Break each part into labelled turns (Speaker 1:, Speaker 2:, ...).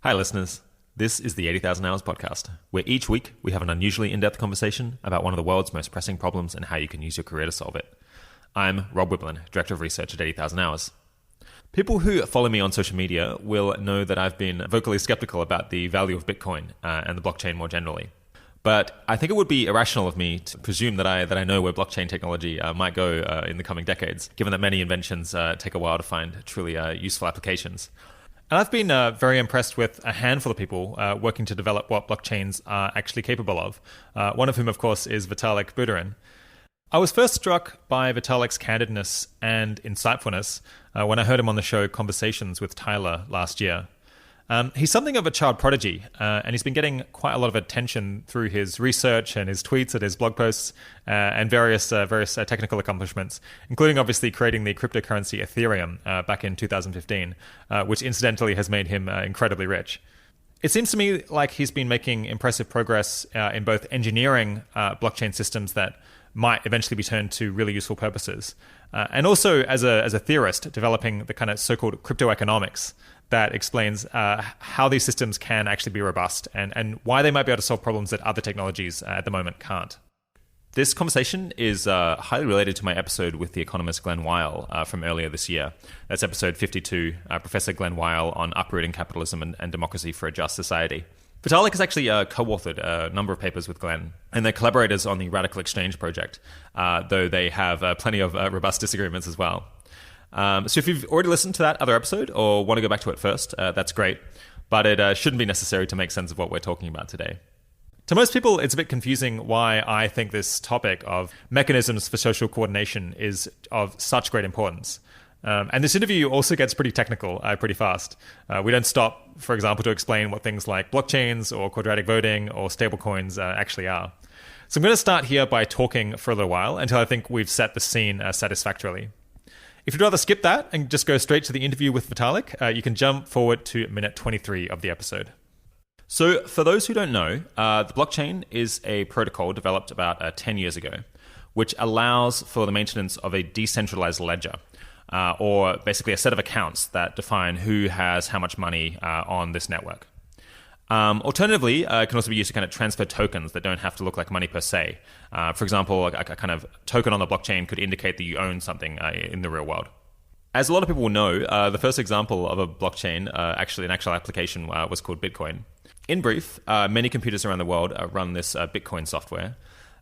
Speaker 1: Hi, listeners. This is the 80,000 Hours podcast, where each week we have an unusually in-depth conversation about one of the world's most pressing problems and how you can use your career to solve it. I'm Rob Wiblin, Director of Research at 80,000 Hours. People who follow me on social media will know that I've been vocally skeptical about the value of Bitcoin and the blockchain more generally. But I think it would be irrational of me to presume that I know where blockchain technology might go in the coming decades, given that many inventions take a while to find truly useful applications. And I've been very impressed with a handful of people working to develop what blockchains are actually capable of, one of whom, of course, is Vitalik Buterin. I was first struck by Vitalik's candidness and insightfulness when I heard him on the show Conversations with Tyler last year. He's something of a child prodigy, and he's been getting quite a lot of attention through his research and his tweets and his blog posts and various technical accomplishments, including obviously creating the cryptocurrency Ethereum back in 2015, which incidentally has made him incredibly rich. It seems to me like he's been making impressive progress in both engineering blockchain systems that might eventually be turned to really useful purposes, and also as a theorist, developing the kind of so-called cryptoeconomics that explains how these systems can actually be robust and why they might be able to solve problems that other technologies at the moment can't. This conversation is highly related to my episode with the economist Glenn Weil from earlier this year. That's episode 52, Professor Glenn Weil on uprooting capitalism and democracy for a just society. Vitalik has actually co-authored a number of papers with Glenn, and they're collaborators on the Radical Exchange project, though they have plenty of robust disagreements as well. So if you've already listened to that other episode or want to go back to it first, that's great, but it shouldn't be necessary to make sense of what we're talking about today. To most people, it's a bit confusing why I think this topic of mechanisms for social coordination is of such great importance. And this interview also gets pretty technical pretty fast. We don't stop, for example, to explain what things like blockchains or quadratic voting or stablecoins actually are. So I'm going to start here by talking for a little while until I think we've set the scene satisfactorily. If you'd rather skip that and just go straight to the interview with Vitalik, you can jump forward to minute 23 of the episode. So for those who don't know, the blockchain is a protocol developed about 10 years ago, which allows for the maintenance of a decentralized ledger, or basically a set of accounts that define who has how much money on this network. Alternatively, it can also be used to kind of transfer tokens that don't have to look like money per se. For example, a kind of token on the blockchain could indicate that you own something in the real world. As a lot of people will know, the first example of a blockchain, an actual application, was called Bitcoin. In brief, many computers around the world run this Bitcoin software.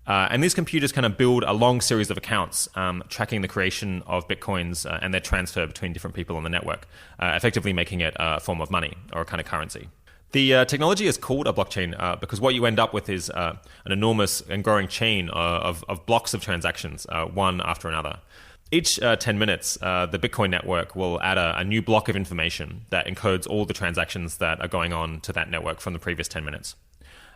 Speaker 1: And these computers kind of build a long series of accounts tracking the creation of Bitcoins and their transfer between different people on the network, effectively making it a form of money or a kind of currency. The technology is called a blockchain because what you end up with is an enormous and growing chain of blocks of transactions, one after another. Each 10 minutes, the Bitcoin network will add a new block of information that encodes all the transactions that are going on to that network from the previous 10 minutes.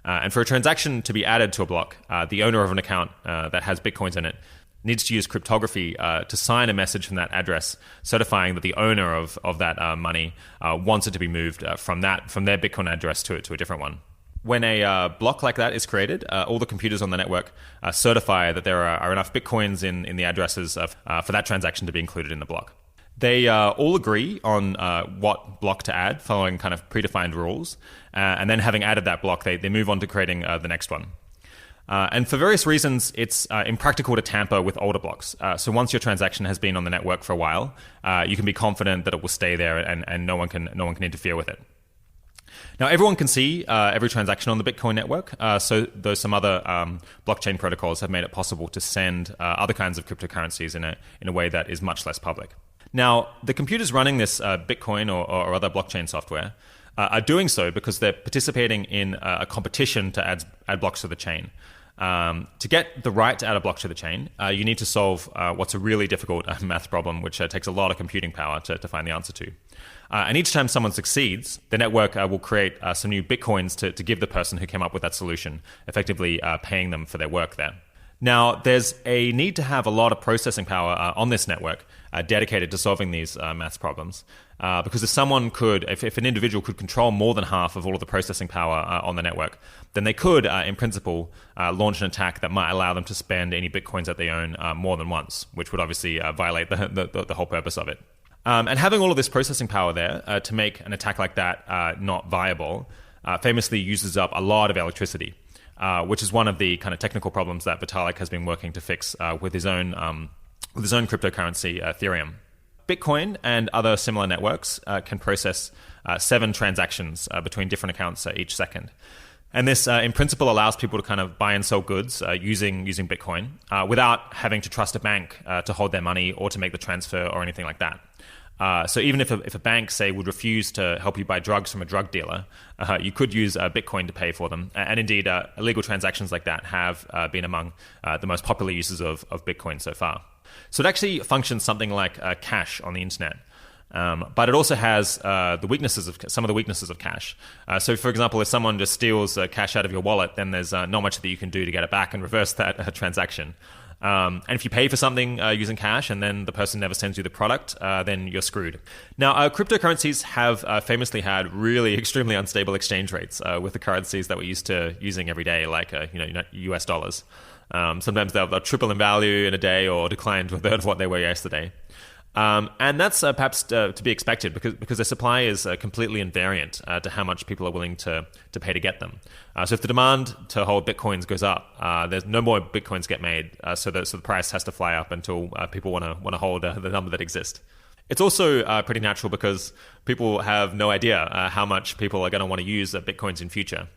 Speaker 1: And for a transaction to be added to a block, the owner of an account that has Bitcoins in it needs to use cryptography to sign a message from that address, certifying that the owner of that money wants it to be moved from their Bitcoin address to a different one. When a block like that is created, all the computers on the network certify that there are enough Bitcoins in the addresses for that transaction to be included in the block. They all agree on what block to add, following kind of predefined rules, and then having added that block, they move on to creating the next one. And for various reasons, it's impractical to tamper with older blocks. So once your transaction has been on the network for a while, you can be confident that it will stay there and no one can interfere with it. Now, everyone can see every transaction on the Bitcoin network, so though some other blockchain protocols have made it possible to send other kinds of cryptocurrencies in a way that is much less public. Now, the computers running this Bitcoin or other blockchain software are doing so because they're participating in a competition to add blocks to the chain. To get the right to add a block to the chain, you need to solve what's a really difficult math problem, which takes a lot of computing power to find the answer to. And each time someone succeeds, the network will create some new Bitcoins to give the person who came up with that solution, effectively paying them for their work there. Now, there's a need to have a lot of processing power on this network dedicated to solving these maths problems. Because if an individual could control more than half of all of the processing power on the network, then they could, in principle, launch an attack that might allow them to spend any Bitcoins that they own more than once, which would obviously violate the whole purpose of it. And having all of this processing power there to make an attack like that not viable famously uses up a lot of electricity, which is one of the kind of technical problems that Vitalik has been working to fix with his own cryptocurrency, Ethereum. Bitcoin and other similar networks can process 7 transactions between different accounts each second. And this, in principle, allows people to kind of buy and sell goods using Bitcoin without having to trust a bank to hold their money or to make the transfer or anything like that. So even if a bank, say, would refuse to help you buy drugs from a drug dealer, you could use Bitcoin to pay for them. And indeed, illegal transactions like that have been among the most popular uses of Bitcoin so far. So it actually functions something like cash on the internet. But it also has some of the weaknesses of cash. So, for example, if someone just steals cash out of your wallet, then there's not much that you can do to get it back and reverse that transaction. And if you pay for something using cash and then the person never sends you the product, then you're screwed. Now, cryptocurrencies have famously had really extremely unstable exchange rates with the currencies that we're used to using every day, like US dollars. Sometimes they'll triple in value in a day or decline to a third of what they were yesterday. And that's perhaps to be expected because the supply is completely invariant to how much people are willing to pay to get them. So if the demand to hold bitcoins goes up, there's no more bitcoins get made. So the price has to fly up until people want to hold the number that exists. It's also pretty natural because people have no idea how much people are going to want to use bitcoins in future.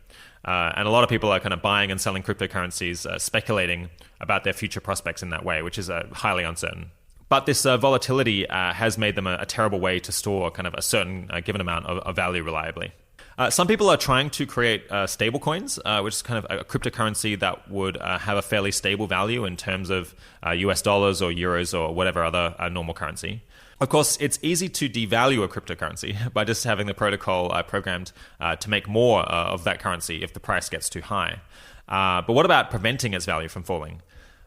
Speaker 1: And a lot of people are kind of buying and selling cryptocurrencies, speculating about their future prospects in that way, which is highly uncertain. But this volatility has made them a terrible way to store kind of a certain given amount of value reliably. Some people are trying to create stable coins, which is kind of a cryptocurrency that would have a fairly stable value in terms of US dollars or euros or whatever other normal currency. Of course, it's easy to devalue a cryptocurrency by just having the protocol programmed to make more of that currency if the price gets too high. But what about preventing its value from falling?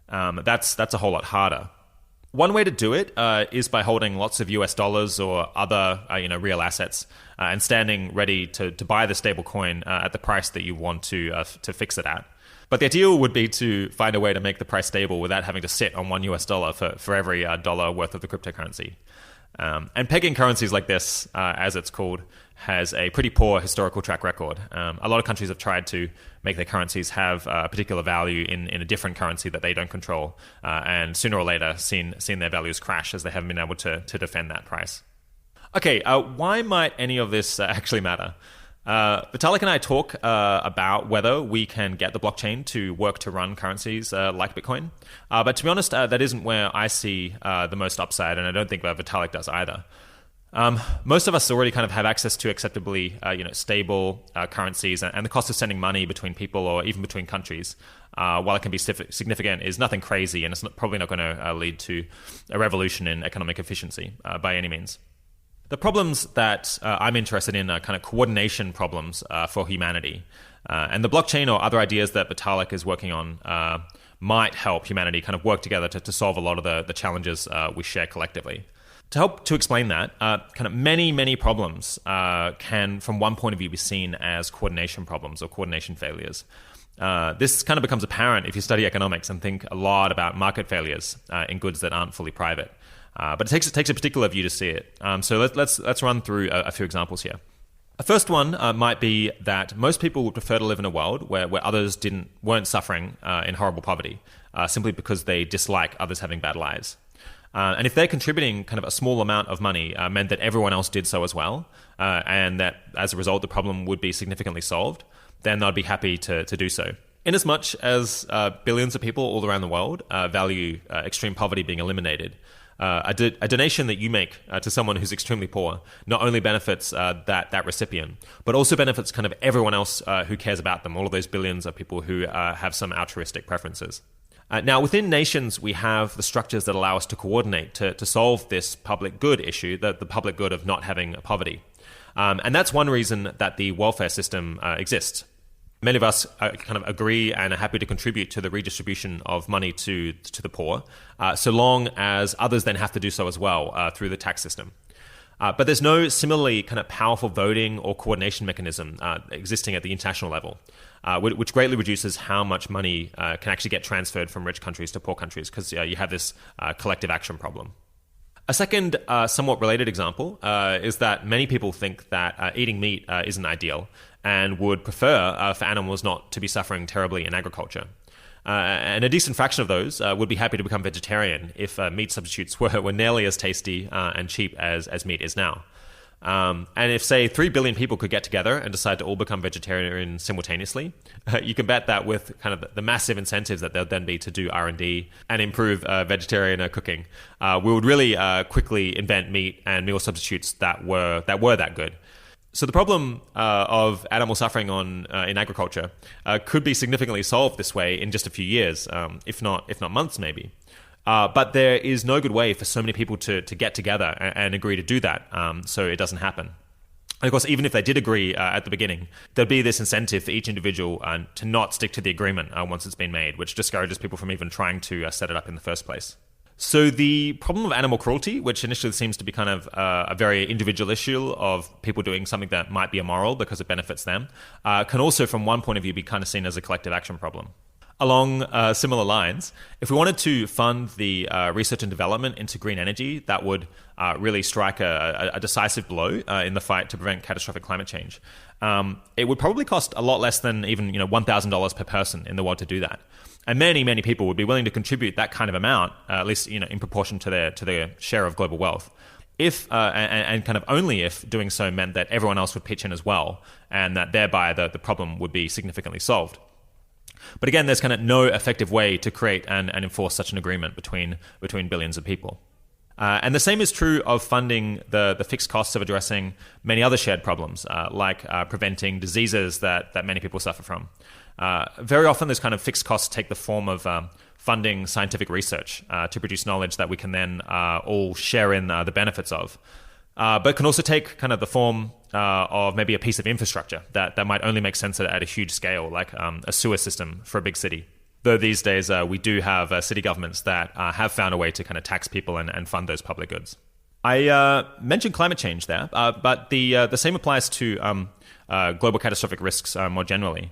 Speaker 1: That's a whole lot harder. One way to do it is by holding lots of US dollars or other real assets and standing ready to buy the stable coin at the price that you want to fix it at. But the ideal would be to find a way to make the price stable without having to sit on $1 US for every dollar worth of the cryptocurrency. And pegging currencies like this, as it's called, has a pretty poor historical track record. A lot of countries have tried to make their currencies have a particular value in a different currency that they don't control, and sooner or later seen their values crash as they haven't been able to defend that price. Okay, why might any of this actually matter? Vitalik and I talk about whether we can get the blockchain to work to run currencies like Bitcoin. But to be honest, that isn't where I see the most upside, and I don't think Vitalik does either. Most of us already kind of have access to acceptably stable currencies, and the cost of sending money between people or even between countries, while it can be significant, is nothing crazy, and it's probably not going to lead to a revolution in economic efficiency by any means. The problems that I'm interested in are kind of coordination problems for humanity. And the blockchain or other ideas that Vitalik is working on might help humanity kind of work together to solve a lot of the challenges we share collectively. To help to explain that, kind of many problems can, from one point of view, be seen as coordination problems or coordination failures. This kind of becomes apparent if you study economics and think a lot about market failures in goods that aren't fully private. But it takes a particular view to see it. So let's run through a few examples here. A first one might be that most people would prefer to live in a world where others weren't suffering in horrible poverty simply because they dislike others having bad lives. And if they're contributing kind of a small amount of money meant that everyone else did so as well, and that as a result the problem would be significantly solved, then they'd be happy to do so. Inasmuch as billions of people all around the world value extreme poverty being eliminated, a donation that you make to someone who's extremely poor not only benefits that recipient, but also benefits kind of everyone else who cares about them, all of those billions of people who have some altruistic preferences. Now, within nations, we have the structures that allow us to coordinate to solve this public good issue, the public good of not having poverty. And that's one reason that the welfare system exists. Many of us kind of agree and are happy to contribute to the redistribution of money to the poor, so long as others then have to do so as well through the tax system. But there's no similarly kind of powerful voting or coordination mechanism existing at the international level, which greatly reduces how much money can actually get transferred from rich countries to poor countries, because you have this collective action problem. A second somewhat related example is that many people think that eating meat isn't ideal and would prefer for animals not to be suffering terribly in agriculture. And a decent fraction of those would be happy to become vegetarian if meat substitutes were nearly as tasty and cheap as meat is now. And if, say, 3 billion people could get together and decide to all become vegetarian simultaneously, you can bet that with kind of the massive incentives that there'll then be to do R&D and improve vegetarian cooking, we would really quickly invent meat and meal substitutes that were that good. So the problem of animal suffering in agriculture could be significantly solved this way in just a few years, if not months maybe. But there is no good way for so many people to get together and agree to do that, so it doesn't happen. And of course, even if they did agree at the beginning, there'd be this incentive for each individual to not stick to the agreement once it's been made, which discourages people from even trying to set it up in the first place. So the problem of animal cruelty, which initially seems to be kind of a very individual issue of people doing something that might be immoral because it benefits them, can also, from one point of view, be kind of seen as a collective action problem. Along similar lines, if we wanted to fund the research and development into green energy, that would really strike a decisive blow in the fight to prevent catastrophic climate change. It would probably cost a lot less than even $1,000 per person in the world to do that. And many, many people would be willing to contribute that kind of amount, at least in proportion to their share of global wealth. If and kind of only if doing so meant that everyone else would pitch in as well, and that thereby the problem would be significantly solved. But again, there's kind of no effective way to create and enforce such an agreement between billions of people. And the same is true of funding the fixed costs of addressing many other shared problems, like preventing diseases that many people suffer from. Very often, those kind of fixed costs take the form of funding scientific research to produce knowledge that we can then all share in the benefits of. But can also take kind of the form of maybe a piece of infrastructure that might only make sense at a huge scale, like a sewer system for a big city. Though these days we do have city governments that have found a way to kind of tax people and fund those public goods. I mentioned climate change there, but the same applies to global catastrophic risks more generally.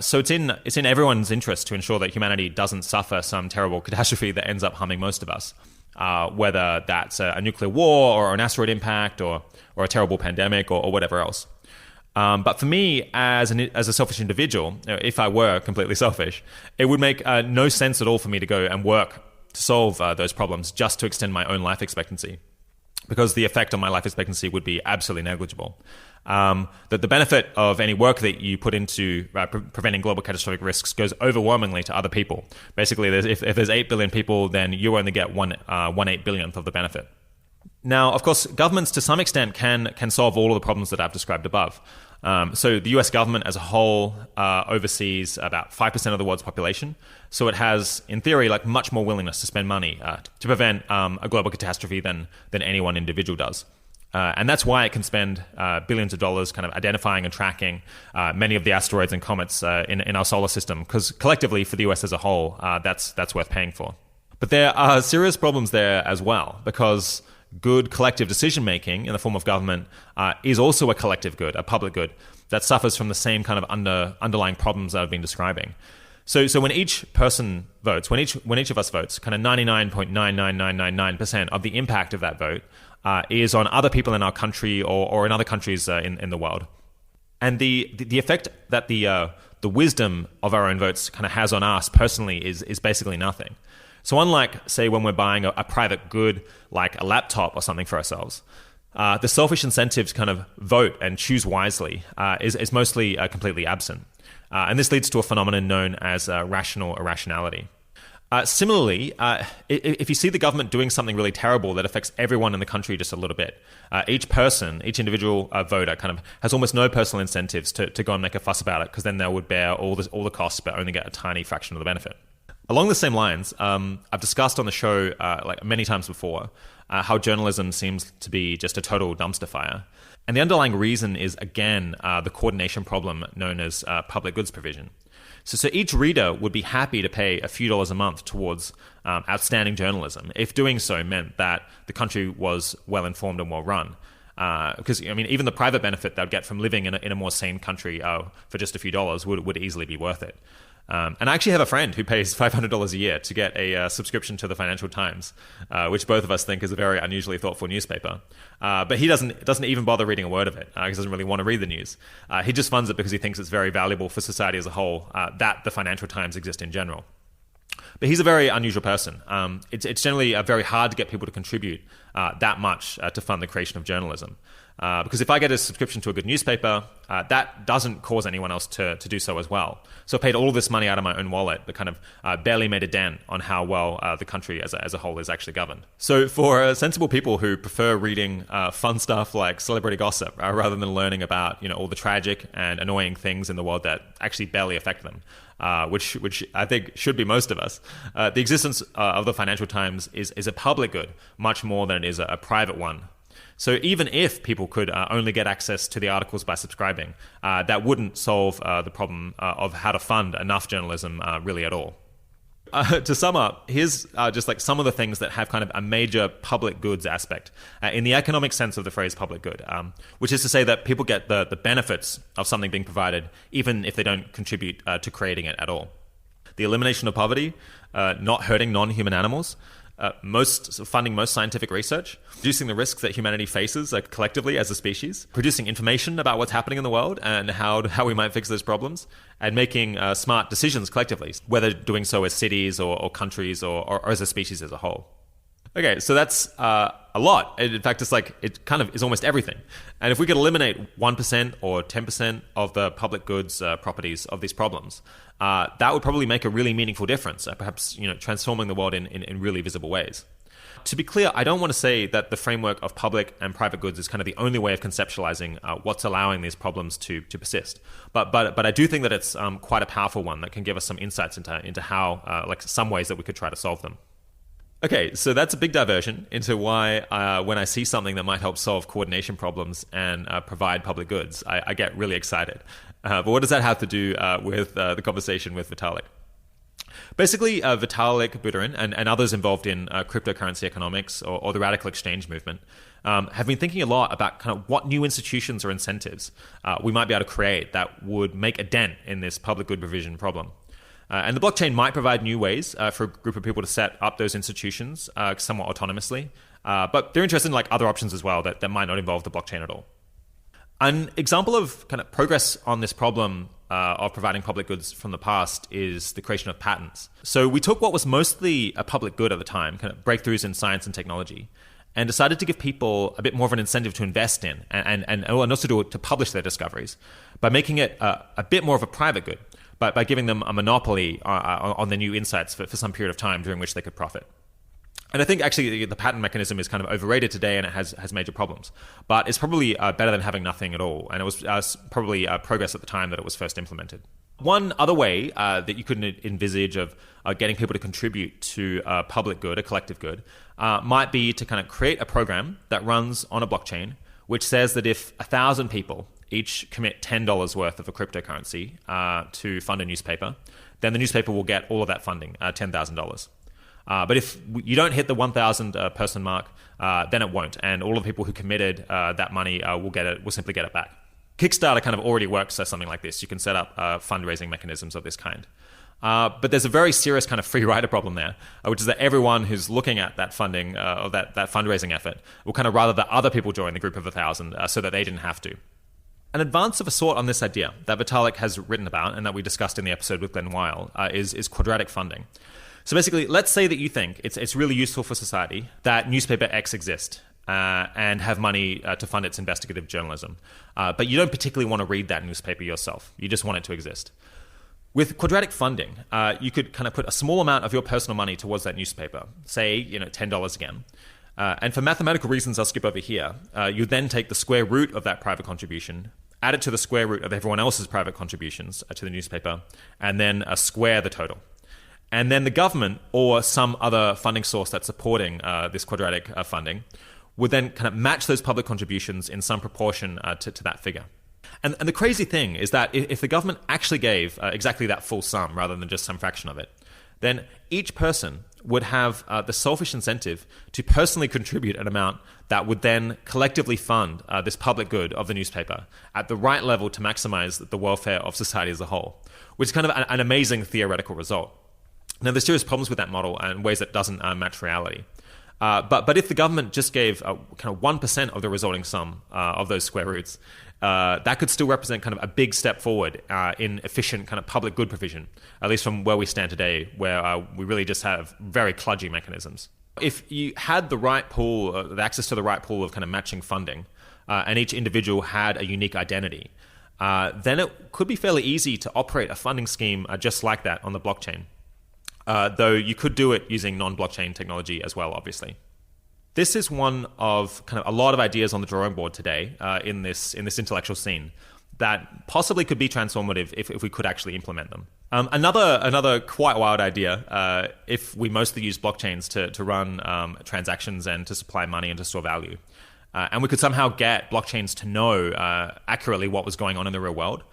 Speaker 1: So it's in everyone's interest to ensure that humanity doesn't suffer some terrible catastrophe that ends up harming most of us. Whether that's a nuclear war or an asteroid impact or a terrible pandemic or whatever else. But for me, as a selfish individual, if I were completely selfish, it would make no sense at all for me to go and work to solve those problems just to extend my own life expectancy, because the effect on my life expectancy would be absolutely negligible. That the benefit of any work that you put into preventing global catastrophic risks goes overwhelmingly to other people. Basically, if there's 8 billion people, then you only get 1/8 billionth of the benefit. Now, of course, governments to some extent can solve all of the problems that I've described above. So the US government as a whole oversees about 5% of the world's population. So it has, in theory, like much more willingness to spend money to prevent a global catastrophe than any one individual does. And that's why it can spend billions of dollars kind of identifying and tracking many of the asteroids and comets in our solar system, because collectively for the US as a whole, that's worth paying for. But there are serious problems there as well, because good collective decision-making in the form of government is also a collective good, a public good, that suffers from the same kind of underlying problems that I've been describing. So when each person votes, when each of us votes, kind of 99.99999% of the impact of that vote is on other people in our country or in other countries in the world. And the effect that the wisdom of our own votes kind of has on us personally is basically nothing. So unlike, say, when we're buying a private good like a laptop or something for ourselves, the selfish incentive to kind of vote and choose wisely is mostly completely absent. And this leads to a phenomenon known as rational irrationality. Similarly, if you see the government doing something really terrible that affects everyone in the country just a little bit, each individual voter kind of has almost no personal incentives to go and make a fuss about it, because then they would bear all the costs but only get a tiny fraction of the benefit. Along the same lines, I've discussed on the show like many times before how journalism seems to be just a total dumpster fire. And the underlying reason is, again, the coordination problem known as public goods provision. So each reader would be happy to pay a few dollars a month towards outstanding journalism if doing so meant that the country was well-informed and well-run. Because, I mean, even the private benefit they'd get from living in a more sane country for just a few dollars would easily be worth it. And I actually have a friend who pays $500 a year to get a subscription to the Financial Times, which both of us think is a very unusually thoughtful newspaper. But he doesn't even bother reading a word of it. He doesn't really want to read the news. He just funds it because he thinks it's very valuable for society as a whole that the Financial Times exist in general. But he's a very unusual person. It's generally very hard to get people to contribute that much to fund the creation of journalism. Because if I get a subscription to a good newspaper, that doesn't cause anyone else to do so as well. So I paid all this money out of my own wallet, but kind of barely made a dent on how well the country as a whole is actually governed. So for sensible people who prefer reading fun stuff like celebrity gossip rather than learning about all the tragic and annoying things in the world that actually barely affect them, which I think should be most of us, the existence of the Financial Times is a public good much more than it is a private one. So even if people could only get access to the articles by subscribing, that wouldn't solve the problem of how to fund enough journalism really at all. To sum up, here's just like some of the things that have kind of a major public goods aspect in the economic sense of the phrase public good, which is to say that people get the benefits of something being provided even if they don't contribute to creating it at all. The elimination of poverty, not hurting non-human animals, funding most scientific research, reducing the risks that humanity faces collectively as a species, producing information about what's happening in the world and how we might fix those problems, and making smart decisions collectively, whether doing so as cities or countries or as a species as a whole. Okay, so that's a lot. In fact, it kind of is almost everything. And if we could eliminate 1% or 10% of the public goods properties of these problems, that would probably make a really meaningful difference, perhaps transforming the world in really visible ways. To be clear, I don't want to say that the framework of public and private goods is kind of the only way of conceptualizing what's allowing these problems to persist. But I do think that it's quite a powerful one that can give us some insights into how, some ways that we could try to solve them. Okay, so that's a big diversion into why when I see something that might help solve coordination problems and provide public goods, I get really excited. But what does that have to do with the conversation with Vitalik? Basically, Vitalik Buterin and others involved in cryptocurrency economics or the radical exchange movement have been thinking a lot about kind of what new institutions or incentives we might be able to create that would make a dent in this public good provision problem. And the blockchain might provide new ways for a group of people to set up those institutions somewhat autonomously. But they're interested in other options as well that might not involve the blockchain at all. An example of kind of progress on this problem of providing public goods from the past is the creation of patents. So we took what was mostly a public good at the time, kind of breakthroughs in science and technology, and decided to give people a bit more of an incentive to invest in and also to publish their discoveries by making it a bit more of a private good, by giving them a monopoly on the new insights for some period of time during which they could profit. And I think actually the patent mechanism is kind of overrated today and it has major problems. But it's probably better than having nothing at all. And it was probably progress at the time that it was first implemented. One other way that you could envisage of getting people to contribute to a public good, a collective good, might be to kind of create a program that runs on a blockchain, which says that if 1,000 people each commit $10 worth of a cryptocurrency to fund a newspaper, then the newspaper will get all of that funding, $10,000. But if you don't hit the 1,000 person mark, then it won't. And all of the people who committed that money will simply get it back. Kickstarter kind of already works as something like this. You can set up fundraising mechanisms of this kind. But there's a very serious kind of free rider problem there, which is that everyone who's looking at that funding or that fundraising effort will kind of rather that other people join the group of 1,000 so that they didn't have to. An advance of a sort on this idea that Vitalik has written about and that we discussed in the episode with Glenn Weil is quadratic funding. So basically, let's say that you think it's really useful for society that newspaper X exists and have money to fund its investigative journalism. But you don't particularly want to read that newspaper yourself. You just want it to exist. With quadratic funding, you could kind of put a small amount of your personal money towards that newspaper, say $10 again. And for mathematical reasons I'll skip over here, you then take the square root of that private contribution, add it to the square root of everyone else's private contributions to the newspaper, and then square the total. And then the government or some other funding source that's supporting this quadratic funding would then kind of match those public contributions in some proportion to that figure. And the crazy thing is that if the government actually gave exactly that full sum rather than just some fraction of it, then each person would have the selfish incentive to personally contribute an amount that would then collectively fund this public good of the newspaper at the right level to maximize the welfare of society as a whole, which is kind of an amazing theoretical result. Now, there's serious problems with that model in ways that doesn't match reality. But if the government just gave kind of 1% of the resulting sum of those square roots, that could still represent kind of a big step forward in efficient kind of public good provision, at least from where we stand today, where we really just have very kludgy mechanisms. If you had the right pool, the access to the right pool of kind of matching funding, and each individual had a unique identity, then it could be fairly easy to operate a funding scheme just like that on the blockchain. Though you could do it using non-blockchain technology as well, obviously. This is one of kind of a lot of ideas on the drawing board today in this intellectual scene that possibly could be transformative if we could actually implement them. Another quite wild idea, if we mostly use blockchains to run transactions and to supply money and to store value, and we could somehow get blockchains to know accurately what was going on in the real world,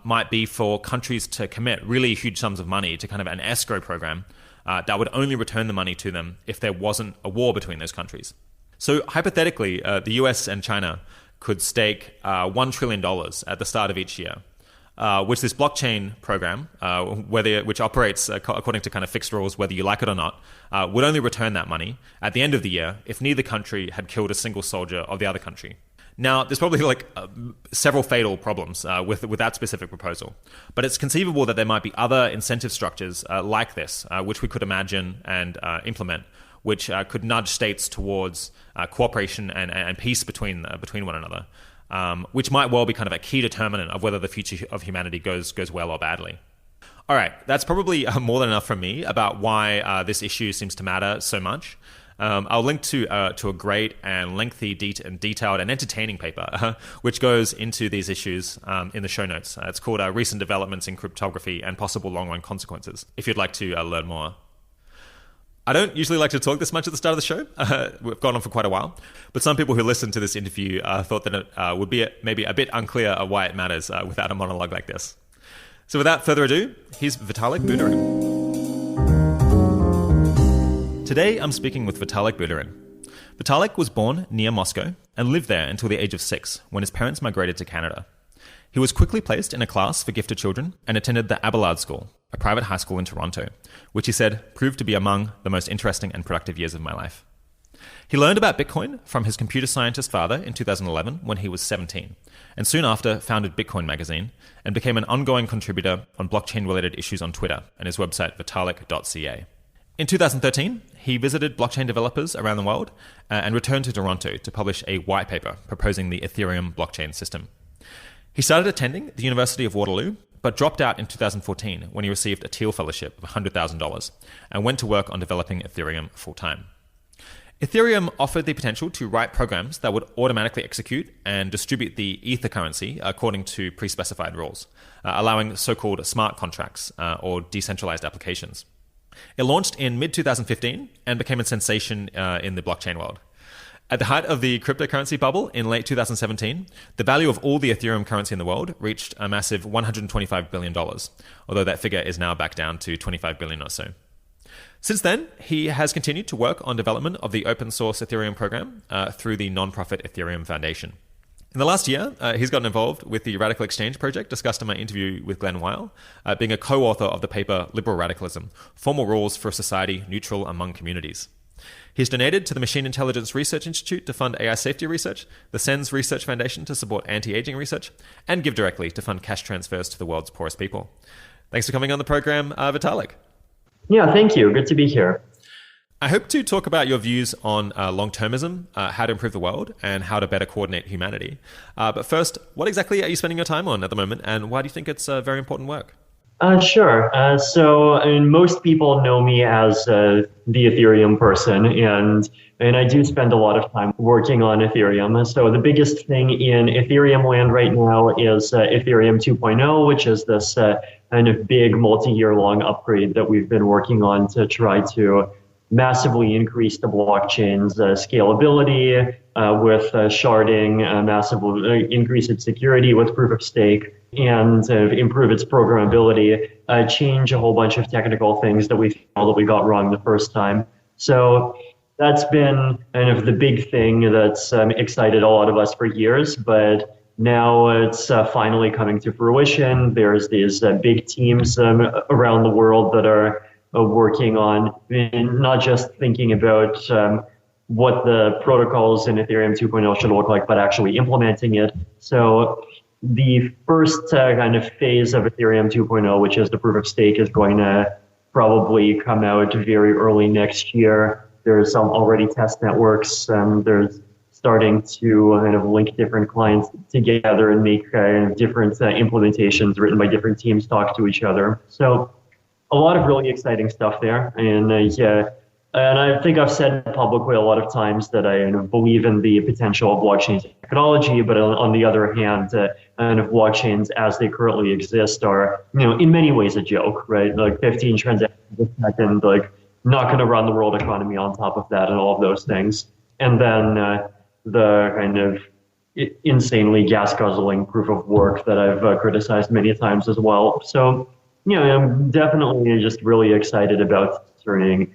Speaker 1: might be for countries to commit really huge sums of money to kind of an escrow program that would only return the money to them if there wasn't a war between those countries. So hypothetically, the US and China could stake $1 trillion at the start of each year, which this blockchain program, which operates according to kind of fixed rules, whether you like it or not, would only return that money at the end of the year if neither country had killed a single soldier of the other country. Now, there's probably several fatal problems with that specific proposal, but it's conceivable that there might be other incentive structures like this, which we could imagine and implement, which could nudge states towards cooperation and peace between one another, which might well be kind of a key determinant of whether the future of humanity goes well or badly. All right, that's probably more than enough from me about why this issue seems to matter so much. I'll link to a great and lengthy, detailed and entertaining paper, which goes into these issues in the show notes. It's called Recent Developments in Cryptography and Possible Long-Run Consequences, if you'd like to learn more. I don't usually like to talk this much at the start of the show. We've gone on for quite a while. But some people who listened to this interview thought that it would be maybe a bit unclear why it matters without a monologue like this. So without further ado, here's Vitalik Buterin. Today, I'm speaking with Vitalik Buterin. Vitalik was born near Moscow and lived there until the age of 6, when his parents migrated to Canada. He was quickly placed in a class for gifted children and attended the Abelard School, a private high school in Toronto, which he said proved to be among the most interesting and productive years of my life. He learned about Bitcoin from his computer scientist father in 2011 when he was 17, and soon after founded Bitcoin magazine and became an ongoing contributor on blockchain-related issues on Twitter and his website vitalik.ca. In 2013, he visited blockchain developers around the world and returned to Toronto to publish a white paper proposing the Ethereum blockchain system. He started attending the University of Waterloo, but dropped out in 2014 when he received a Thiel Fellowship of $100,000 and went to work on developing Ethereum full-time. Ethereum offered the potential to write programs that would automatically execute and distribute the Ether currency according to pre-specified rules, allowing so-called smart contracts or decentralized applications. It launched in mid-2015 and became a sensation in the blockchain world. At the height of the cryptocurrency bubble in late 2017, the value of all the Ethereum currency in the world reached a massive $125 billion, although that figure is now back down to $25 billion or so. Since then, he has continued to work on development of the open source Ethereum program through the nonprofit Ethereum Foundation. In the last year, he's gotten involved with the Radical Exchange project discussed in my interview with Glenn Weil, being a co-author of the paper Liberal Radicalism, Formal Rules for a Society Neutral Among Communities. He's donated to the Machine Intelligence Research Institute to fund AI safety research, the SENS Research Foundation to support anti-aging research, and give directly to fund cash transfers to the world's poorest people. Thanks for coming on the program, Vitalik.
Speaker 2: Yeah, thank you. Good to be here.
Speaker 1: I hope to talk about your views on long-termism, how to improve the world, and how to better coordinate humanity. But first, what exactly are you spending your time on at the moment, and why do you think it's very important work?
Speaker 2: Sure. Most people know me as the Ethereum person, and I do spend a lot of time working on Ethereum. So the biggest thing in Ethereum land right now is Ethereum 2.0, which is this kind of big multi-year long upgrade that we've been working on to try to massively increase the blockchain's scalability with sharding, massively increase its security with proof of stake, and improve its programmability, change a whole bunch of technical things that we feel that we got wrong the first time. So that's been kind of the big thing that's excited a lot of us for years, but now it's finally coming to fruition. There's these big teams around the world that are working on not just thinking about what the protocols in Ethereum 2.0 should look like, but actually implementing it. So the first kind of phase of Ethereum 2.0, which is the proof of stake, is going to probably come out very early next year. There's some already test networks. There's starting to kind of link different clients together and make different implementations written by different teams talk to each other. So a lot of really exciting stuff there. And I think I've said publicly a lot of times that I believe in the potential of blockchain technology, but on the other hand, kind of blockchains as they currently exist are, in many ways a joke, right? Like 15 transactions a second, like not going to run the world economy on top of that and all of those things. And then the kind of insanely gas-guzzling proof of work that I've criticized many times as well. So, I'm definitely just really excited about turning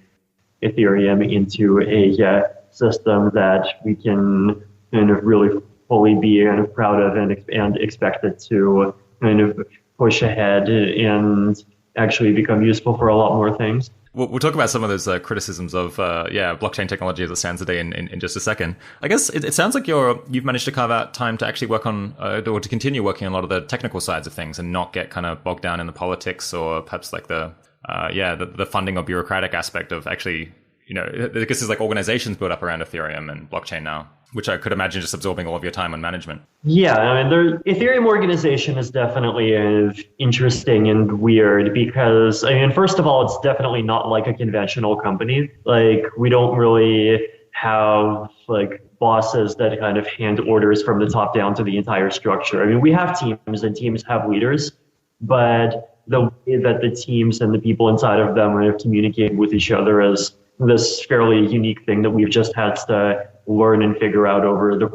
Speaker 2: Ethereum into a system that we can kind of really fully be kind of proud of and expect it to kind of push ahead and actually become useful for a lot more things.
Speaker 1: We'll talk about some of those criticisms of blockchain technology as it stands today in just a second. I guess it sounds like you've managed to carve out time to actually work on or to continue working on a lot of the technical sides of things and not get kind of bogged down in the politics or perhaps like the funding or bureaucratic aspect of actually, I guess there's like organizations built up around Ethereum and blockchain now, which I could imagine just absorbing all of your time on management.
Speaker 2: Yeah, I mean, the Ethereum organization is definitely interesting and weird because, first of all, it's definitely not like a conventional company. Like, we don't really have like bosses that kind of hand orders from the top down to the entire structure. I mean, we have teams and teams have leaders, but the way that the teams and the people inside of them kind of communicate with each other is this fairly unique thing that we've just had to learn and figure out over the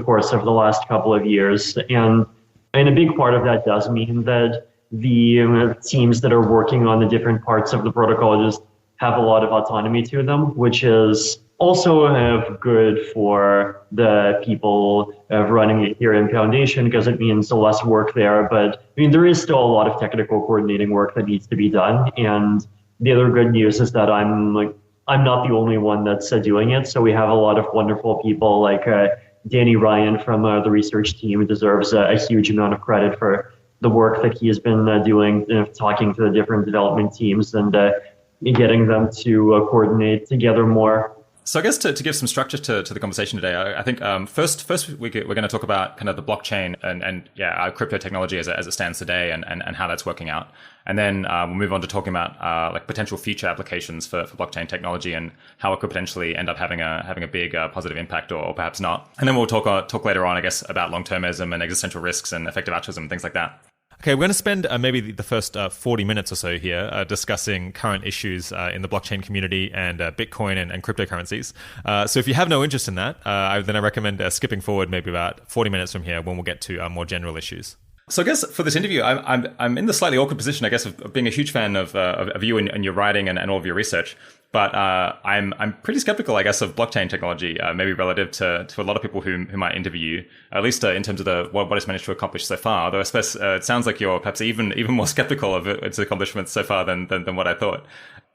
Speaker 2: course of the last couple of years. And a big part of that does mean that the teams that are working on the different parts of the protocol just have a lot of autonomy to them, which is also good for the people running the Ethereum Foundation because it means less work there. But there is still a lot of technical coordinating work that needs to be done. And the other good news is that I'm not the only one that's doing it. So we have a lot of wonderful people like Danny Ryan from the research team who deserves a huge amount of credit for the work that he has been doing, talking to the different development teams and getting them to coordinate together more.
Speaker 1: So I guess to give some structure to the conversation today, I think first we're going to talk about kind of the blockchain and our crypto technology as it stands today and how that's working out. And then we'll move on to talking about like potential future applications for blockchain technology and how it could potentially end up having a big positive impact or perhaps not. And then we'll talk later on, I guess, about long-termism and existential risks and effective altruism, things like that. Okay, we're going to spend maybe the first 40 minutes or so here discussing current issues in the blockchain community and Bitcoin and cryptocurrencies. So if you have no interest in that, then I recommend skipping forward maybe about 40 minutes from here when we'll get to more general issues. So I guess for this interview, I'm in the slightly awkward position, I guess, of being a huge fan of you and your writing and all of your research. But I'm pretty skeptical, I guess, of blockchain technology, maybe relative to a lot of people who might interview you, at least in terms of what it's managed to accomplish so far. Although I suppose it sounds like you're perhaps even more skeptical of its accomplishments so far than what I thought.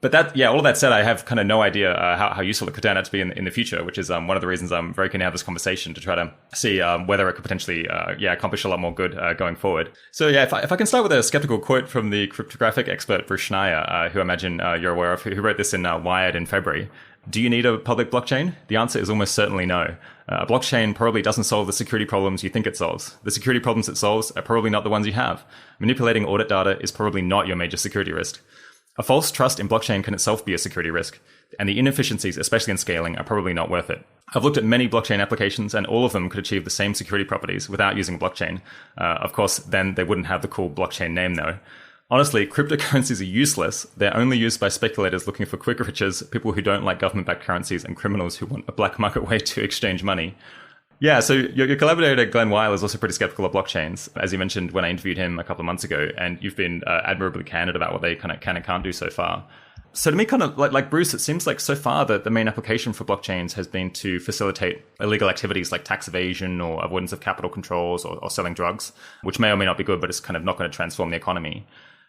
Speaker 1: But all of that said, I have kind of no idea how useful it could turn out to be in the future, which is one of the reasons I'm very keen to have this conversation to try to see whether it could potentially accomplish a lot more good going forward. So if I can start with a skeptical quote from the cryptographic expert Bruce Schneier, who I imagine you're aware of, who wrote this in Wired in February. Do you need a public blockchain? The answer is almost certainly no. A blockchain probably doesn't solve the security problems you think it solves. The security problems it solves are probably not the ones you have. Manipulating audit data is probably not your major security risk. A false trust in blockchain can itself be a security risk, and the inefficiencies, especially in scaling, are probably not worth it. I've looked at many blockchain applications, and all of them could achieve the same security properties without using blockchain. Of course, then they wouldn't have the cool blockchain name, though. Honestly, cryptocurrencies are useless. They're only used by speculators looking for quick riches, people who don't like government-backed currencies, and criminals who want a black market way to exchange money. Yeah, so your collaborator, Glenn Weil, is also pretty skeptical of blockchains, as you mentioned when I interviewed him a couple of months ago, and you've been admirably candid about what they kind of can and can't do so far. So to me, kind of like Bruce, it seems like so far that the main application for blockchains has been to facilitate illegal activities like tax evasion or avoidance of capital controls or selling drugs, which may or may not be good, but it's kind of not going to transform the economy.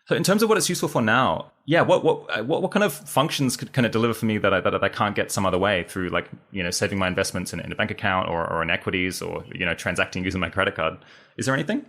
Speaker 1: So in terms of what it's useful for now, yeah, what kind of functions can it deliver for me that I can't get some other way through, like, saving my investments in a bank account or in equities or, transacting using my credit card? Is there anything?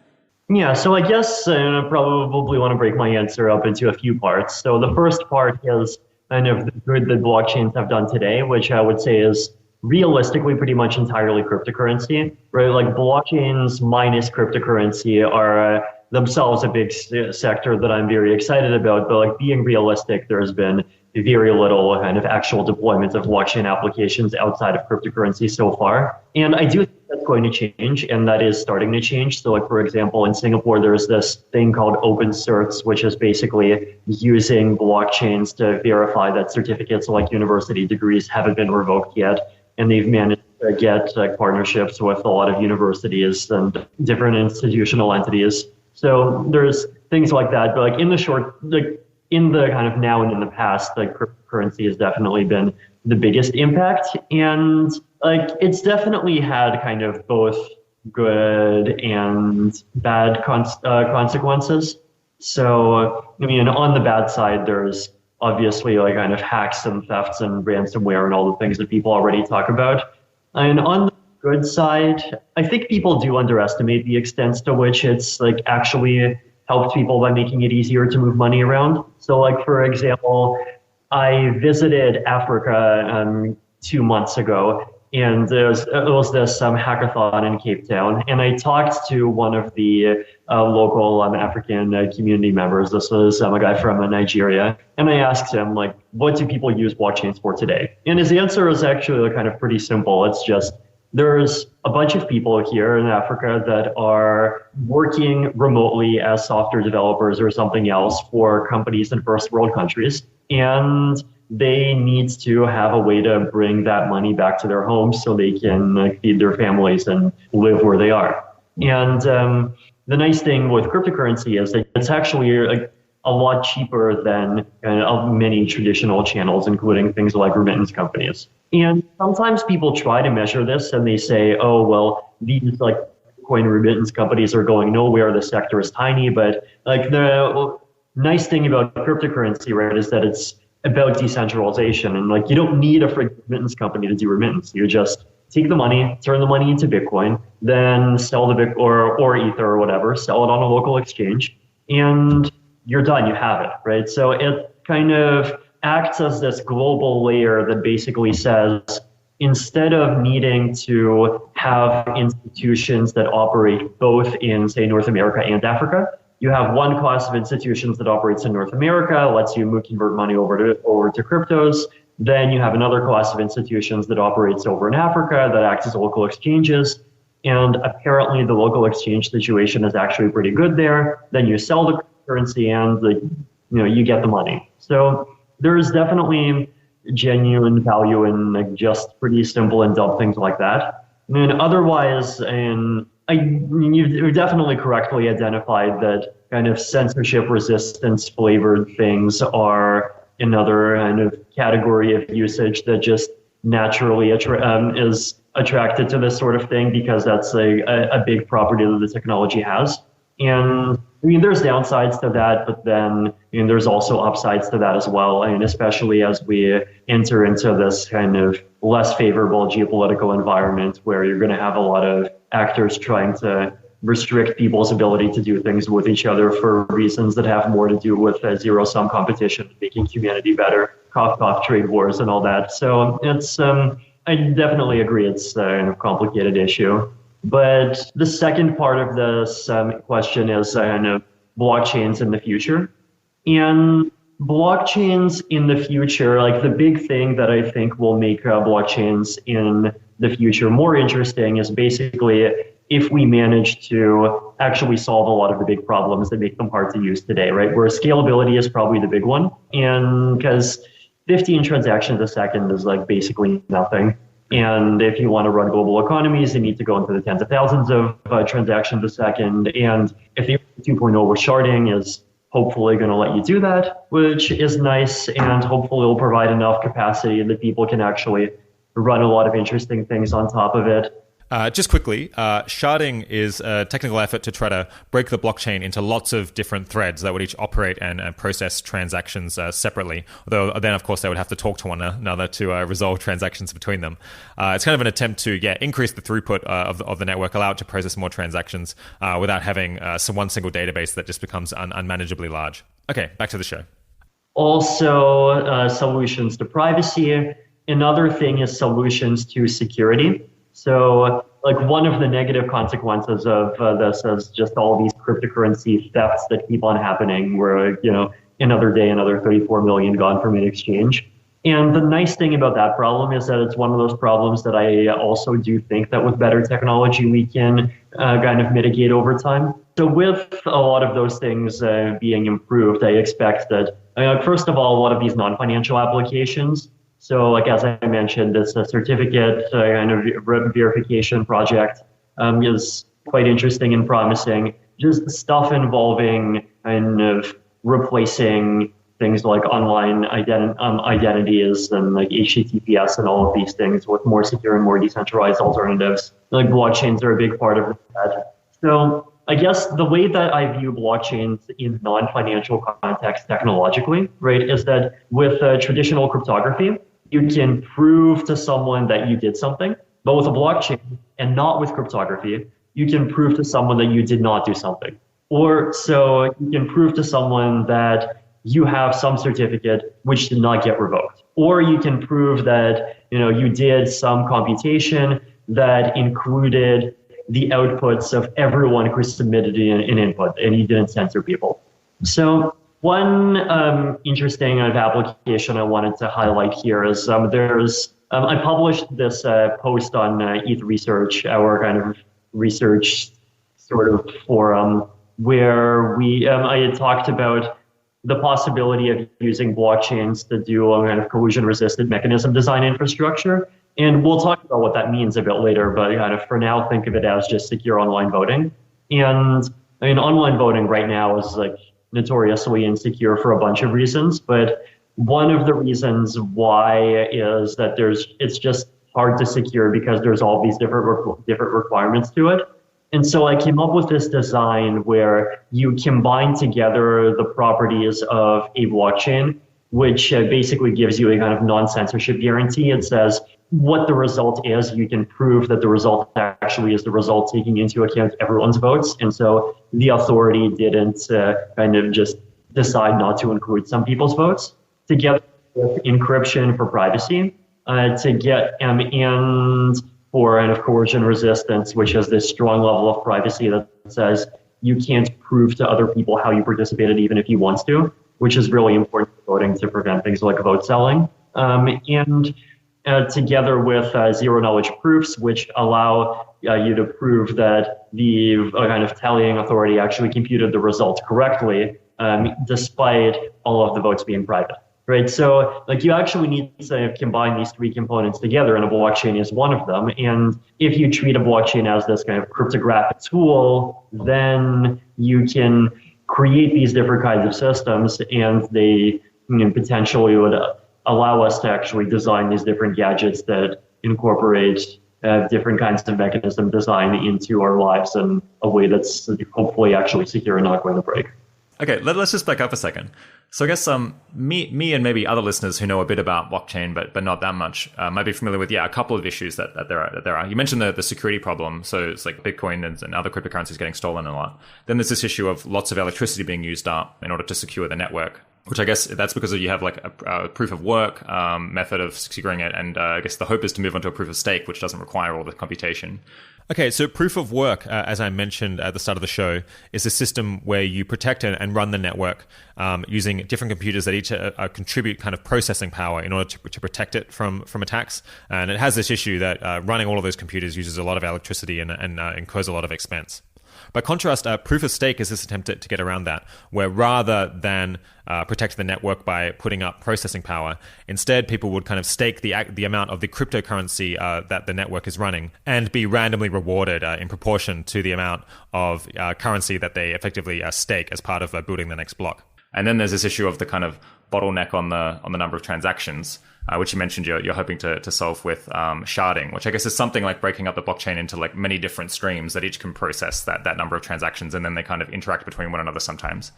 Speaker 2: Yeah, so I guess I probably want to break my answer up into a few parts. So the first part is kind of the good that blockchains have done today, which I would say is realistically pretty much entirely cryptocurrency, right? Like blockchains minus cryptocurrency are themselves a big sector that I'm very excited about, but like being realistic, there's been very little kind of actual deployment of blockchain applications outside of cryptocurrency so far. And I do think that's going to change, and that is starting to change. So like, for example, in Singapore, there's this thing called open certs, which is basically using blockchains to verify that certificates like university degrees haven't been revoked yet. And they've managed to get partnerships with a lot of universities and different institutional entities. So there's things like that, but like in the kind of now and in the past, like cryptocurrency has definitely been the biggest impact, and like it's definitely had kind of both good and bad consequences. So I mean, on the bad side, there's obviously like kind of hacks and thefts and ransomware and all the things that people already talk about, and on the good side, I think people do underestimate the extent to which it's like actually helped people by making it easier to move money around. So like, for example, I visited Africa 2 months ago, and it was this hackathon in Cape Town, and I talked to one of the local African community members. This was a guy from Nigeria, and I asked him, like, what do people use blockchains for today? And his answer was actually kind of pretty simple. It's just, there's a bunch of people here in Africa that are working remotely as software developers or something else for companies in first world countries, and they need to have a way to bring that money back to their homes so they can feed their families and live where they are. And the nice thing with cryptocurrency is that it's actually a lot cheaper than many traditional channels, including things like remittance companies. And sometimes people try to measure this and they say, oh, well, these like coin remittance companies are going nowhere. The sector is tiny. But like the nice thing about cryptocurrency, right, is that it's about decentralization. And like, you don't need a remittance company to do remittance. You just take the money, turn the money into Bitcoin, then sell the Bitcoin or Ether or whatever, sell it on a local exchange, and you're done. You have it, right? So it kind of acts as this global layer that basically says, instead of needing to have institutions that operate both in, say, North America and Africa, you have one class of institutions that operates in North America, lets you convert money over to cryptos. Then you have another class of institutions that operates over in Africa that acts as local exchanges. And apparently the local exchange situation is actually pretty good there. Then you sell the currency and you get the money. So there's definitely genuine value in like just pretty simple and dumb things like that. I mean, otherwise, you've definitely correctly identified that kind of censorship resistance flavored things are another kind of category of usage that just naturally is attracted to this sort of thing, because that's a big property that the technology has. And I mean, there's downsides to that, but then there's also upsides to that as well. I mean, especially as we enter into this kind of less favorable geopolitical environment where you're going to have a lot of actors trying to restrict people's ability to do things with each other for reasons that have more to do with zero-sum competition, making humanity better, cough, trade wars and all that. So it's, I definitely agree it's a complicated issue. But the second part of this question is blockchains in the future. And blockchains in the future, like the big thing that I think will make blockchains in the future more interesting is basically if we manage to actually solve a lot of the big problems that make them hard to use today, right? Where scalability is probably the big one. And because 15 transactions a second is like basically nothing. 15 transactions a second And if you want to run global economies, you need to go into the tens of thousands of transactions a second. And Ethereum 2.0 with sharding is hopefully going to let you do that, which is nice. And hopefully it'll provide enough capacity that people can actually run a lot of interesting things on top of it.
Speaker 1: Just quickly, sharding is a technical effort to try to break the blockchain into lots of different threads that would each operate and process transactions separately. Although then, of course, they would have to talk to one another to resolve transactions between them. It's kind of an attempt to increase the throughput of the network, allow it to process more transactions without having one single database that just becomes unmanageably large. Okay, back to the show.
Speaker 2: Also, solutions to privacy. Another thing is solutions to security. So, like, one of the negative consequences of this is just all these cryptocurrency thefts that keep on happening, where, another day, another 34 million gone from an exchange. And the nice thing about that problem is that it's one of those problems that I also do think that with better technology, we can kind of mitigate over time. So with a lot of those things being improved, I expect that, first of all, a lot of these non-financial applications, so, like, as I mentioned, this certificate kind of verification project is quite interesting and promising. Just stuff involving kind of replacing things like online identities and like HTTPS and all of these things with more secure and more decentralized alternatives. Like, blockchains are a big part of that. So I guess the way that I view blockchains in non-financial context technologically, right, is that with traditional cryptography, you can prove to someone that you did something, but with a blockchain and not with cryptography, you can prove to someone that you did not do something. Or so you can prove to someone that you have some certificate which did not get revoked. Or you can prove that, you did some computation that included the outputs of everyone who submitted an input and you didn't censor people. So one interesting application I wanted to highlight here is I published this post on ETH Research, our kind of research sort of forum, where I had talked about the possibility of using blockchains to do a kind of collusion-resistant mechanism design infrastructure. And we'll talk about what that means a bit later, but kind of for now, think of it as just secure online voting. And online voting right now is like notoriously insecure for a bunch of reasons, but one of the reasons why is that it's just hard to secure because there's all these different requirements to it. And so I came up with this design where you combine together the properties of a blockchain, which basically gives you a kind of non-censorship guarantee. It says what the result is. You can prove that the result actually is the result, taking into account everyone's votes. And so the authority didn't kind of just decide not to include some people's votes. Together with encryption for privacy, and for kind of coercion resistance, which has this strong level of privacy that says you can't prove to other people how you participated even if you want to, which is really important for voting to prevent things like vote selling. Together with zero knowledge proofs, which allow you to prove that the kind of tallying authority actually computed the results correctly, despite all of the votes being private. Right, so like you actually need to combine these three components together, and a blockchain is one of them. And if you treat a blockchain as this kind of cryptographic tool, then you can create these different kinds of systems, and they potentially would allow us to actually design these different gadgets that incorporate different kinds of mechanism design into our lives in a way that's hopefully actually secure and not going to break.
Speaker 1: Okay, let's just back up a second. So I guess me and maybe other listeners who know a bit about blockchain, but not that much, might be familiar with a couple of issues that there are. You mentioned the security problem, so it's like Bitcoin and other cryptocurrencies getting stolen a lot. Then there's this issue of lots of electricity being used up in order to secure the network, which I guess that's because you have like a proof of work method of securing it, and I guess the hope is to move on to a proof of stake, which doesn't require all the computation. Okay, so proof of work, as I mentioned at the start of the show, is a system where you protect and run the network using different computers that each contribute kind of processing power in order to protect it from attacks. And it has this issue that running all of those computers uses a lot of electricity and incurs a lot of expense. By contrast, proof of stake is this attempt to get around that, where rather than protect the network by putting up processing power, instead people would kind of stake the amount of the cryptocurrency that the network is running and be randomly rewarded in proportion to the amount of currency that they effectively stake as part of building the next block. And then there's this issue of the kind of bottleneck on the number of transactions, which you mentioned you're hoping to solve with sharding, which I guess is something like breaking up the blockchain into like many different streams that each can process that number of transactions, and then they kind of interact between one another sometimes.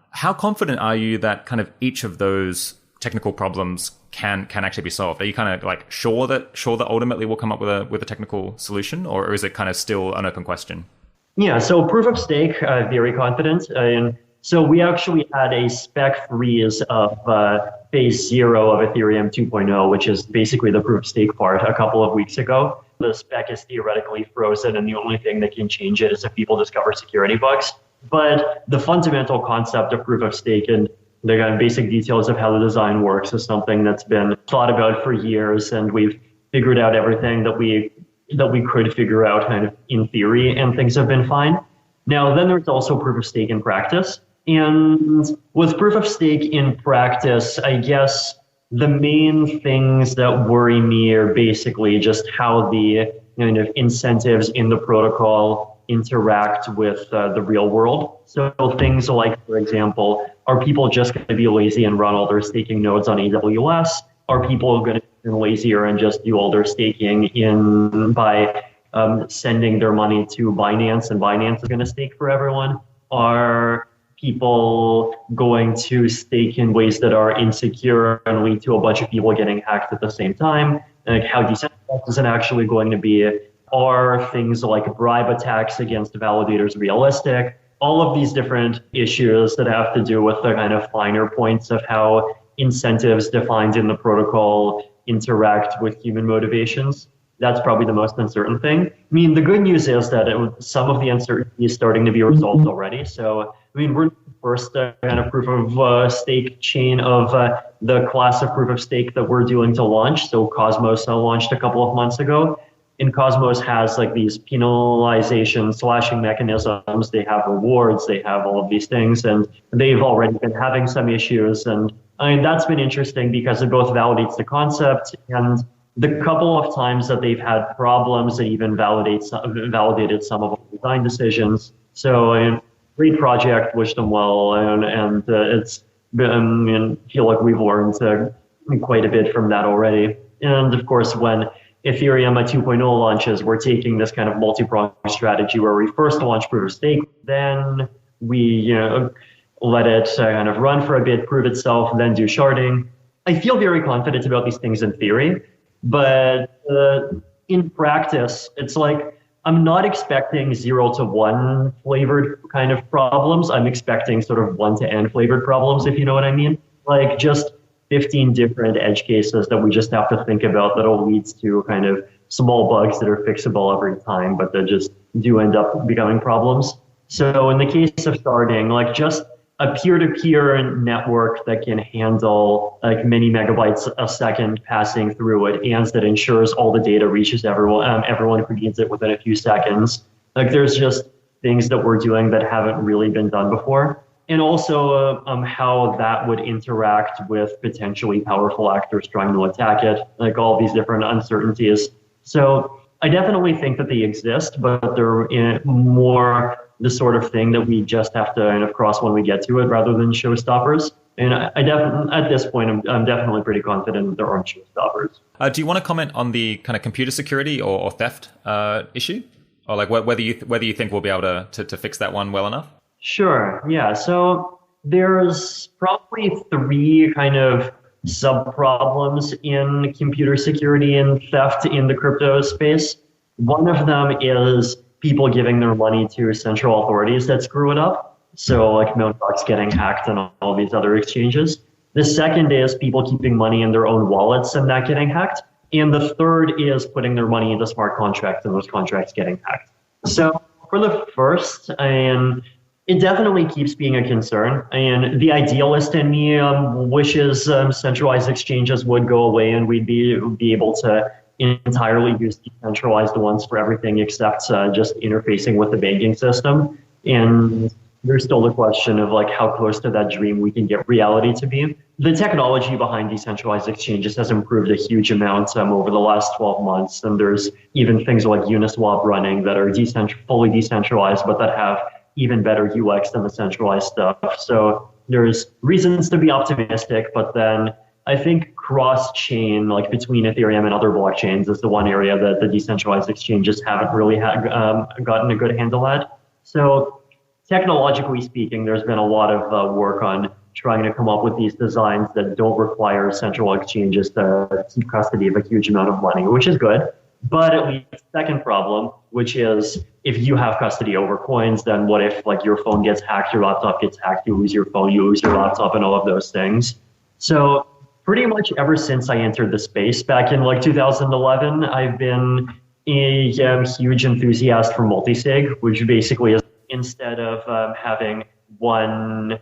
Speaker 1: How confident are you that kind of each of those technical problems can actually be solved? Are you kind of like sure that ultimately we'll come up with a technical solution, or is it kind of still an open question?
Speaker 2: Yeah, so proof of stake, very confident. So we actually had a spec freeze of phase 0 of Ethereum 2.0, which is basically the proof of stake part, a couple of weeks ago. The spec is theoretically frozen, and the only thing that can change it is if people discover security bugs. But the fundamental concept of proof of stake and the kind of basic details of how the design works is something that's been thought about for years, and we've figured out everything that we could figure out kind of in theory, and things have been fine. Now, then there's also proof of stake in practice. And with proof of stake in practice, I guess the main things that worry me are basically just how the kind of incentives in the protocol interact with the real world. So things like, for example, are people just going to be lazy and run all their staking nodes on AWS? Are people going to be lazier and just do all their staking by sending their money to Binance, and Binance is going to stake for everyone? Are people going to stake in ways that are insecure and lead to a bunch of people getting hacked at the same time? Like, how decentralized is it actually going to be? Are things like bribe attacks against validators realistic? All of these different issues that have to do with the kind of finer points of how incentives defined in the protocol interact with human motivations. That's probably the most uncertain thing. I mean, the good news is that some of the uncertainty is starting to be resolved already. So, I mean, we're the first kind of proof of stake chain of the class of proof of stake that we're doing to launch. So Cosmos launched a couple of months ago. And Cosmos has like these penalization slashing mechanisms. They have rewards. They have all of these things. And they've already been having some issues. And I mean, that's been interesting because it both validates the concept, and the couple of times that they've had problems, it even validated some of the design decisions. So great project, wish them well, and it's been, I feel like we've learned quite a bit from that already. And of course, when Ethereum 2.0 launches, we're taking this kind of multi-pronged strategy where we first launch proof of stake, then we let it kind of run for a bit, prove itself, then do sharding. I feel very confident about these things in theory, but in practice, it's like I'm not expecting 0 to 1 flavored kind of problems. I'm expecting sort of 1 to n flavored problems, if you know what I mean. Like just 15 different edge cases that we just have to think about that'll lead to kind of small bugs that are fixable every time, but that just do end up becoming problems. So in the case of sharding, like just a peer-to-peer network that can handle like many megabytes a second passing through it, and that ensures all the data reaches everyone who needs it within a few seconds. Like there's just things that we're doing that haven't really been done before. And also how that would interact with potentially powerful actors trying to attack it, like all these different uncertainties. So I definitely think that they exist, but they're more the sort of thing that we just have to kind of cross when we get to it rather than showstoppers. And I definitely, at this point, I'm definitely pretty confident that there aren't showstoppers.
Speaker 1: Do you want to comment on the kind of computer security or theft issue? Or like whether you think we'll be able to fix that one well enough?
Speaker 2: Sure. Yeah. So there's probably 3 kind of sub-problems in computer security and theft in the crypto space. One of them is people giving their money to central authorities that screw it up. So like Mt. Gox getting hacked and all these other exchanges. The second is people keeping money in their own wallets and that getting hacked. And the third is putting their money into smart contracts and those contracts getting hacked. So for the first, it definitely keeps being a concern. And the idealist in me wishes centralized exchanges would go away and we'd be able to entirely use decentralized ones for everything except just interfacing with the banking system. And there's still the question of like how close to that dream we can get reality to be. The technology behind decentralized exchanges has improved a huge amount over the last 12 months. And there's even things like Uniswap running that are fully decentralized, but that have even better UX than the centralized stuff. So there's reasons to be optimistic, but then I think cross-chain, like between Ethereum and other blockchains, is the one area that the decentralized exchanges haven't really gotten a good handle at. So technologically speaking, there's been a lot of work on trying to come up with these designs that don't require central exchanges to keep custody of a huge amount of money, which is good. But it leads to the second problem, which is if you have custody over coins, then what if like your phone gets hacked, your laptop gets hacked, you lose your phone, you lose your laptop, and all of those things. So pretty much ever since I entered the space back in like 2011, I've been a huge enthusiast for multisig, which basically is instead of having one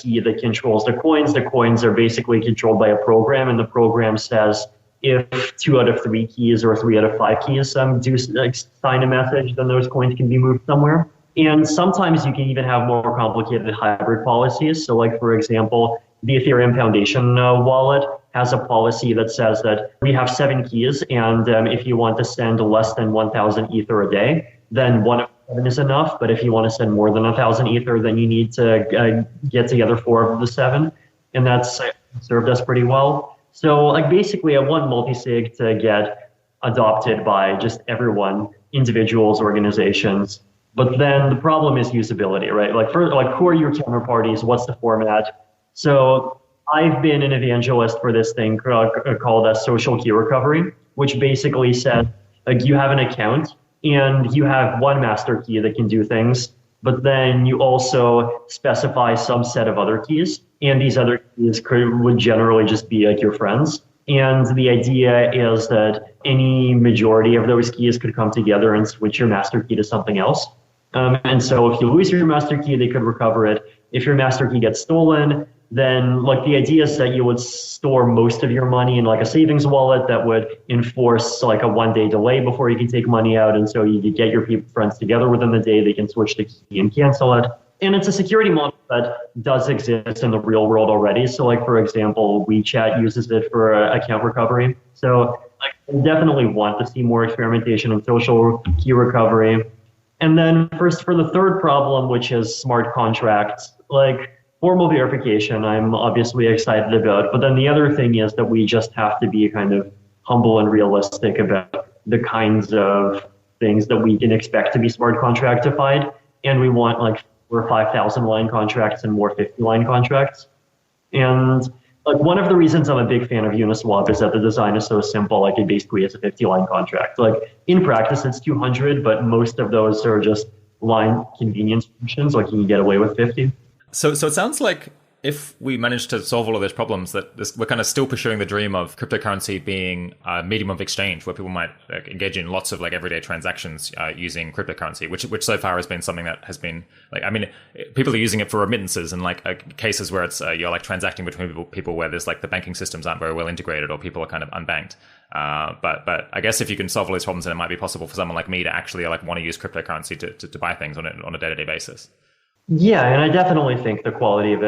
Speaker 2: key that controls the coins are basically controlled by a program, and the program says if 2 out of 3 keys or 3 out of 5 keys do sign a message, then those coins can be moved somewhere. And sometimes you can even have more complicated hybrid policies. So like, for example, the Ethereum Foundation wallet has a policy that says that we have 7 keys, and if you want to send less than 1,000 Ether a day, then one of 7 is enough. But if you want to send more than 1,000 Ether, then you need to get together 4 of the 7. And that's served us pretty well. So like basically I want multisig to get adopted by just everyone, individuals, organizations. But then the problem is usability, right? Like who are your counterparties? What's the format? So I've been an evangelist for this thing called a social key recovery, which basically says like you have an account and you have one master key that can do things, but then you also specify some set of other keys, and these other keys would generally just be like your friends. And the idea is that any majority of those keys could come together and switch your master key to something else. And so if you lose your master key, they could recover it. If your master key gets stolen, then like the idea is that you would store most of your money in like a savings wallet that would enforce like a 1-day delay before you can take money out. And so you get your friends together within the day, they can switch the key and cancel it. And it's a security model that does exist in the real world already. So like, for example, WeChat uses it for account recovery. So like, I definitely want to see more experimentation in social key recovery. And then first for the third problem, which is smart contracts, like formal verification, I'm obviously excited about. But then the other thing is that we just have to be kind of humble and realistic about the kinds of things that we can expect to be smart contractified. And we want like 4 or 5,000 line contracts and more 50-line contracts. And like one of the reasons I'm a big fan of Uniswap is that the design is so simple. Like it basically is a 50-line contract. Like in practice, it's 200, but most of those are just line convenience functions. Like you can get away with 50.
Speaker 1: So it sounds like if we manage to solve all of those problems, that we're kind of still pursuing the dream of cryptocurrency being a medium of exchange where people might engage in lots of like everyday transactions using cryptocurrency, which so far has been something that has been like, I mean, people are using it for remittances and like cases where it's you're like transacting between people where there's like the banking systems aren't very well integrated or people are kind of unbanked. But I guess if you can solve all these problems, then it might be possible for someone like me to actually like want to use cryptocurrency to buy things on a day-to-day basis.
Speaker 2: Yeah, and I definitely think the quality of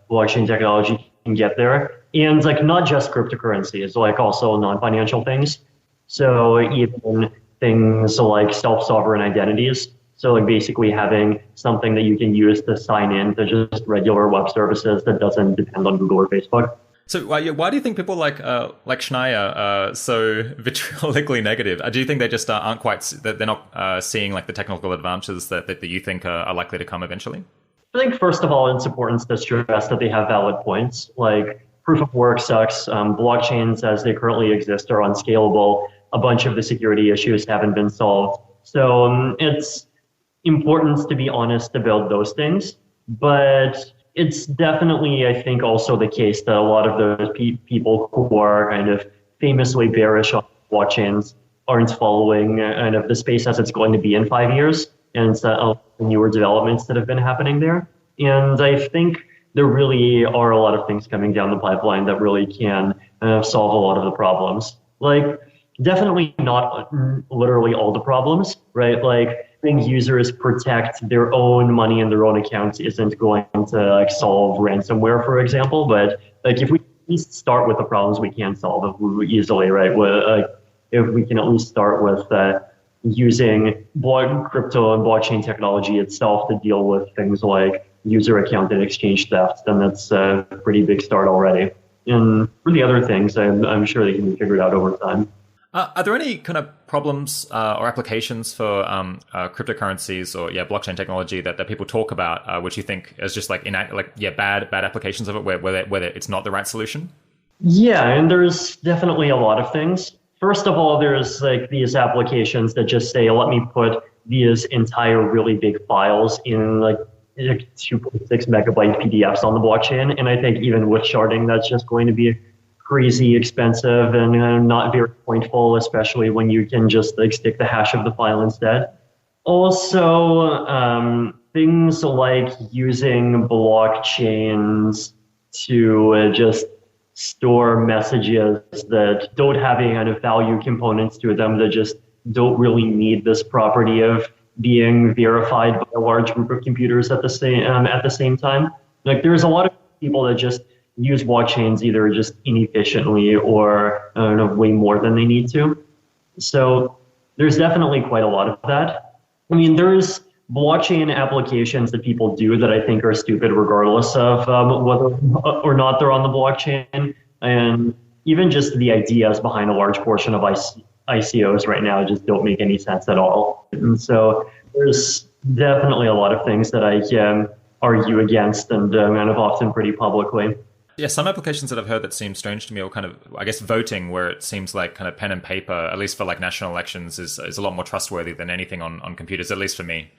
Speaker 2: blockchain technology can get there. And like not just cryptocurrencies, like also non-financial things. So even things like self-sovereign identities. So like basically having something that you can use to sign in to just regular web services that doesn't depend on Google or Facebook.
Speaker 1: So why do you think people like Schneier are so vitriolically negative? Do you think they just aren't quite, that they're not seeing like the technical advances that you think are likely to come eventually?
Speaker 2: I think first of all, it's important to stress that they have valid points. Like proof of work sucks. Blockchains as they currently exist are unscalable. A bunch of the security issues haven't been solved. So it's important to be honest about those things, but it's definitely, I think, also the case that a lot of those people who are kind of famously bearish on blockchains aren't following kind of the space as it's going to be in 5 years, and it's newer developments that have been happening there. And I think there really are a lot of things coming down the pipeline that really can solve a lot of the problems. Like, definitely not literally all the problems, right? Like, having users protect their own money in their own accounts isn't going to like solve ransomware, for example. But like, if we at least start with the problems we can solve easily, right? If we can at least start with using crypto and blockchain technology itself to deal with things like user account and exchange theft, then that's a pretty big start already. And for the other things, I'm sure they can be figured out over time.
Speaker 1: Are there any kind of problems or applications for cryptocurrencies or blockchain technology that people talk about, which you think is just like bad applications of it, where it's not the right solution?
Speaker 2: Yeah, and there's definitely a lot of things. First of all, there's like these applications that just say, let me put these entire really big files in like 2.6 megabyte PDFs on the blockchain. And I think even with sharding, that's just going to be crazy expensive and not very pointful, especially when you can just like stick the hash of the file instead. Also, things like using blockchains to just store messages that don't have any kind of value components to them, that just don't really need this property of being verified by a large group of computers at the same time. Like, there's a lot of people that just use blockchains either just inefficiently or way more than they need to. So there's definitely quite a lot of that. I mean, there's blockchain applications that people do that I think are stupid regardless of whether or not they're on the blockchain. And even just the ideas behind a large portion of ICOs right now just don't make any sense at all. And so there's definitely a lot of things that I argue against and kind of often pretty publicly.
Speaker 1: Yeah, some applications that I've heard that seem strange to me are kind of, I guess, voting, where it seems like kind of pen and paper, at least for like national elections, is a lot more trustworthy than anything on computers, at least for me.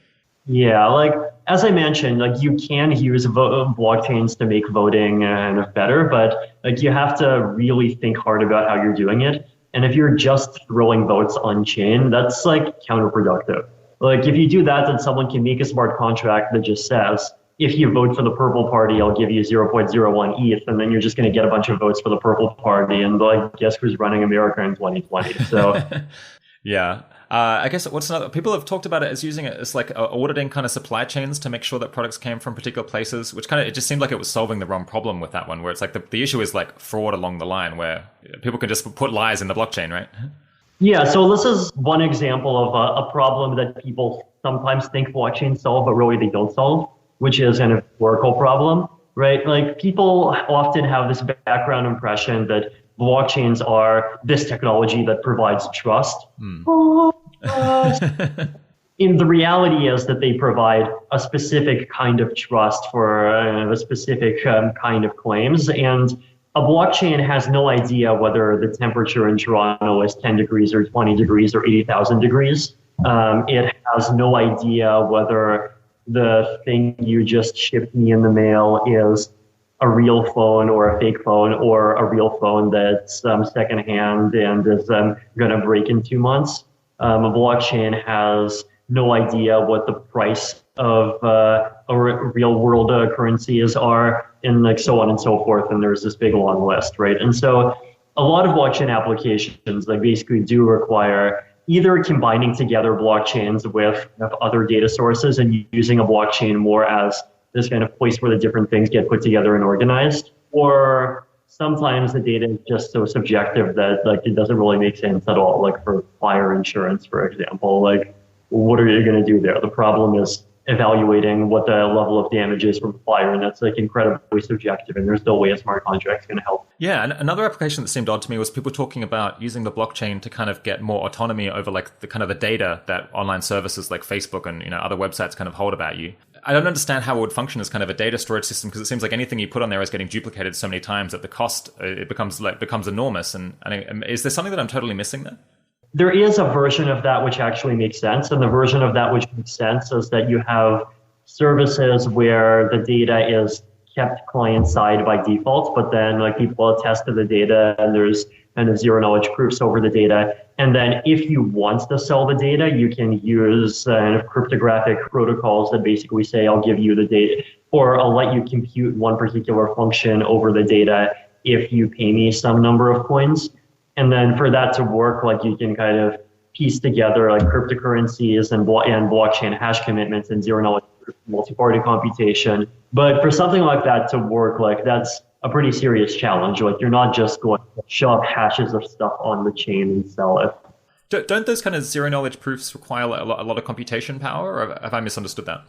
Speaker 2: Yeah, like as I mentioned, like you can use blockchains to make voting kind of better, but like you have to really think hard about how you're doing it. And if you're just throwing votes on chain, that's like counterproductive. Like if you do that, then someone can make a smart contract that just says, if you vote for the purple party, I'll give you 0.01 ETH, and then you're just going to get a bunch of votes for the purple party, and like, guess who's running America in 2020? So,
Speaker 1: yeah. I guess what's another? People have talked about it as using it as like auditing kind of supply chains to make sure that products came from particular places, which kind of, it just seemed like it was solving the wrong problem with that one, where it's like the issue is like fraud along the line, where people can just put lies in the blockchain, right?
Speaker 2: Yeah, so this is one example of a problem that people sometimes think blockchains solve, but really they don't solve, which is an historical problem, right? Like people often have this background impression that blockchains are this technology that provides trust. And the reality is that they provide a specific kind of trust for a specific kind of claims. And a blockchain has no idea whether the temperature in Toronto is 10 degrees or 20 degrees or 80,000 degrees. It has no idea whether the thing you just shipped me in the mail is a real phone or a fake phone or a real phone that's secondhand and is going to break in 2 months. A blockchain has no idea what the price of real world currencies are, and like so on and so forth. And there's this big long list, right? And so a lot of blockchain applications like basically do require either combining together blockchains with other data sources and using a blockchain more as this kind of place where the different things get put together and organized, or sometimes the data is just so subjective that like it doesn't really make sense at all. Like for fire insurance, for example, like what are you going to do there? The problem is evaluating what the level of damage is from fire, and that's like incredibly subjective, and there's no way a smart contract is going to help.
Speaker 1: Yeah, and another application that seemed odd to me was people talking about using the blockchain to kind of get more autonomy over like the kind of the data that online services like Facebook and other websites kind of hold about you. I don't understand how it would function as kind of a data storage system, because it seems like anything you put on there is getting duplicated so many times that the cost it becomes enormous. And is there something that I'm totally missing there?
Speaker 2: There is a version of that which actually makes sense, and the version of that which makes sense is that you have services where the data is kept client side by default, but then like people attest to the data and there's kind of zero knowledge proofs over the data. And then if you want to sell the data, you can use kind of cryptographic protocols that basically say, I'll give you the data, or I'll let you compute one particular function over the data if you pay me some number of coins. And then for that to work, like you can kind of piece together like cryptocurrencies and blockchain hash commitments and zero knowledge multi-party computation. But for something like that to work, like that's a pretty serious challenge. Like you're not just going to shove hashes of stuff on the chain and sell it.
Speaker 1: Don't those kind of zero knowledge proofs require a lot of computation power, or have I misunderstood that?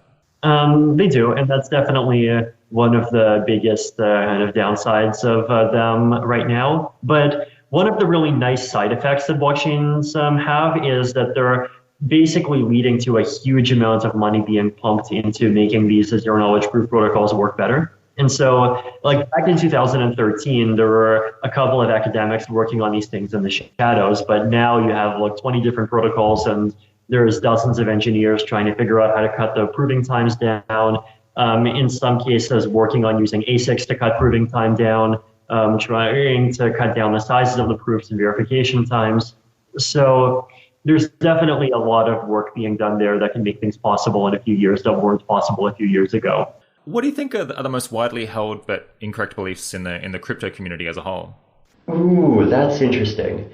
Speaker 2: They do, and that's definitely one of the biggest kind of downsides of them right now. But one of the really nice side effects that blockchains have is that they're basically leading to a huge amount of money being pumped into making these zero knowledge proof protocols work better. And so, like back in 2013, there were a couple of academics working on these things in the shadows, but now you have like 20 different protocols and there's dozens of engineers trying to figure out how to cut the proving times down. In some cases, working on using ASICs to cut proving time down, trying to cut down the sizes of the proofs and verification times. So there's definitely a lot of work being done there that can make things possible in a few years that weren't possible a few years ago.
Speaker 1: What do you think are the most widely held but incorrect beliefs in the crypto community as a whole?
Speaker 3: Ooh, that's interesting.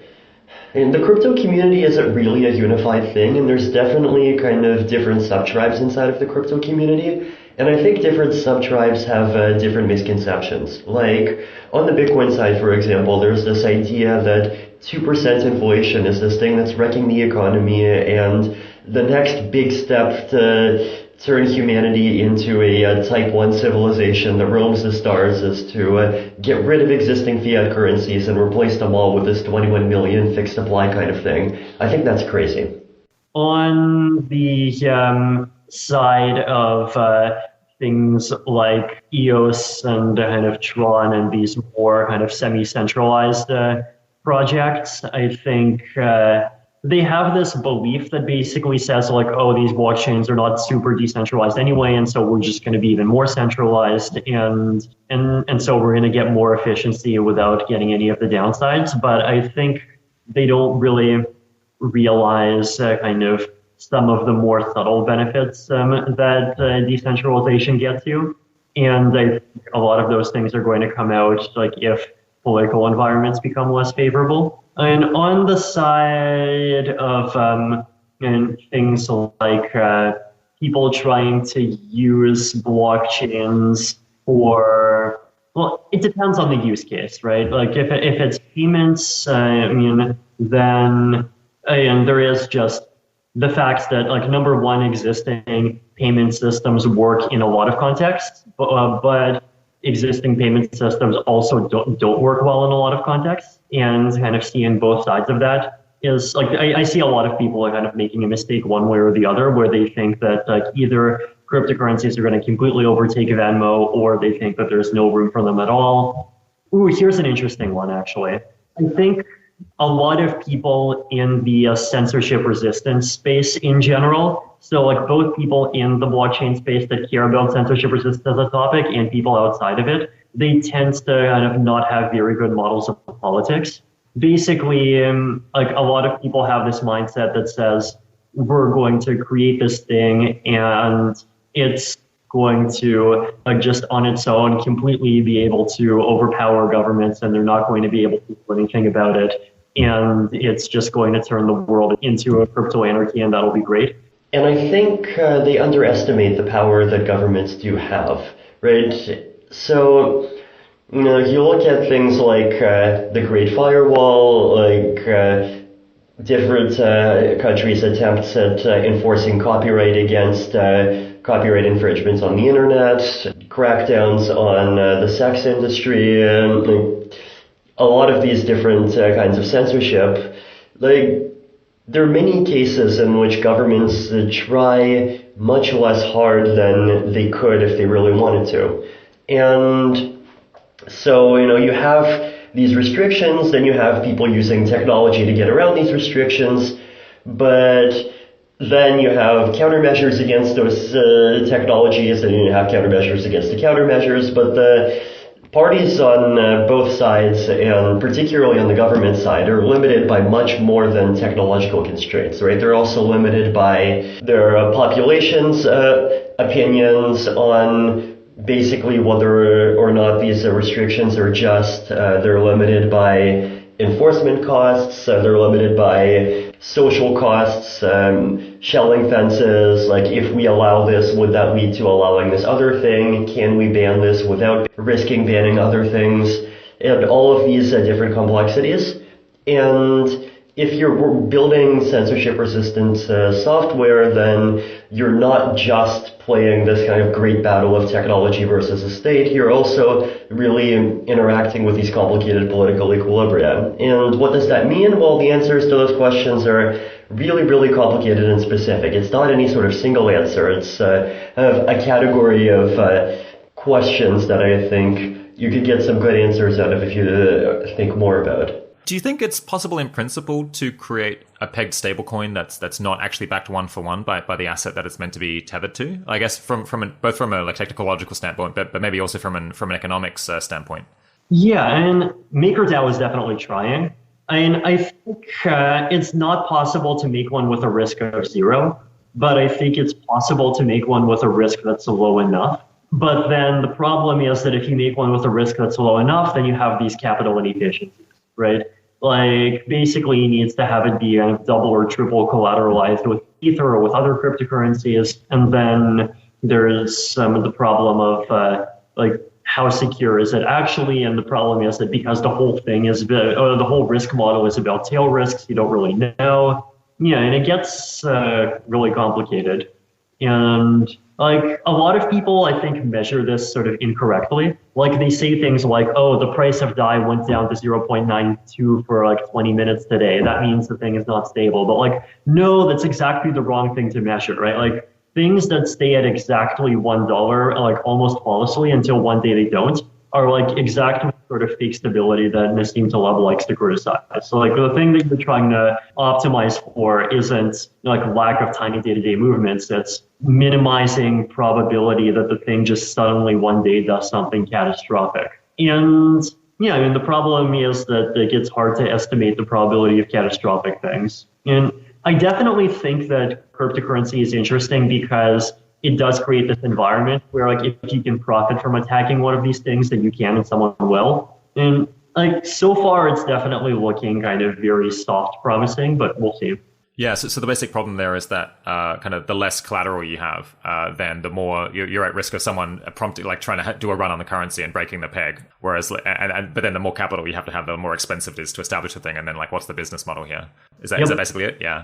Speaker 3: And the crypto community isn't really a unified thing, and there's definitely kind of different sub-tribes inside of the crypto community. And I think different sub-tribes have different misconceptions. Like, on the Bitcoin side, for example, there's this idea that 2% inflation is this thing that's wrecking the economy, and the next big step to turn humanity into a type 1 civilization that roams the stars is to get rid of existing fiat currencies and replace them all with this 21 million fixed supply kind of thing. I think that's crazy.
Speaker 2: On the side of things like EOS and kind of Tron and these more kind of semi-centralized projects, I think they have this belief that basically says like, oh, these blockchains are not super decentralized anyway, and so we're just going to be even more centralized, and so we're going to get more efficiency without getting any of the downsides. But I think they don't really realize kind of some of the more subtle benefits that decentralization gets you, and I think a lot of those things are going to come out like if political environments become less favorable. And on the side of and things like people trying to use blockchains for, well, it depends on the use case, right? Like if it's payments, then and there is just the fact that like number one, existing payment systems work in a lot of contexts, but existing payment systems also don't work well in a lot of contexts, and kind of seeing both sides of that is like I see a lot of people are kind of making a mistake one way or the other, where they think that like either cryptocurrencies are going to completely overtake Venmo, or they think that there's no room for them at all. Ooh, here's an interesting one actually. I think a lot of people in the censorship resistance space in general, so like both people in the blockchain space that care about censorship resistance as a topic and people outside of it, they tend to kind of not have very good models of politics. Basically, like a lot of people have this mindset that says, we're going to create this thing and it's going to like just on its own completely be able to overpower governments, and they're not going to be able to do anything about it. And it's just going to turn the world into a crypto anarchy, and that'll be great.
Speaker 3: And I think they underestimate the power that governments do have, right? So, you know, you look at things like the Great Firewall, like different countries' attempts at enforcing copyright against copyright infringements on the internet, crackdowns on the sex industry, a lot of these different kinds of censorship. Like, there are many cases in which governments try much less hard than they could if they really wanted to. And so, you know, you have these restrictions, then you have people using technology to get around these restrictions, but then you have countermeasures against those technologies, and you have countermeasures against the countermeasures, but the parties on both sides, and particularly on the government side, are limited by much more than technological constraints, right? They're also limited by their population's opinions on basically whether or not these restrictions are just. They're limited by enforcement costs, they're limited by social costs, shelling fences, like if we allow this, would that lead to allowing this other thing? Can we ban this without risking banning other things? And all of these different complexities. And if you're building censorship-resistant software, then you're not just playing this kind of great battle of technology versus the state. You're also really interacting with these complicated political equilibria. And what does that mean? Well, the answers to those questions are really, really complicated and specific. It's not any sort of single answer. It's a category of questions that I think you could get some good answers out of if you think more about.
Speaker 1: Do you think it's possible in principle to create a pegged stablecoin that's not actually backed one for one by the asset that it's meant to be tethered to? I guess both from a like technological standpoint, but maybe also from an economics standpoint.
Speaker 2: Yeah, and MakerDAO is definitely trying. And I think it's not possible to make one with a risk of 0, but I think it's possible to make one with a risk that's low enough. But then the problem is that if you make one with a risk that's low enough, then you have these capital inefficiencies, right? Like basically it needs to have it be kind of double or triple collateralized with Ether or with other cryptocurrencies. And then there's the problem of like how secure is it actually? And the problem is that because the whole thing is, the whole risk model is about tail risks, you don't really know. Yeah, and it gets really complicated. And like a lot of people, I think, measure this sort of incorrectly. Like they say things like, oh, the price of DAI went down to 0.92 for like 20 minutes today. That means the thing is not stable. But like, no, that's exactly the wrong thing to measure, right? Like things that stay at exactly $1, like almost flawlessly until one day they don't, are like exactly sort of fake stability that Nassim Taleb likes to criticize. So like the thing that you're trying to optimize for isn't like lack of tiny day-to-day movements. It's minimizing probability that the thing just suddenly one day does something catastrophic. And yeah, I mean, the problem is that it gets hard to estimate the probability of catastrophic things. And I definitely think that cryptocurrency is interesting because it does create this environment where like if you can profit from attacking one of these things, then you can and someone will. And like so far it's definitely looking kind of very soft promising, but we'll see.
Speaker 1: Yeah, so the basic problem there is that kind of the less collateral you have, then the more you're at risk of someone promptly like trying to do a run on the currency and breaking the peg. Whereas, but then the more capital you have to have, the more expensive it is to establish the thing. And then like, what's the business model here? Is that basically it? Yeah.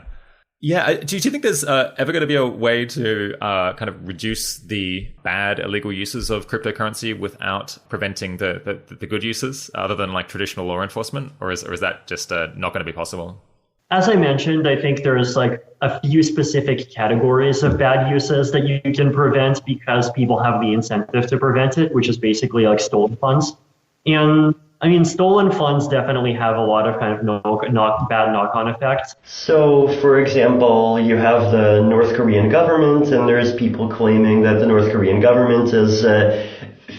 Speaker 1: Yeah. Do you think there's ever going to be a way to kind of reduce the bad illegal uses of cryptocurrency without preventing the good uses, other than like traditional law enforcement, or is that just not going to be possible?
Speaker 2: As I mentioned, I think there's like a few specific categories of bad uses that you can prevent because people have the incentive to prevent it, which is basically like stolen funds. And I mean, stolen funds definitely have a lot of kind of bad knock-on effects.
Speaker 3: So, for example, you have the North Korean government, and there's people claiming that the North Korean government is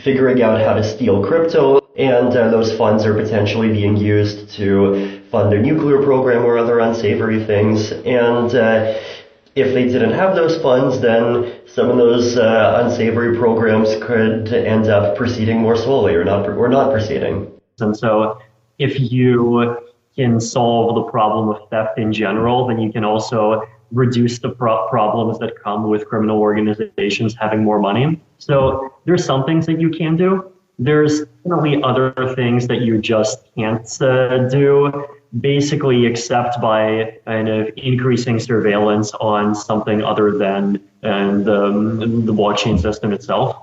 Speaker 3: figuring out how to steal crypto, and those funds are potentially being used to fund a nuclear program or other unsavory things. And if they didn't have those funds, then some of those unsavory programs could end up proceeding more slowly or not proceeding.
Speaker 2: And so if you can solve the problem of theft in general, then you can also reduce the problems that come with criminal organizations having more money. So there's some things that you can do. There's definitely other things that you just can't do, basically except by kind of increasing surveillance on something other than the blockchain system itself.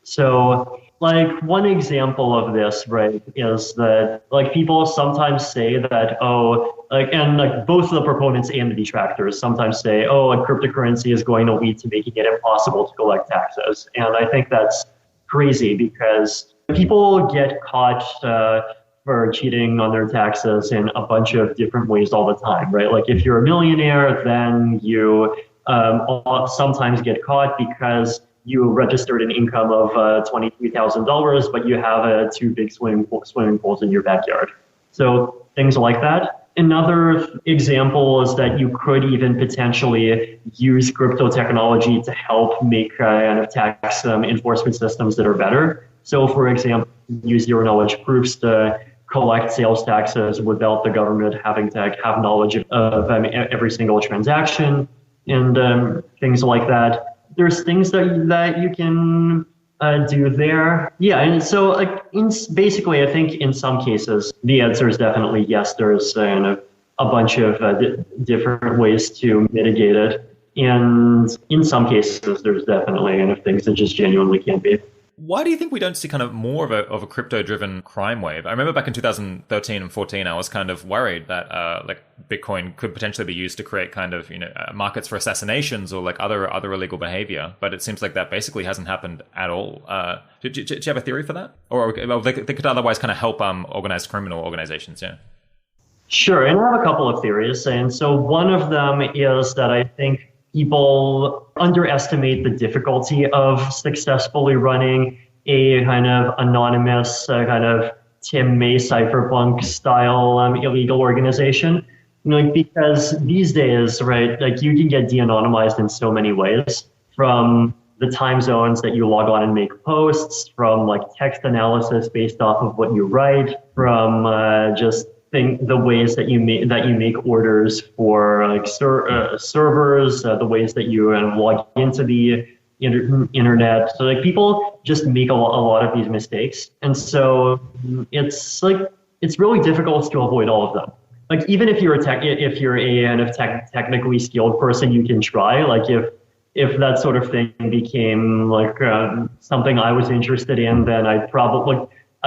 Speaker 2: So like one example of this, right, is that like people sometimes say that, and like both the proponents and the detractors sometimes say, a cryptocurrency is going to lead to making it impossible to collect taxes. And I think that's crazy because people get caught for cheating on their taxes in a bunch of different ways all the time, right? Like if you're a millionaire, then you sometimes get caught because you registered an income of $23,000, but you have 2 big swimming pools in your backyard. So things like that. Another example is that you could even potentially use crypto technology to help make kind of tax enforcement systems that are better. So for example, use zero knowledge proofs to collect sales taxes without the government having to have knowledge of every single transaction and things like that. There's things that you can do there. Yeah, and so like basically, I think in some cases the answer is definitely yes. There's a bunch of different ways to mitigate it, and in some cases there's definitely things that just genuinely can't be.
Speaker 1: Why do you think we don't see kind of more of a crypto-driven crime wave? I remember back in 2013 and 14, I was kind of worried that like Bitcoin could potentially be used to create kind of markets for assassinations or like other illegal behavior. But it seems like that basically hasn't happened at all. Do you have a theory for that, or they could otherwise kind of help organized criminal organizations? Yeah.
Speaker 2: Sure, and I have a couple of theories, and so one of them is that I think people underestimate the difficulty of successfully running a kind of anonymous, kind of Tim May cypherpunk style illegal organization. Because these days, right, like you can get de-anonymized in so many ways, from the time zones that you log on and make posts, from like text analysis based off of what you write, from just the ways that you make orders for like servers, the ways that you log into the internet. So like people just make a lot of these mistakes, and so it's really difficult to avoid all of them. Like even if you're a technically skilled person, you can try. Like if that sort of thing became like something I was interested in, then I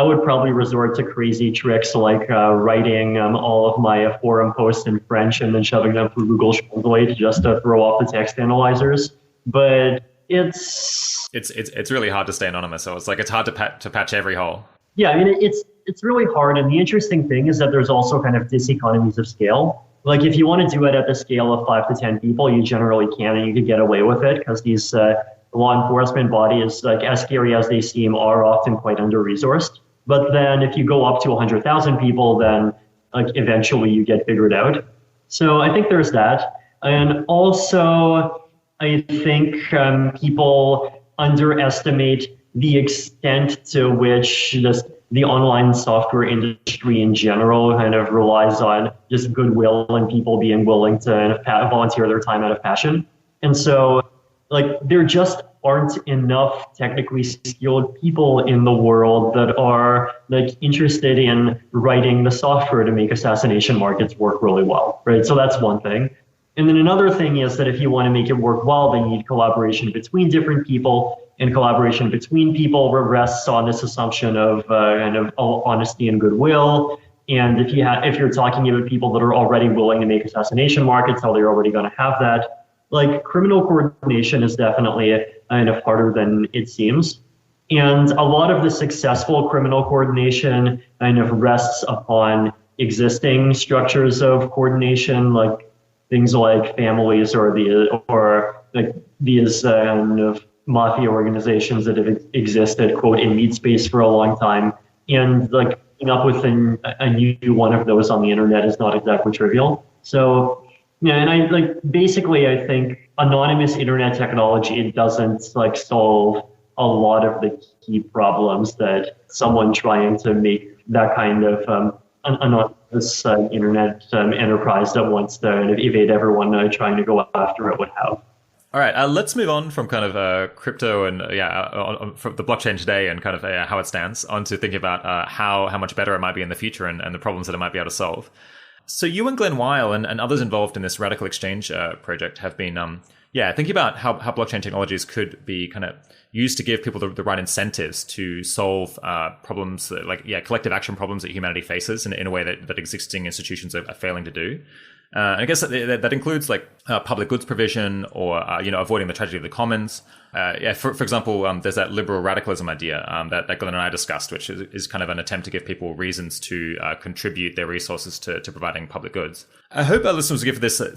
Speaker 2: would probably resort to crazy tricks like writing all of my forum posts in French and then shoving them through Google Translate just to throw off the text analyzers. But it's
Speaker 1: really hard to stay anonymous. So it's hard to patch every hole.
Speaker 2: Yeah, I mean it's really hard. And the interesting thing is that there's also kind of diseconomies of scale. Like if you want to do it at the scale of 5 to 10 people, you generally can, and you can get away with it because these law enforcement bodies, like as scary as they seem, are often quite under-resourced. But then if you go up to 100,000 people, then like eventually you get figured out. So I think there's that. And also I think people underestimate the extent to which just the online software industry in general kind of relies on just goodwill and people being willing to volunteer their time out of passion. And so like there just aren't enough technically skilled people in the world that are like interested in writing the software to make assassination markets work really well, right? So that's one thing. And then another thing is that if you want to make it work well, they need collaboration between different people, and collaboration between people rests on this assumption of kind of honesty and goodwill. And if you're talking about people that are already willing to make assassination markets, how they're already going to have that. Like criminal coordination is definitely kind of harder than it seems. And a lot of the successful criminal coordination kind of rests upon existing structures of coordination, like things like families or like these kind of mafia organizations that have existed, quote, in meat space for a long time. And like coming up with a new one of those on the internet is not exactly trivial. So yeah, and I think anonymous internet technology doesn't like solve a lot of the key problems that someone trying to make that kind of anonymous internet enterprise that wants to evade everyone trying to go after it would have.
Speaker 1: All right, let's move on from kind of crypto and from the blockchain today and kind of how it stands onto thinking about how much better it might be in the future and the problems that it might be able to solve. So you and Glenn Weil and others involved in this Radical Exchange project have been thinking about how blockchain technologies could be kind of used to give people the right incentives to solve problems collective action problems that humanity faces in a way that existing institutions are failing to do. And I guess that includes like public goods provision or avoiding the tragedy of the commons. For example, there's that liberal radicalism idea that Glenn and I discussed, which is kind of an attempt to give people reasons to contribute their resources to providing public goods. I hope our listeners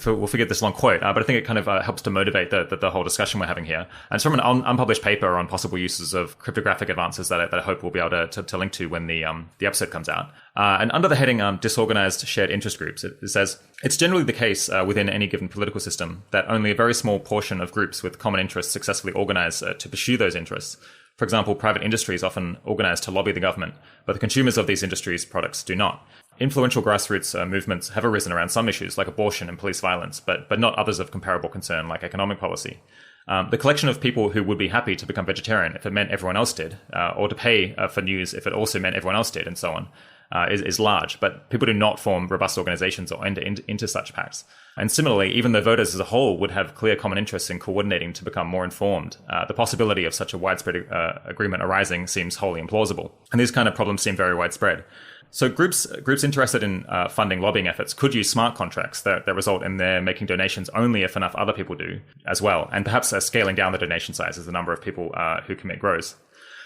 Speaker 1: will forget this long quote, but I think it kind of helps to motivate the whole discussion we're having here. And it's from an unpublished paper on possible uses of cryptographic advances that I hope we'll be able to link to when the episode comes out. And under the heading disorganized shared interest groups, it says, it's generally the case within any given political system that only a very small portion of groups with common interests successfully organize to pursue those interests. For example, private industries often organize to lobby the government, but the consumers of these industries' products do not. Influential grassroots movements have arisen around some issues like abortion and police violence, but not others of comparable concern like economic policy. The collection of people who would be happy to become vegetarian if it meant everyone else did, or to pay for news if it also meant everyone else did, and so on, is large. But people do not form robust organizations or enter into such pacts. And similarly, even though voters as a whole would have clear common interests in coordinating to become more informed, the possibility of such a widespread agreement arising seems wholly implausible. And these kind of problems seem very widespread. So groups interested in funding lobbying efforts could use smart contracts that result in their making donations only if enough other people do as well, and perhaps scaling down the donation size as the number of people who commit grows.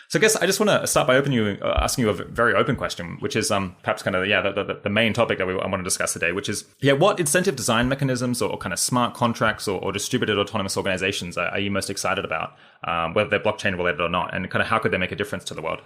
Speaker 1: So I guess I just want to start by asking you a very open question, which is perhaps kind of the main topic that I want to discuss today, which is what incentive design mechanisms or kind of smart contracts or distributed autonomous organizations are you most excited about, whether they're blockchain related or not, and kind of how could they make a difference to the world?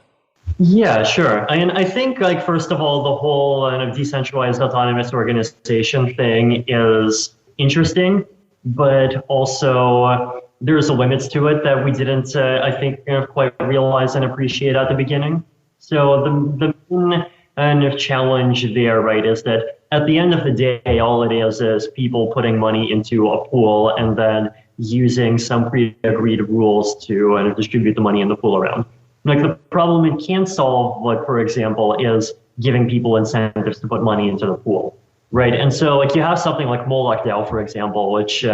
Speaker 2: Yeah, sure. I think, first of all, the whole kind of decentralized autonomous organization thing is interesting, but also there's limits to it that we didn't, I think, quite realize and appreciate at the beginning. So the main kind of challenge there, right, is that at the end of the day, all it is people putting money into a pool and then using some pre-agreed rules to kind of distribute the money in the pool around. Like the problem it can solve, like for example, is giving people incentives to put money into the pool, right? And so like you have something like Moloch DAO, for example, which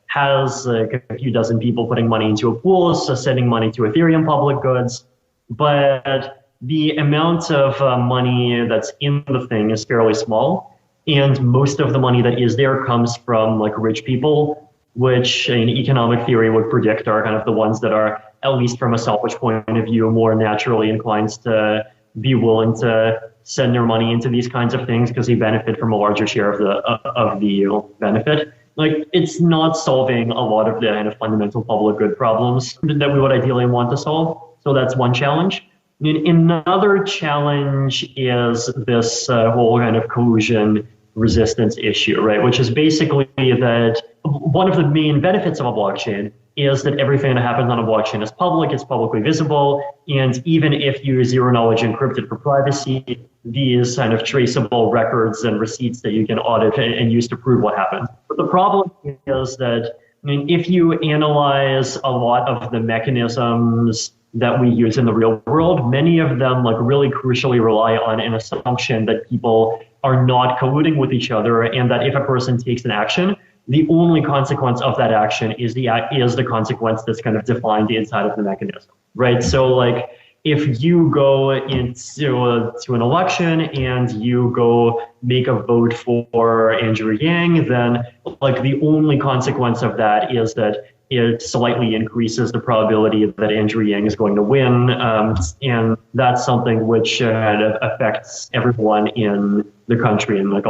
Speaker 2: has like a few dozen people putting money into a pool, so sending money to Ethereum public goods, but the amount of money that's in the thing is fairly small, and most of the money that is there comes from like rich people, which in economic theory would predict are kind of the ones that are, at least from a selfish point of view, more naturally inclined to be willing to send their money into these kinds of things because they benefit from a larger share of the benefit. Like it's not solving a lot of the kind of fundamental public good problems that we would ideally want to solve. So that's one challenge. And another challenge is this whole kind of collusion resistance issue, right? Which is basically that one of the main benefits of a blockchain is that everything that happens on a blockchain is public, it's publicly visible, and even if you zero knowledge encrypted for privacy, these kind of traceable records and receipts that you can audit and use to prove what happened. But the problem is that if you analyze a lot of the mechanisms that we use in the real world, many of them like really crucially rely on an assumption that people are not colluding with each other, and that if a person takes an action, the only consequence of that action is the consequence that's kind of defined inside of the mechanism, right? So like if you go into an election and you go make a vote for Andrew Yang, then like the only consequence of that is that it slightly increases the probability that Andrew Yang is going to win, and that's something which affects everyone in the country and like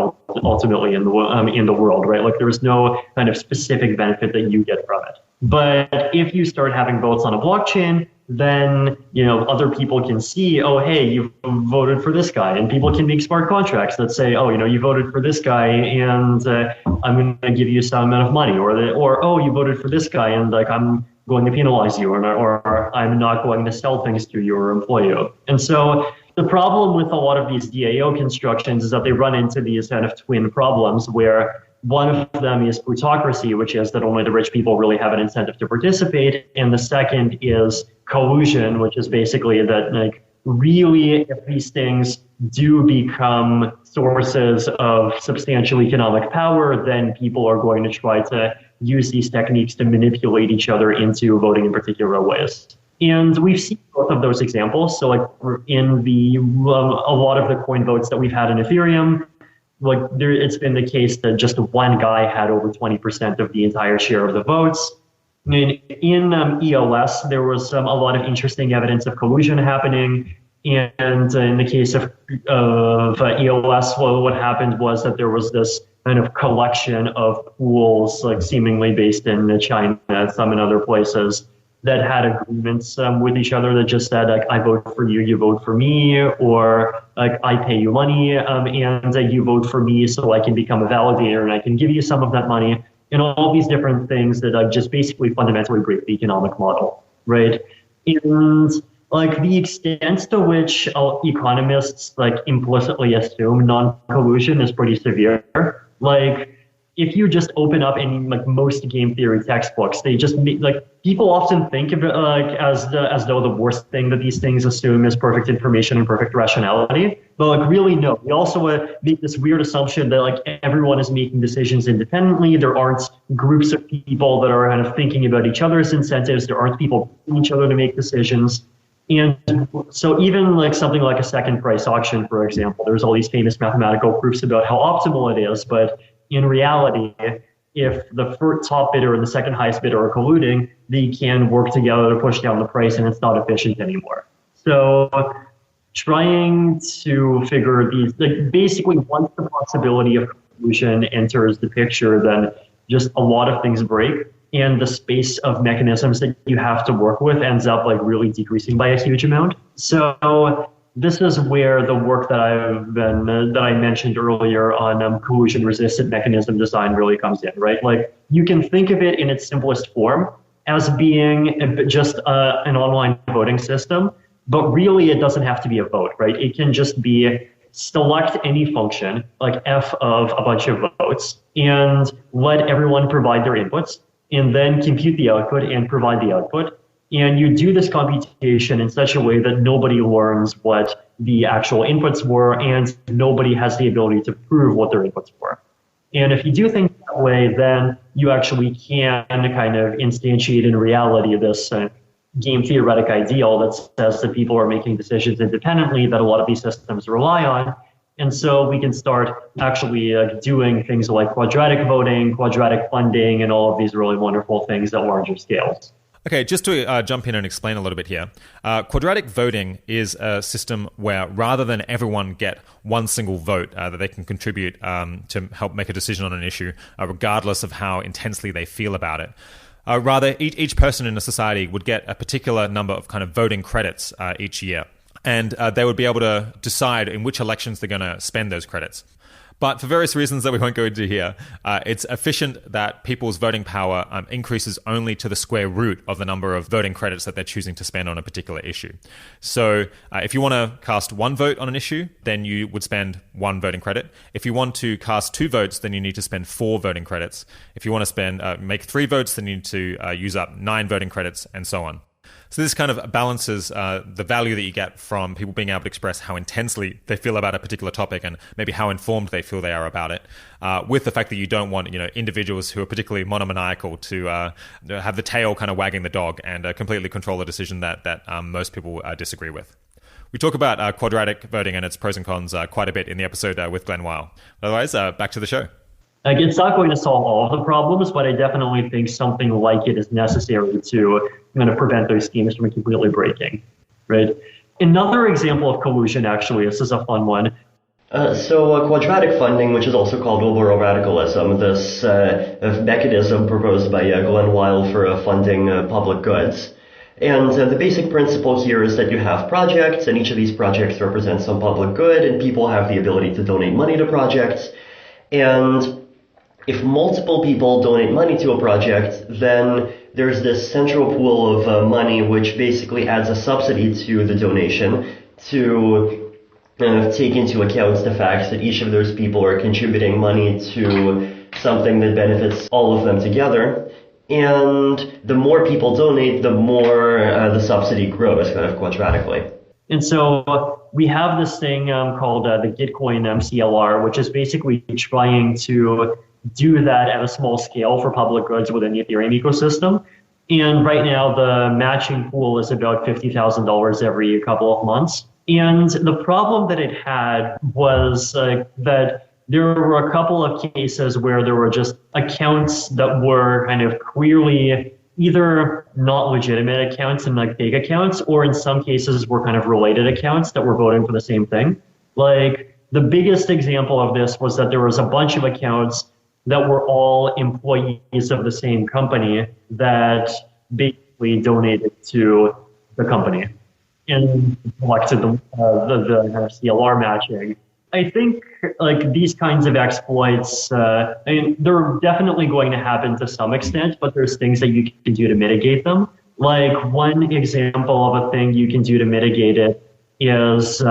Speaker 2: ultimately in the world, right? Like there's no kind of specific benefit that you get from it. But if you start having votes on a blockchain, then other people can see, oh hey, you voted for this guy, and people can make smart contracts that say, oh you voted for this guy, and I'm going to give you some amount of money, or oh you voted for this guy, and like I'm going to penalize you, or I'm not going to sell things to you or employ you. And so the problem with a lot of these DAO constructions is that they run into these kind of twin problems where one of them is plutocracy, which is that only the rich people really have an incentive to participate. And the second is collusion, which is basically that like really if these things do become sources of substantial economic power, then people are going to try to use these techniques to manipulate each other into voting in particular ways. And we've seen both of those examples. So like in a lot of the coin votes that we've had in Ethereum, like it's been the case that just one guy had over 20% of the entire share of the votes. In EOS, there was a lot of interesting evidence of collusion happening. And in the case of EOS, well, what happened was that there was this kind of collection of pools, like seemingly based in China, some in other places, that had agreements with each other that just said, like, I vote for you, you vote for me, or like I pay you money and you vote for me so I can become a validator and I can give you some of that money, and all these different things that just basically fundamentally break the economic model, right? And like the extent to which economists like implicitly assume non-collusion is pretty severe. Like if you just open up any like most game theory textbooks, they just make, like people often think of it like as though the worst thing that these things assume is perfect information and perfect rationality. But like really no. We also make this weird assumption that like everyone is making decisions independently. There aren't groups of people that are kind of thinking about each other's incentives. There aren't people pushing each other to make decisions. And so even like something like a second price auction, for example, there's all these famous mathematical proofs about how optimal it is, but in reality, if the first top bidder and the second highest bidder are colluding, they can work together to push down the price and it's not efficient anymore. So trying to figure these, like basically once the possibility of collusion enters the picture, then just a lot of things break and the space of mechanisms that you have to work with ends up like really decreasing by a huge amount. So this is where the work that I mentioned earlier on collusion-resistant mechanism design really comes in, right? Like you can think of it in its simplest form as being just an online voting system, but really it doesn't have to be a vote, right? It can just be select any function, like f of a bunch of votes, and let everyone provide their inputs, and then compute the output and provide the output. And you do this computation in such a way that nobody learns what the actual inputs were and nobody has the ability to prove what their inputs were. And if you do things that way, then you actually can kind of instantiate in reality this game theoretic ideal that says that people are making decisions independently that a lot of these systems rely on. And so we can start actually doing things like quadratic voting, quadratic funding, and all of these really wonderful things at larger scales.
Speaker 1: Okay, just to jump in and explain a little bit here. Quadratic voting is a system where rather than everyone get one single vote that they can contribute to help make a decision on an issue, regardless of how intensely they feel about it, rather each person in a society would get a particular number of kind of voting credits each year. And they would be able to decide in which elections they're going to spend those credits. But for various reasons that we won't go into here, it's efficient that people's voting power increases only to the square root of the number of voting credits that they're choosing to spend on a particular issue. So if you want to cast one vote on an issue, then you would spend one voting credit. If you want to cast 2 votes, then you need to spend 4 voting credits. If you want to make 3 votes, then you need to use up 9 voting credits, and so on. So this kind of balances the value that you get from people being able to express how intensely they feel about a particular topic and maybe how informed they feel they are about it, with the fact that you don't want individuals who are particularly monomaniacal to have the tail kind of wagging the dog and completely control a decision that most people disagree with. We talk about quadratic voting and its pros and cons quite a bit in the episode with Glenn Weil. Otherwise, back to the show.
Speaker 2: Like, it's not going to solve all of the problems, but I definitely think something like it is necessary to prevent those schemes from completely breaking, right? Another example of collusion, actually, this is a fun one.
Speaker 3: So quadratic funding, which is also called liberal radicalism, this mechanism proposed by Glenn Weil for funding public goods. And the basic principle here is that you have projects, and each of these projects represents some public good, and people have the ability to donate money to projects. And if multiple people donate money to a project, then there's this central pool of money which basically adds a subsidy to the donation to take into account the fact that each of those people are contributing money to something that benefits all of them together. And the more people donate, the more the subsidy grows kind of quadratically.
Speaker 2: And so we have this thing called the Gitcoin CLR, which is basically trying to do that at a small scale for public goods within the Ethereum ecosystem. And right now, the matching pool is about $50,000 every couple of months. And the problem that it had was that there were a couple of cases where there were just accounts that were kind of clearly either not legitimate accounts and like fake accounts, or in some cases were kind of related accounts that were voting for the same thing. Like the biggest example of this was that there was a bunch of accounts that were all employees of the same company that basically donated to the company and collected the CLR matching. I think like these kinds of exploits, they're definitely going to happen to some extent, but there's things that you can do to mitigate them. Like one example of a thing you can do to mitigate it is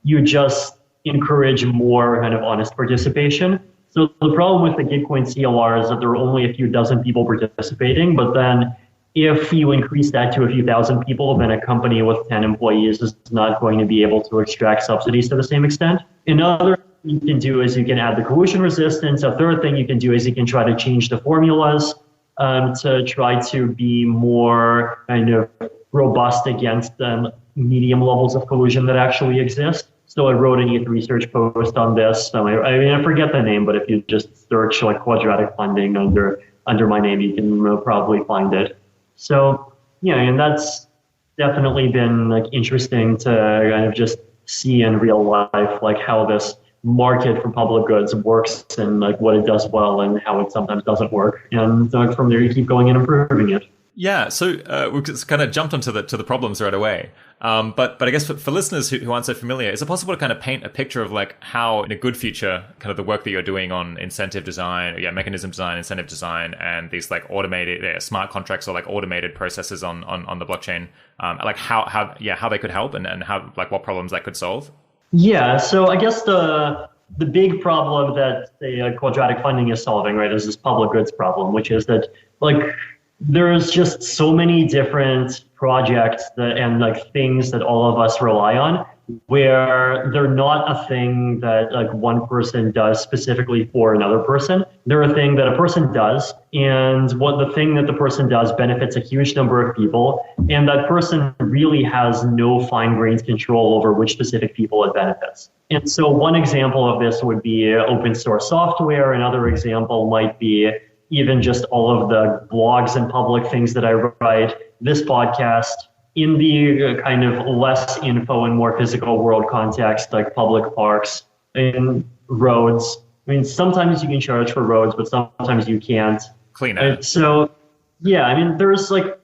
Speaker 2: you just encourage more kind of honest participation. So the problem with the Gitcoin CLR is that there are only a few dozen people participating, but then if you increase that to a few thousand people, then a company with 10 employees is not going to be able to extract subsidies to the same extent. Another thing you can do is you can add the collusion resistance. A third thing you can do is you can try to change the formulas to try to be more kind of robust against medium levels of collusion that actually exist. So I wrote an ETH research post on this. I forget the name, but if you just search like quadratic funding under my name, you can probably find it. So yeah, and that's definitely been like interesting to kind of just see in real life, like how this market for public goods works and like what it does well and how it sometimes doesn't work. And from there, you keep going and improving it.
Speaker 1: Yeah, so we just kind of jumped onto the problems right away. But I guess for listeners who aren't so familiar, is it possible to kind of paint a picture of like how in a good future, kind of the work that you're doing on incentive design, mechanism design, incentive design, and these like automated smart contracts or like automated processes on the blockchain, like how they could help and how like what problems that could solve?
Speaker 2: Yeah, so I guess the big problem that the quadratic funding is solving, right, is this public goods problem, which is that like there's just so many different projects and like things that all of us rely on where they're not a thing that like one person does specifically for another person. They're a thing that a person does, and what the thing that the person does benefits a huge number of people, and that person really has no fine-grained control over which specific people it benefits. And so one example of this would be open source software. Another example might be even just all of the blogs and public things that I write, this podcast, in the kind of less info and more physical world context, like public parks and roads. I mean, sometimes you can charge for roads, but sometimes you can't.
Speaker 1: Clean it.
Speaker 2: So, yeah, I mean, there's like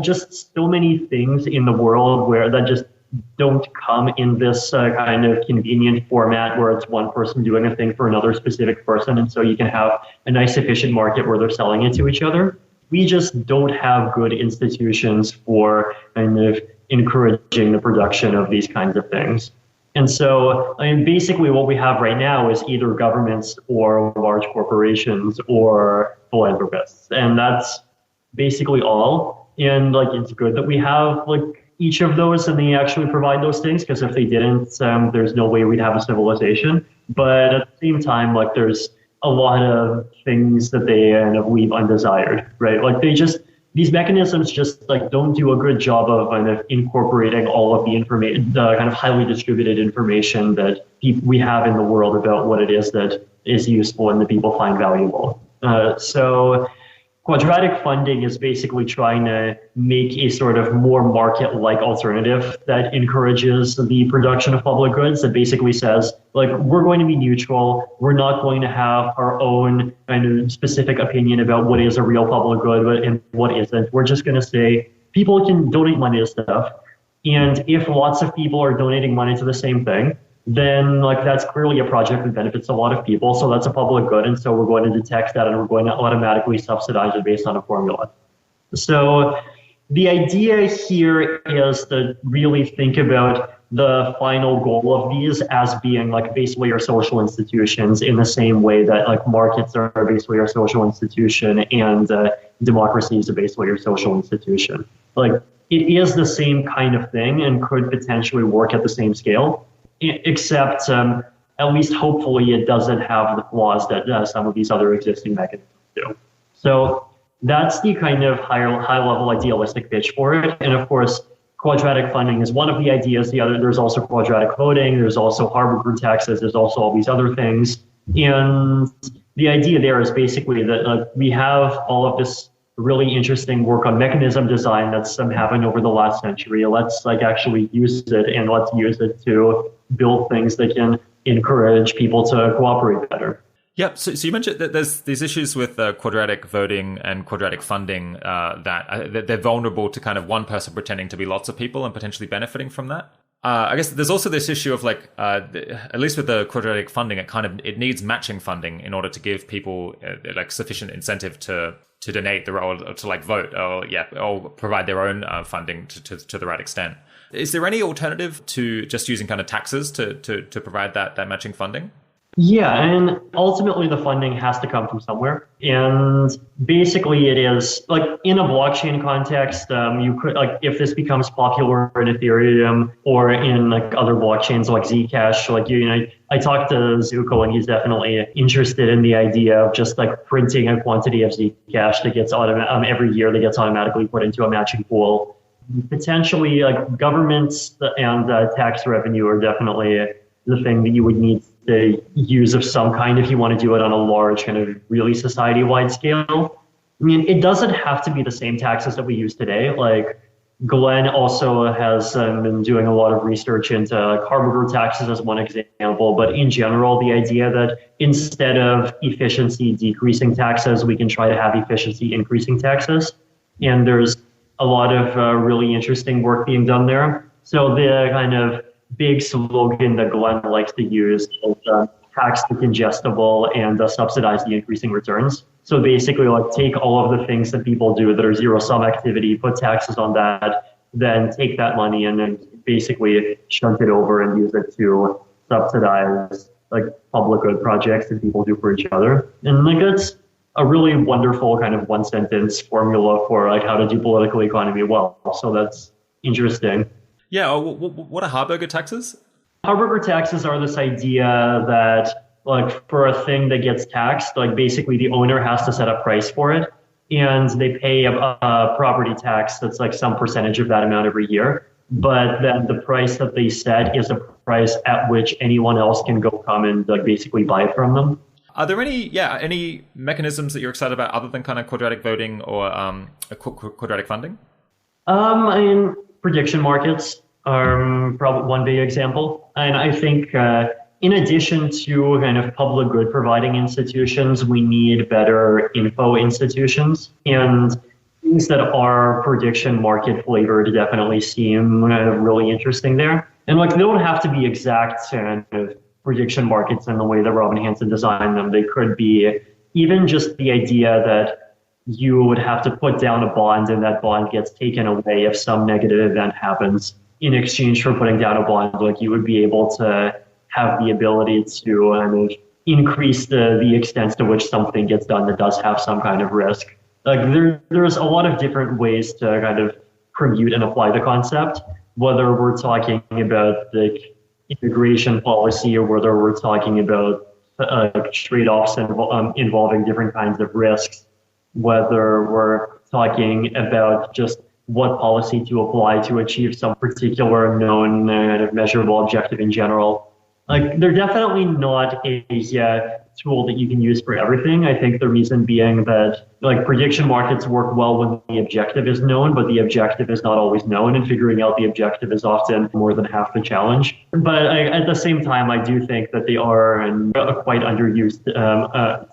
Speaker 2: just so many things in the world where that just don't come in this kind of convenient format where it's one person doing a thing for another specific person. And so you can have a nice efficient market where they're selling it to each other. We just don't have good institutions for kind of encouraging the production of these kinds of things. And so, I mean, basically what we have right now is either governments or large corporations or philanthropists. And that's basically all. And like, it's good that we have like each of those and they actually provide those things, because if they didn't, there's no way we'd have a civilization. But at the same time, like there's a lot of things that they kind of leave undesired, right? Like these mechanisms just like don't do a good job of kind of incorporating all of the information, the kind of highly distributed information that we have in the world about what it is that is useful and that people find valuable. So quadratic funding is basically trying to make a sort of more market-like alternative that encourages the production of public goods, that basically says, like, we're going to be neutral. We're not going to have our own kind of specific opinion about what is a real public good and what isn't. We're just going to say people can donate money to stuff. And if lots of people are donating money to the same thing, then like that's clearly a project that benefits a lot of people. So that's a public good. And so we're going to detect that and we're going to automatically subsidize it based on a formula. So the idea here is to really think about the final goal of these as being like base layer social institutions in the same way that like markets are a base layer social institution and democracy is a base layer social institution. Like it is the same kind of thing and could potentially work at the same scale. Except at least hopefully it doesn't have the flaws that some of these other existing mechanisms do. So that's the kind of high level idealistic pitch for it. And of course, quadratic funding is one of the ideas. There's also quadratic voting. There's also Harvard taxes. There's also all these other things. And the idea there is basically that we have all of this really interesting work on mechanism design that's happened over the last century. Let's like actually use it, and let's use it to build things that can encourage people to cooperate better.
Speaker 1: Yeah, so you mentioned that there's these issues with quadratic voting and quadratic funding that they're vulnerable to kind of one person pretending to be lots of people and potentially benefiting from that. I guess there's also this issue of like, at least with the quadratic funding, it needs matching funding in order to give people like sufficient incentive to to donate or to like vote or provide their own funding to the right extent. Is there any alternative to just using kind of taxes to provide that matching funding?
Speaker 2: Yeah, and ultimately the funding has to come from somewhere. And basically it is like in a blockchain context, you could like if this becomes popular in Ethereum or in like other blockchains like Zcash, like I talked to Zuko and he's definitely interested in the idea of just like printing a quantity of Zcash that gets every year that gets automatically put into a matching pool. Potentially like governments and tax revenue are definitely the thing that you would need to use of some kind if you want to do it on a large kind of really society-wide scale. I mean, it doesn't have to be the same taxes that we use today. Like Glenn also has been doing a lot of research into harbinger taxes as one example, but in general, the idea that instead of efficiency decreasing taxes, we can try to have efficiency increasing taxes. And there's a lot of really interesting work being done there. So the kind of big slogan that Glenn likes to use is tax the congestible and subsidize the increasing returns. So basically, like take all of the things that people do that are zero-sum activity, put taxes on that, then take that money and then basically shunt it over and use it to subsidize like public good projects that people do for each other. And like that's a really wonderful kind of one-sentence formula for like how to do political economy well. So that's interesting.
Speaker 1: Yeah, what are harbinger taxes?
Speaker 2: Harbinger taxes are this idea that like for a thing that gets taxed, like basically the owner has to set a price for it and they pay a property tax that's like some percentage of that amount every year. But then the price that they set is a price at which anyone else can go come and like basically buy it from them.
Speaker 1: Are there any mechanisms that you're excited about other than kind of quadratic voting or quadratic funding?
Speaker 2: I mean, prediction markets are probably one big example. And I think in addition to kind of public good providing institutions, we need better info institutions. And things that are prediction market flavored definitely seem really interesting there. And like they don't have to be exact kind of prediction markets in the way that Robin Hanson designed them. They could be even just the idea that you would have to put down a bond and that bond gets taken away if some negative event happens. In exchange for putting down a bond, like you would be able to have the ability to kind of increase the extent to which something gets done that does have some kind of risk. Like there's a lot of different ways to kind of commute and apply the concept, whether we're talking about the immigration policy or whether we're talking about trade-offs involving different kinds of risks, whether we're talking about just what policy to apply to achieve some particular known kind of measurable objective in general. Like they're definitely not a tool that you can use for everything. I think the reason being that like prediction markets work well when the objective is known, but the objective is not always known, and figuring out the objective is often more than half the challenge. But at the same time, I do think that they are quite underused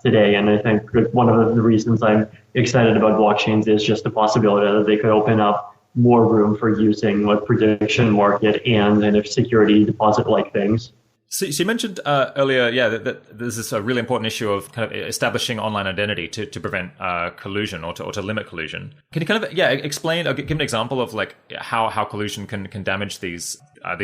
Speaker 2: today. And I think one of the reasons I'm excited about blockchains is just the possibility that they could open up more room for using like prediction market and kind of security deposit like things.
Speaker 1: So you mentioned earlier, that there's this really important issue of kind of establishing online identity to prevent collusion or to limit collusion. Can you kind of explain or give an example of like how collusion can damage these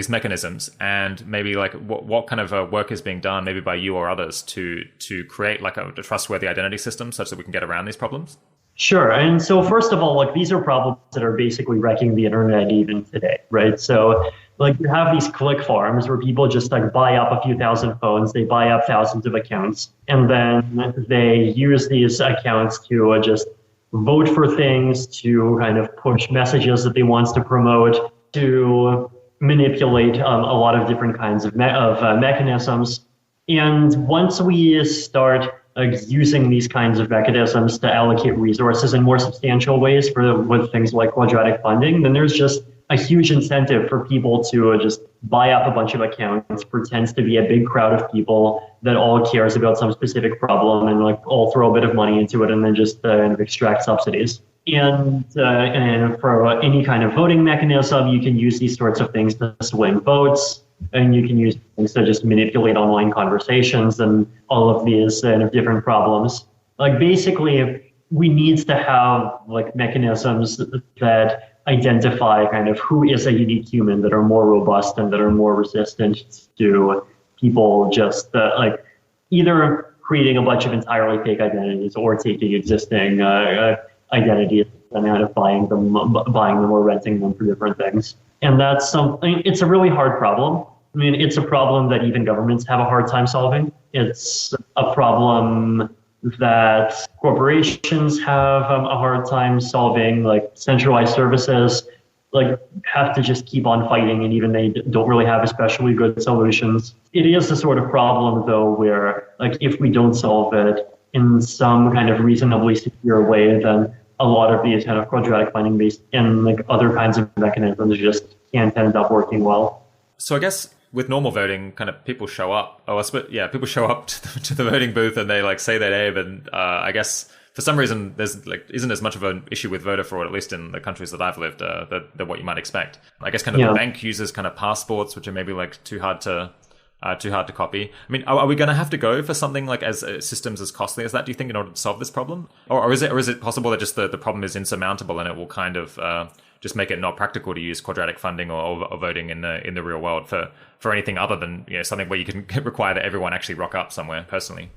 Speaker 1: mechanisms, and maybe like what kind of work is being done maybe by you or others to create like a trustworthy identity system such that we can get around these problems?
Speaker 2: Sure. And so first of all, like these are problems that are basically wrecking the internet even today, right? So like you have these click farms where people just like buy up a few thousand phones, they buy up thousands of accounts, and then they use these accounts to just vote for things, to kind of push messages that they want to promote, to manipulate a lot of different kinds of mechanisms. And once we start using these kinds of mechanisms to allocate resources in more substantial ways with things like quadratic funding, then there's just a huge incentive for people to just buy up a bunch of accounts, pretends to be a big crowd of people that all cares about some specific problem and like all throw a bit of money into it and then just extract subsidies. And for any kind of voting mechanism, you can use these sorts of things to swing votes, and you can use things to just manipulate online conversations and all of these different problems. Like basically, we need to have like mechanisms that identify kind of who is a unique human that are more robust and that are more resistant to people just like either creating a bunch of entirely fake identities or taking existing identities and kind of buying them or renting them for different things. And that's something, it's a really hard problem. I mean, it's a problem that even governments have a hard time solving. It's a problem that corporations have a hard time solving, like centralized services, like have to just keep on fighting, and even they don't really have especially good solutions. It is the sort of problem, though, where like if we don't solve it in some kind of reasonably secure way, then a lot of these kind of quadratic funding based and like other kinds of mechanisms just can't end up working well.
Speaker 1: So I guess with normal voting, kind of people show up. People show up to the voting booth and they like say their name. And I guess for some reason there's like isn't as much of an issue with voter fraud, at least in the countries that I've lived, than what you might expect. I guess kind of the bank uses kind of passports, which are maybe like too hard to copy. I mean, are we going to have to go for something like as systems as costly as that, do you think, in order to solve this problem? Or is it possible that just the problem is insurmountable and it will kind of just make it not practical to use quadratic funding or voting in the real world for anything other than something where you can require that everyone actually rock up somewhere personally?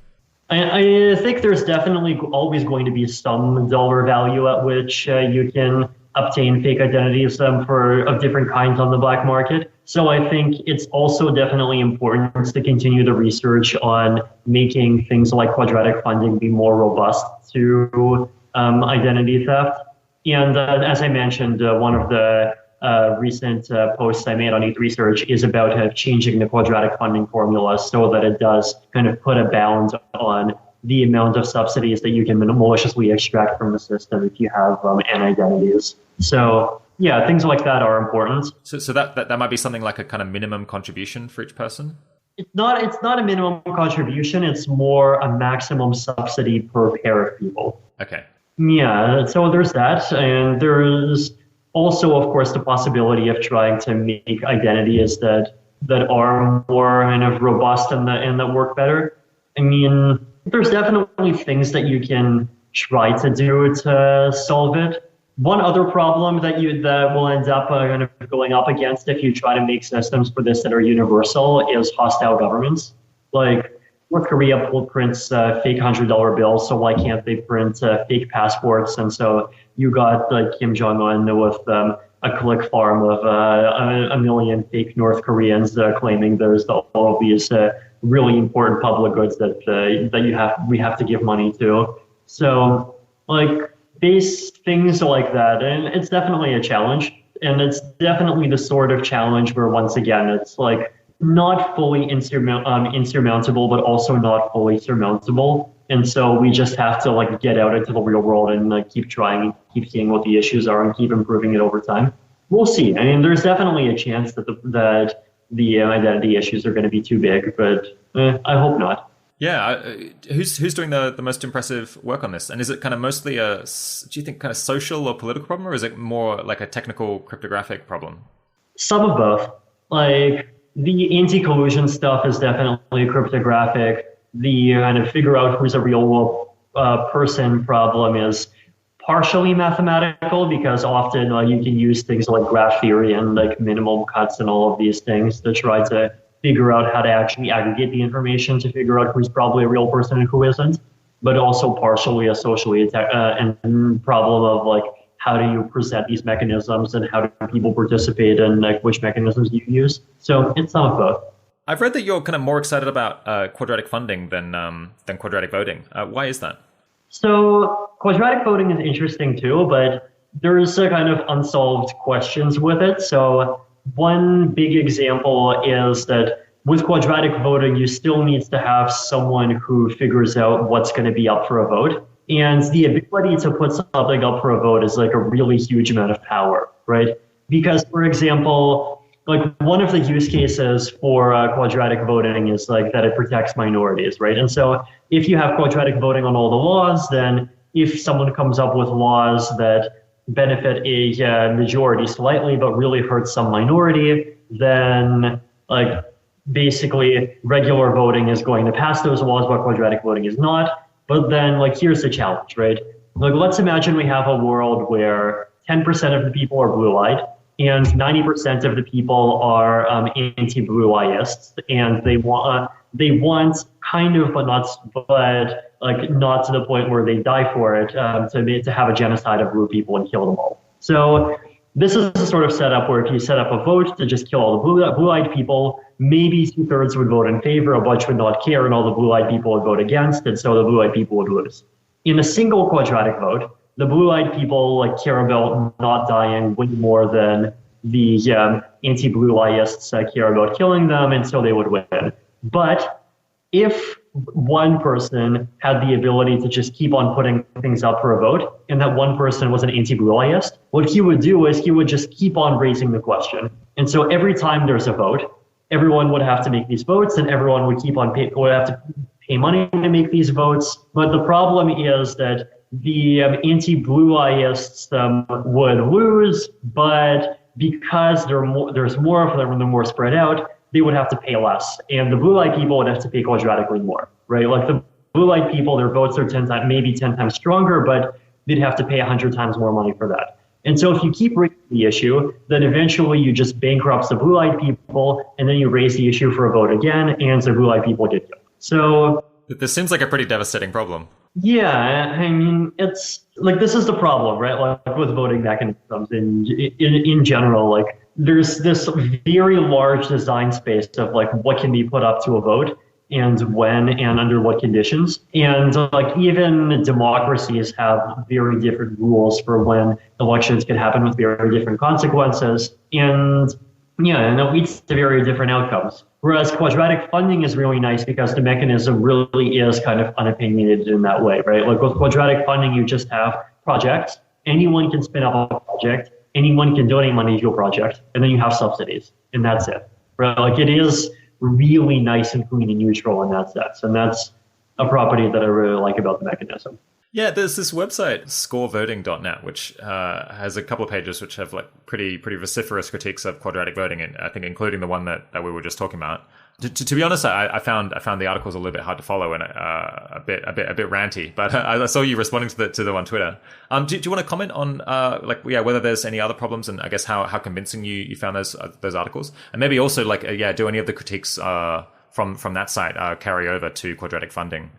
Speaker 2: I think there's definitely always going to be some dollar value at which you can obtain fake identities of different kinds on the black market. So I think it's also definitely important to continue the research on making things like quadratic funding be more robust to identity theft. And as I mentioned, one of the recent posts I made on ETH Research is about changing the quadratic funding formula so that it does kind of put a bound on the amount of subsidies that you can maliciously extract from the system if you have n-identities. So yeah, things like that are important.
Speaker 1: So that might be something like a kind of minimum contribution for each person?
Speaker 2: It's not a minimum contribution. It's more a maximum subsidy per pair of people.
Speaker 1: Okay.
Speaker 2: Yeah, so there's that. And there's also, of course, the possibility of trying to make identities that are more kind of robust and that work better. I mean, there's definitely things that you can try to do to solve it. One other problem that will end up kind of going up against if you try to make systems for this that are universal is hostile governments. Like North Korea prints fake $100 bills, so why can't they print fake passports? And so you got Kim Jong-un with a click farm of a million fake North Koreans claiming there's all of these really important public goods that we have to give money to. So like base things like that, and it's definitely a challenge, and it's definitely the sort of challenge where once again it's like not fully insurmountable, but also not fully surmountable. And so we just have to like get out into the real world and like keep trying, keep seeing what the issues are, and keep improving it over time. We'll see. I mean, there's definitely a chance that the identity issues are going to be too big, but I hope not.
Speaker 1: Yeah, who's doing the most impressive work on this? And is it kind of mostly do you think, kind of social or political problem, or is it more like a technical cryptographic problem?
Speaker 2: Some of both. Like the anti-collusion stuff is definitely cryptographic. The kind of figure out who's a real person problem is partially mathematical, because often you can use things like graph theory and like minimum cuts and all of these things to try to figure out how to actually aggregate the information to figure out who's probably a real person and who isn't, but also partially a socially and problem of like how do you present these mechanisms and how do people participate and like which mechanisms you use. So it's some of both.
Speaker 1: I've read that you're kind of more excited about quadratic funding than quadratic voting. Why is that?
Speaker 2: So quadratic voting is interesting too, but there's a kind of unsolved questions with it. So one big example is that with quadratic voting, you still need to have someone who figures out what's going to be up for a vote. And the ability to put something up for a vote is like a really huge amount of power, right? Because, for example, like one of the use cases for quadratic voting is like that it protects minorities, right? And so if you have quadratic voting on all the laws, then if someone comes up with laws that benefit a majority slightly but really hurt some minority, then like basically regular voting is going to pass those laws, but quadratic voting is not. But then like here's the challenge, right? Like, let's imagine we have a world where 10% of the people are blue-eyed and 90% of the people are anti-blue-eyists, and they want kind of, but like not to the point where they die for it, to have a genocide of blue people and kill them all. So this is a sort of setup where if you set up a vote to just kill all the blue-eyed people, maybe 2/3 would vote in favor, a bunch would not care, and all the blue-eyed people would vote against, and so the blue-eyed people would lose. In a single quadratic vote, the blue-eyed people care about not dying way more than the anti-blue-eyists care about killing them, and so they would win. But if one person had the ability to just keep on putting things up for a vote, and that one person was an anti-blue-eyist, what he would do is he would just keep on raising the question. And so every time there's a vote, everyone would have to make these votes, and everyone would would have to pay money to make these votes. But the problem is that the anti-blue-eyists would lose, but because there's more of them and they're more spread out, they would have to pay less. And the blue-eyed people would have to pay quadratically more, right? Like the blue-eyed people, their votes are 10 times stronger, but they'd have to pay 100 times more money for that. And so if you keep raising the issue, then eventually you just bankrupt the blue-eyed people, and then you raise the issue for a vote again, and the blue-eyed people get killed. So
Speaker 1: this seems like a pretty devastating problem.
Speaker 2: Yeah, I mean, it's like, this is the problem, right? Like with voting mechanisms in general, like there's this very large design space of like what can be put up to a vote and when and under what conditions. And like even democracies have very different rules for when elections can happen with very different consequences. And it leads to very different outcomes. Whereas quadratic funding is really nice because the mechanism really is kind of unopinionated in that way, right? Like with quadratic funding, you just have projects. Anyone can spin up a project. Anyone can donate money to a project. And then you have subsidies. And that's it, right? Like it is really nice and clean and neutral in that sense. And that's a property that I really like about the mechanism.
Speaker 1: Yeah, there's this website, scorevoting.net, which has a couple of pages which have like pretty vociferous critiques of quadratic voting, and I think including the one that we were just talking about. To be honest, I found the articles a little bit hard to follow and a bit ranty. But I saw you responding to them on Twitter. Do you want to comment on whether there's any other problems, and I guess how convincing you found those articles, and maybe also do any of the critiques from that site carry over to quadratic funding?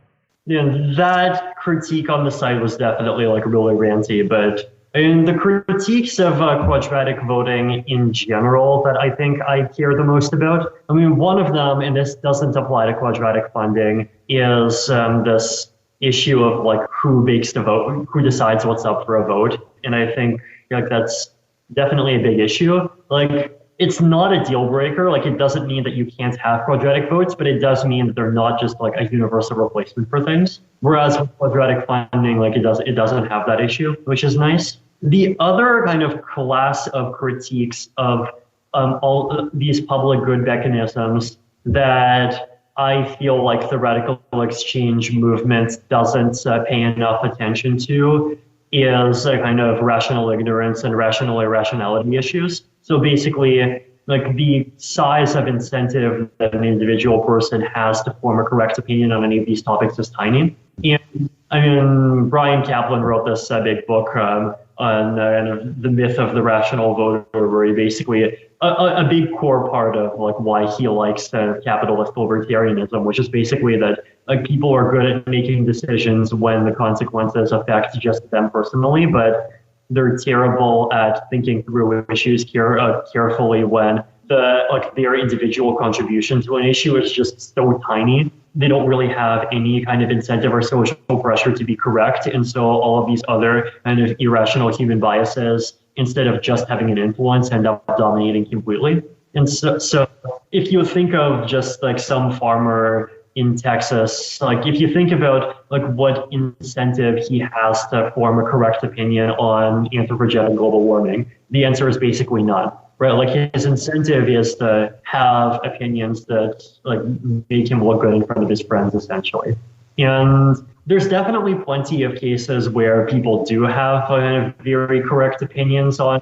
Speaker 2: Yeah, that critique on the site was definitely like really ranty, but in the critiques of quadratic voting in general that I think I care the most about, I mean, one of them, and this doesn't apply to quadratic funding, is this issue of like who makes the vote, who decides what's up for a vote. And I think like that's definitely a big issue. Like, it's not a deal breaker. Like, it doesn't mean that you can't have quadratic votes, but it does mean that they're not just like a universal replacement for things. Whereas with quadratic funding, like it doesn't have that issue, which is nice. The other kind of class of critiques of all these public good mechanisms that I feel like the radical exchange movement doesn't pay enough attention to is a kind of rational ignorance and rational irrationality issues. So basically, like the size of incentive that an individual person has to form a correct opinion on any of these topics is tiny. And I mean, Brian Kaplan wrote this big book on the myth of the rational voter, where he basically a big core part of like why he likes capitalist libertarianism, which is basically that like people are good at making decisions when the consequences affect just them personally, but they're terrible at thinking through issues carefully when their individual contribution to an issue is just so tiny. They don't really have any kind of incentive or social pressure to be correct. And so all of these other kind of irrational human biases, instead of just having an influence, end up dominating completely. And so if you think of just like some farmer in Texas, like if you think about like what incentive he has to form a correct opinion on anthropogenic global warming, the answer is basically none. Right, like his incentive is to have opinions that like make him look good in front of his friends, essentially. And there's definitely plenty of cases where people do have very correct opinions on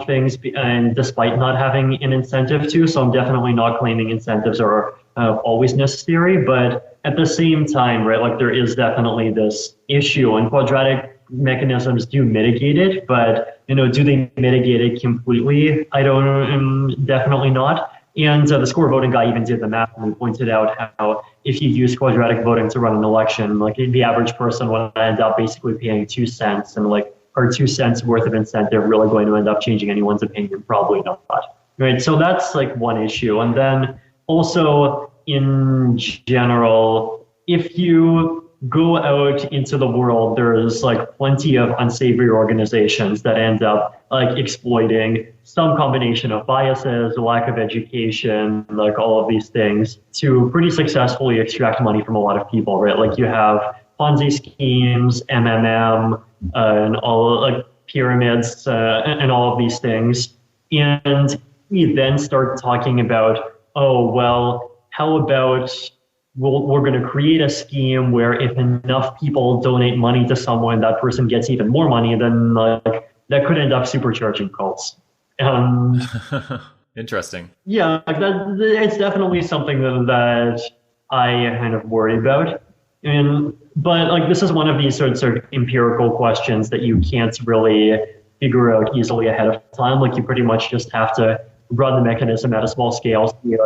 Speaker 2: things, and despite not having an incentive to. So I'm definitely not claiming incentives are always necessary, but at the same time, right, like there is definitely this issue, and quadratic mechanisms do mitigate it, but do they mitigate it completely? I don't, definitely not. And the score voting guy even did the math and he pointed out how if you use quadratic voting to run an election, like the average person would end up basically paying 2 cents and or 2 cents worth of incentive really going to end up changing anyone's opinion? Probably not. Right. So that's like one issue. And then also in general, if you go out into the world, there's like plenty of unsavory organizations that end up like exploiting some combination of biases, lack of education, like all of these things to pretty successfully extract money from a lot of people, right? Like you have Ponzi schemes, MMM, and all like pyramids, and all of these things. And we then start talking about, oh, well, how about we're going to create a scheme where if enough people donate money to someone, that person gets even more money, then like that could end up supercharging cults.
Speaker 1: Interesting.
Speaker 2: Yeah, like that, it's definitely something that I kind of worry about. But like this is one of these sort of empirical questions that you can't really figure out easily ahead of time. Like you pretty much just have to run the mechanism at a small scale, see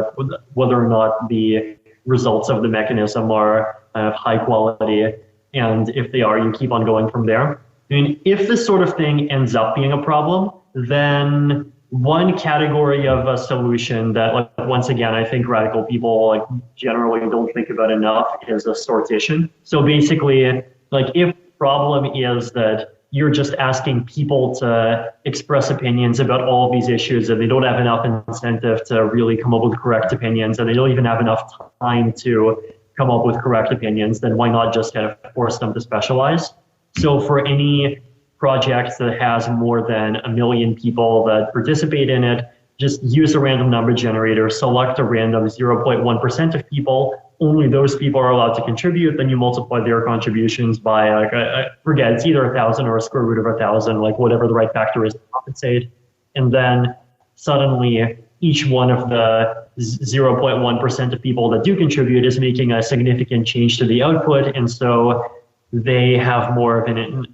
Speaker 2: whether or not the results of the mechanism are of high quality, and if they are, you keep on going from there. I mean, if this sort of thing ends up being a problem, then one category of a solution that, like, once again, I think radical people like generally don't think about enough is a sortition. So basically, like if the problem is that you're just asking people to express opinions about all of these issues and they don't have enough incentive to really come up with correct opinions and they don't even have enough time to come up with correct opinions, then why not just kind of force them to specialize? So for any project that has more than 1 million people that participate in it, just use a random number generator, select a random 0.1% of people. Only those people are allowed to contribute. Then you multiply their contributions by, like, I forget, it's either 1,000 or a square root of 1,000, like whatever the right factor is to compensate. And then suddenly each one of the 0.1% of people that do contribute is making a significant change to the output. And so they have more of an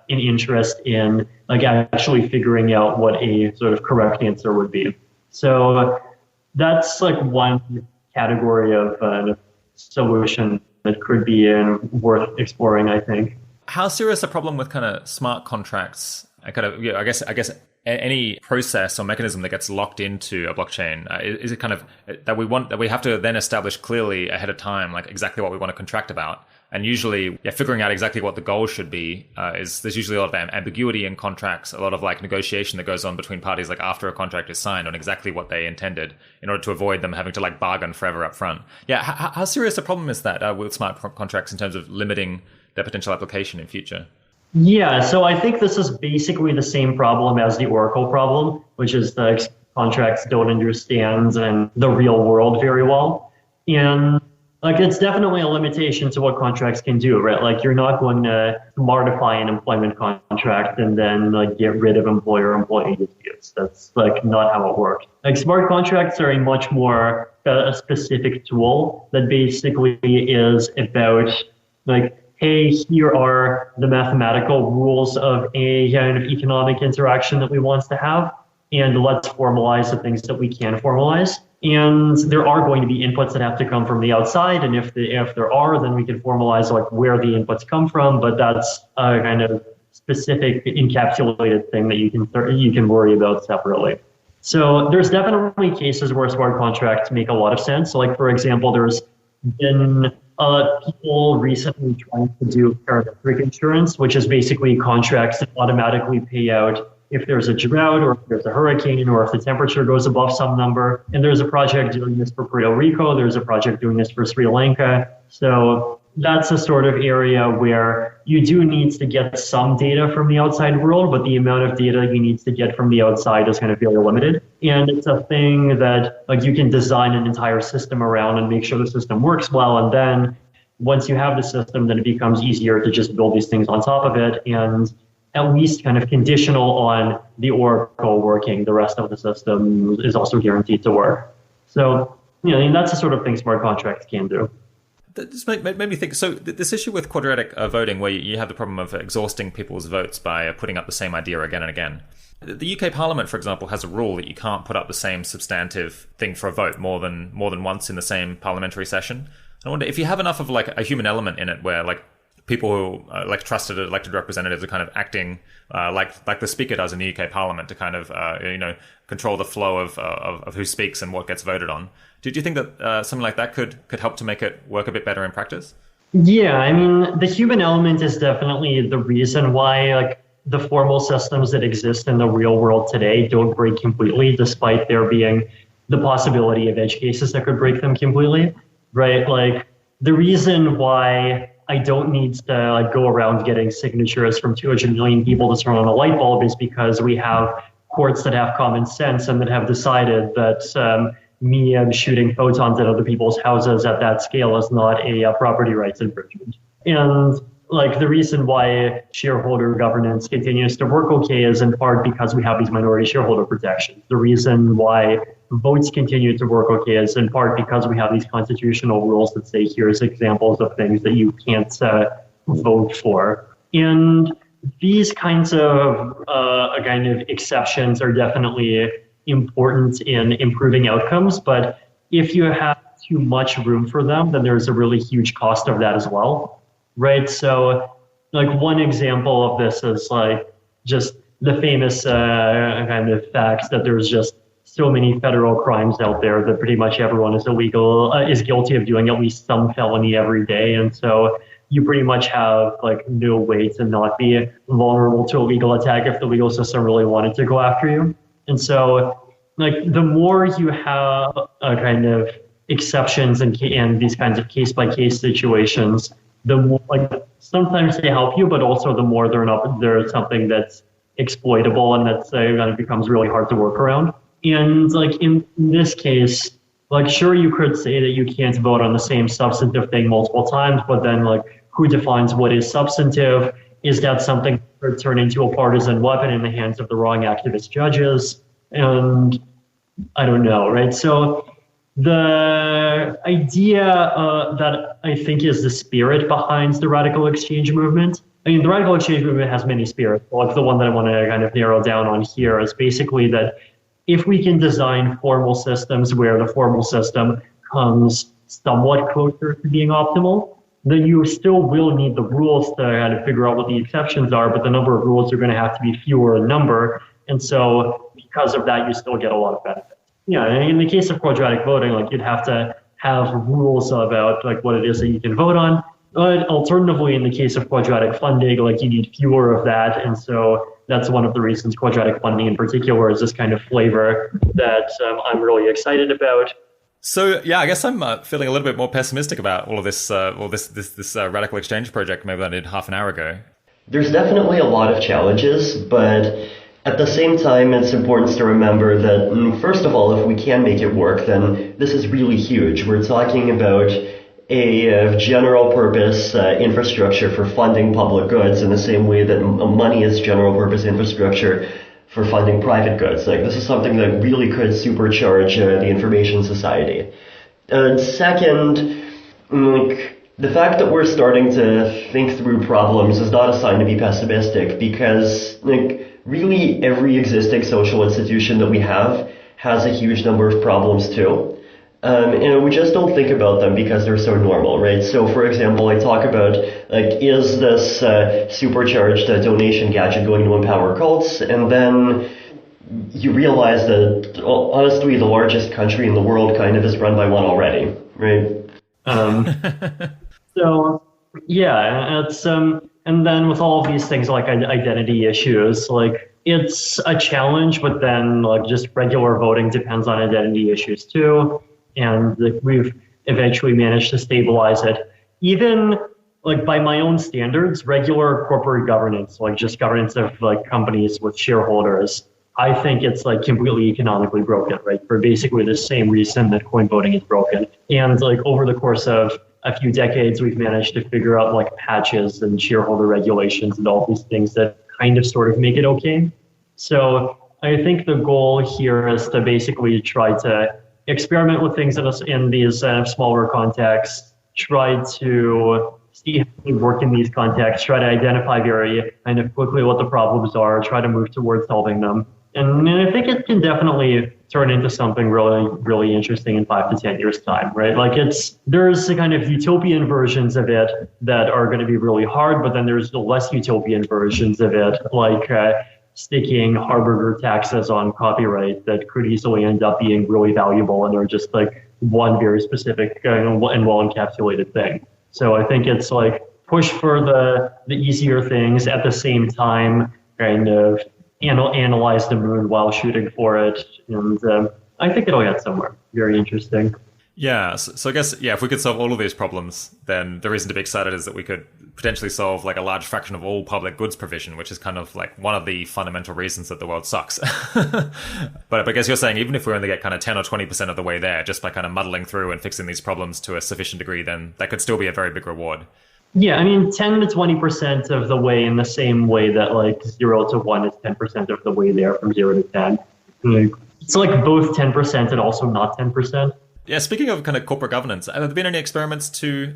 Speaker 2: interest in like actually figuring out what a sort of correct answer would be. So that's like one category of solution that could be worth exploring, I think.
Speaker 1: How serious a problem with kind of smart contracts? I guess any process or mechanism that gets locked into a blockchain, is it kind of that we have to then establish clearly ahead of time, like exactly what we want to contract about? And usually, figuring out exactly what the goal should be there's usually a lot of ambiguity in contracts, a lot of like negotiation that goes on between parties, like after a contract is signed on exactly what they intended, in order to avoid them having to like bargain forever up front. Yeah, how serious a problem is that with smart contracts in terms of limiting their potential application in future?
Speaker 2: Yeah, so I think this is basically the same problem as the Oracle problem, which is the contracts don't understand the real world very well. And like, it's definitely a limitation to what contracts can do, right? Like, you're not going to modify an employment contract and then like get rid of employer-employee disputes. That's like not how it works. Like, smart contracts are a much more specific tool that basically is about like, hey, here are the mathematical rules of a kind of economic interaction that we want to have, and let's formalize the things that we can formalize. And there are going to be inputs that have to come from the outside, and if there are, then we can formalize like where the inputs come from. But that's a kind of specific encapsulated thing that you can worry about separately. So there's definitely cases where smart contracts make a lot of sense. Like, for example, there's been people recently trying to do cryptographic insurance, which is basically contracts that automatically pay out if there's a drought or if there's a hurricane or if the temperature goes above some number. And there's a project doing this for Puerto Rico. There's a project doing this for Sri Lanka. So that's a sort of area where you do need to get some data from the outside world, but the amount of data you need to get from the outside is kind of very limited. And it's a thing that like you can design an entire system around and make sure the system works well. And then once you have the system, then it becomes easier to just build these things on top of it. And at least kind of conditional on the Oracle working, the rest of the system is also guaranteed to work. So, and that's the sort of thing smart contracts can do.
Speaker 1: That just made me think. So this issue with quadratic voting, where you have the problem of exhausting people's votes by putting up the same idea again and again. The UK Parliament, for example, has a rule that you can't put up the same substantive thing for a vote more than once in the same parliamentary session. I wonder if you have enough of like a human element in it, where like people who like trusted elected representatives are kind of acting like the speaker does in the UK Parliament to kind of control the flow of who speaks and what gets voted on. Do you think that something like that could help to make it work a bit better in practice?
Speaker 2: Yeah, I mean, the human element is definitely the reason why like the formal systems that exist in the real world today don't break completely, despite there being the possibility of edge cases that could break them completely, right? Like the reason why I don't need to like go around getting signatures from 200 million people to turn on a light bulb is because we have courts that have common sense and that have decided that me shooting photons at other people's houses at that scale is not a property rights infringement. And like the reason why shareholder governance continues to work okay is in part because we have these minority shareholder protections. The reason why votes continue to work okay is in part because we have these constitutional rules that say here's examples of things that you can't vote for. And these kinds of kind of exceptions are definitely important in improving outcomes, but if you have too much room for them, then there's a really huge cost of that as well, right? So like one example of this is like just the famous kind of facts that there's just so many federal crimes out there that pretty much everyone is guilty of doing at least some felony every day. And so you pretty much have like no way to not be vulnerable to a legal attack if the legal system really wanted to go after you. And so like the more you have kind of exceptions and these kinds of case-by-case situations, the more like sometimes they help you, but also the more they're something that's exploitable and that's kind of becomes really hard to work around. And like in this case, like sure you could say that you can't vote on the same substantive thing multiple times, but then like who defines what is substantive? Is that something that could turn into a partisan weapon in the hands of the wrong activist judges? And I don't know, right? So the idea that I think is the spirit behind the radical exchange movement. I mean, the radical exchange movement has many spirits. Like the one that I want to kind of narrow down on here is basically that if we can design formal systems where the formal system comes somewhat closer to being optimal, then you still will need the rules to kind of figure out what the exceptions are, but the number of rules are going to have to be fewer in number. And so because of that, you still get a lot of benefit. Yeah, and in the case of quadratic voting, like you'd have to have rules about like what it is that you can vote on. But alternatively, in the case of quadratic funding, like you need fewer of that. And so that's one of the reasons quadratic funding in particular is this kind of flavor that I'm really excited about.
Speaker 1: So yeah, I guess I'm feeling a little bit more pessimistic about all of this, this radical exchange project maybe than I did half an hour ago.
Speaker 3: There's definitely a lot of challenges, but at the same time, it's important to remember that, first of all, if we can make it work, then this is really huge. We're talking about a general purpose infrastructure for funding public goods in the same way that money is general purpose infrastructure for funding private goods. Like this is something that really could supercharge the information society. Second, the fact that we're starting to think through problems is not a sign to be pessimistic, because really every existing social institution that we have has a huge number of problems too. And we just don't think about them because they're so normal, right? So, for example, I talk about, is this supercharged donation gadget going to empower cults? And then you realize that, honestly, the largest country in the world kind of is run by one already, right?
Speaker 2: So, yeah, it's and then with all of these things like identity issues, like it's a challenge, but then like just regular voting depends on identity issues too. And we've eventually managed to stabilize it. Even like by my own standards, regular corporate governance, like just governance of like companies with shareholders, I think it's like completely economically broken, right? For basically the same reason that coin voting is broken. And like over the course of a few decades, we've managed to figure out like patches and shareholder regulations and all these things that kind of sort of make it okay. So I think the goal here is to basically try to experiment with things in these smaller contexts, try to see how they work in these contexts, try to identify very kind of quickly what the problems are, try to move towards solving them. And I think it can definitely turn into something really, really interesting in 5 to 10 years' time, right? Like there's the kind of utopian versions of it that are going to be really hard, but then there's the less utopian versions of it, like sticking Harburger taxes on copyright that could easily end up being really valuable and are just like one very specific and well encapsulated thing. So I think it's like push for the easier things at the same time, kind of analyze the moon while shooting for it. And I think it'll get somewhere. Very interesting.
Speaker 1: Yeah. So I guess, if we could solve all of these problems, then the reason to be excited is that we could potentially solve like a large fraction of all public goods provision, which is kind of like one of the fundamental reasons that the world sucks. But I guess you're saying even if we only get kind of 10 or 20% of the way there, just by kind of muddling through and fixing these problems to a sufficient degree, then that could still be a very big reward.
Speaker 2: Yeah, I mean, 10 to 20% of the way in the same way that like 0 to 1 is 10% of the way there from 0 to 10. It's like both 10% and also not 10%.
Speaker 1: Yeah, speaking of kind of corporate governance, have there been any experiments to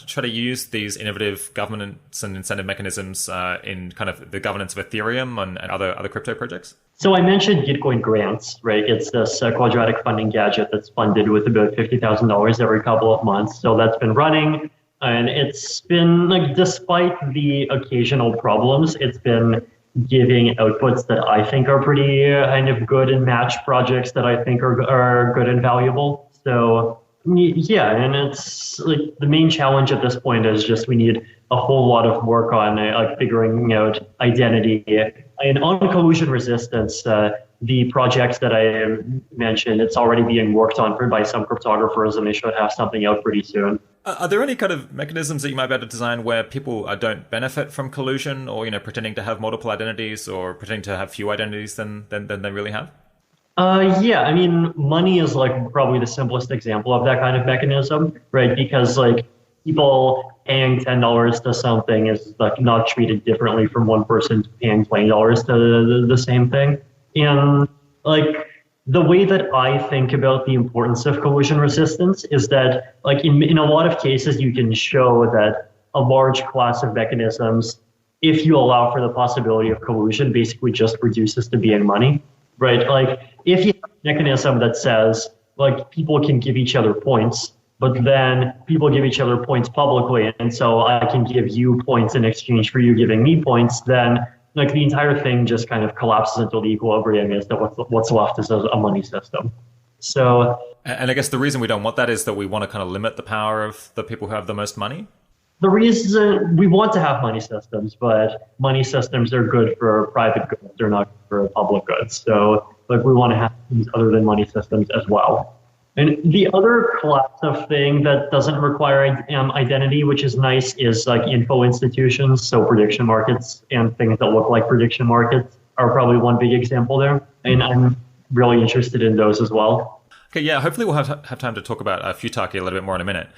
Speaker 1: try to use these innovative governance and incentive mechanisms in kind of the governance of Ethereum and other crypto projects?
Speaker 2: So I mentioned Gitcoin grants, right? It's this quadratic funding gadget that's funded with about $50,000 every couple of months. So that's been running. And it's been like, despite the occasional problems, it's been giving outputs that I think are pretty kind of good and match projects that I think are good and valuable. So yeah, and it's like the main challenge at this point is just we need a whole lot of work on like figuring out identity and on collusion resistance. The projects that I mentioned, it's already being worked on by some cryptographers, and they should have something out pretty soon.
Speaker 1: Are there any kind of mechanisms that you might be able to design where people don't benefit from collusion, or pretending to have multiple identities, or pretending to have fewer identities than they really have?
Speaker 2: Yeah, I mean, money is like probably the simplest example of that kind of mechanism, right? Because like people paying $10 to something is like not treated differently from one person paying $20 to the same thing. And like the way that I think about the importance of collusion resistance is that like in a lot of cases, you can show that a large class of mechanisms, if you allow for the possibility of collusion, basically just reduces to being money, right? Like if you have a mechanism that says like people can give each other points, but then people give each other points publicly, and so I can give you points in exchange for you giving me points, then like the entire thing just kind of collapses into the equilibrium is that what's left is a money system. So,
Speaker 1: and I guess the reason we don't want that is that we want to kind of limit the power of the people who have the most money.
Speaker 2: The reason we want to have money systems, but money systems are good for private goods, they're not for public goods. So like we want to have things other than money systems as well. And the other class of thing that doesn't require identity, which is nice, is like info institutions. So prediction markets and things that look like prediction markets are probably one big example there. And I'm really interested in those as well.
Speaker 1: Okay, yeah, hopefully we'll have time to talk about futarchy a little bit more in a minute.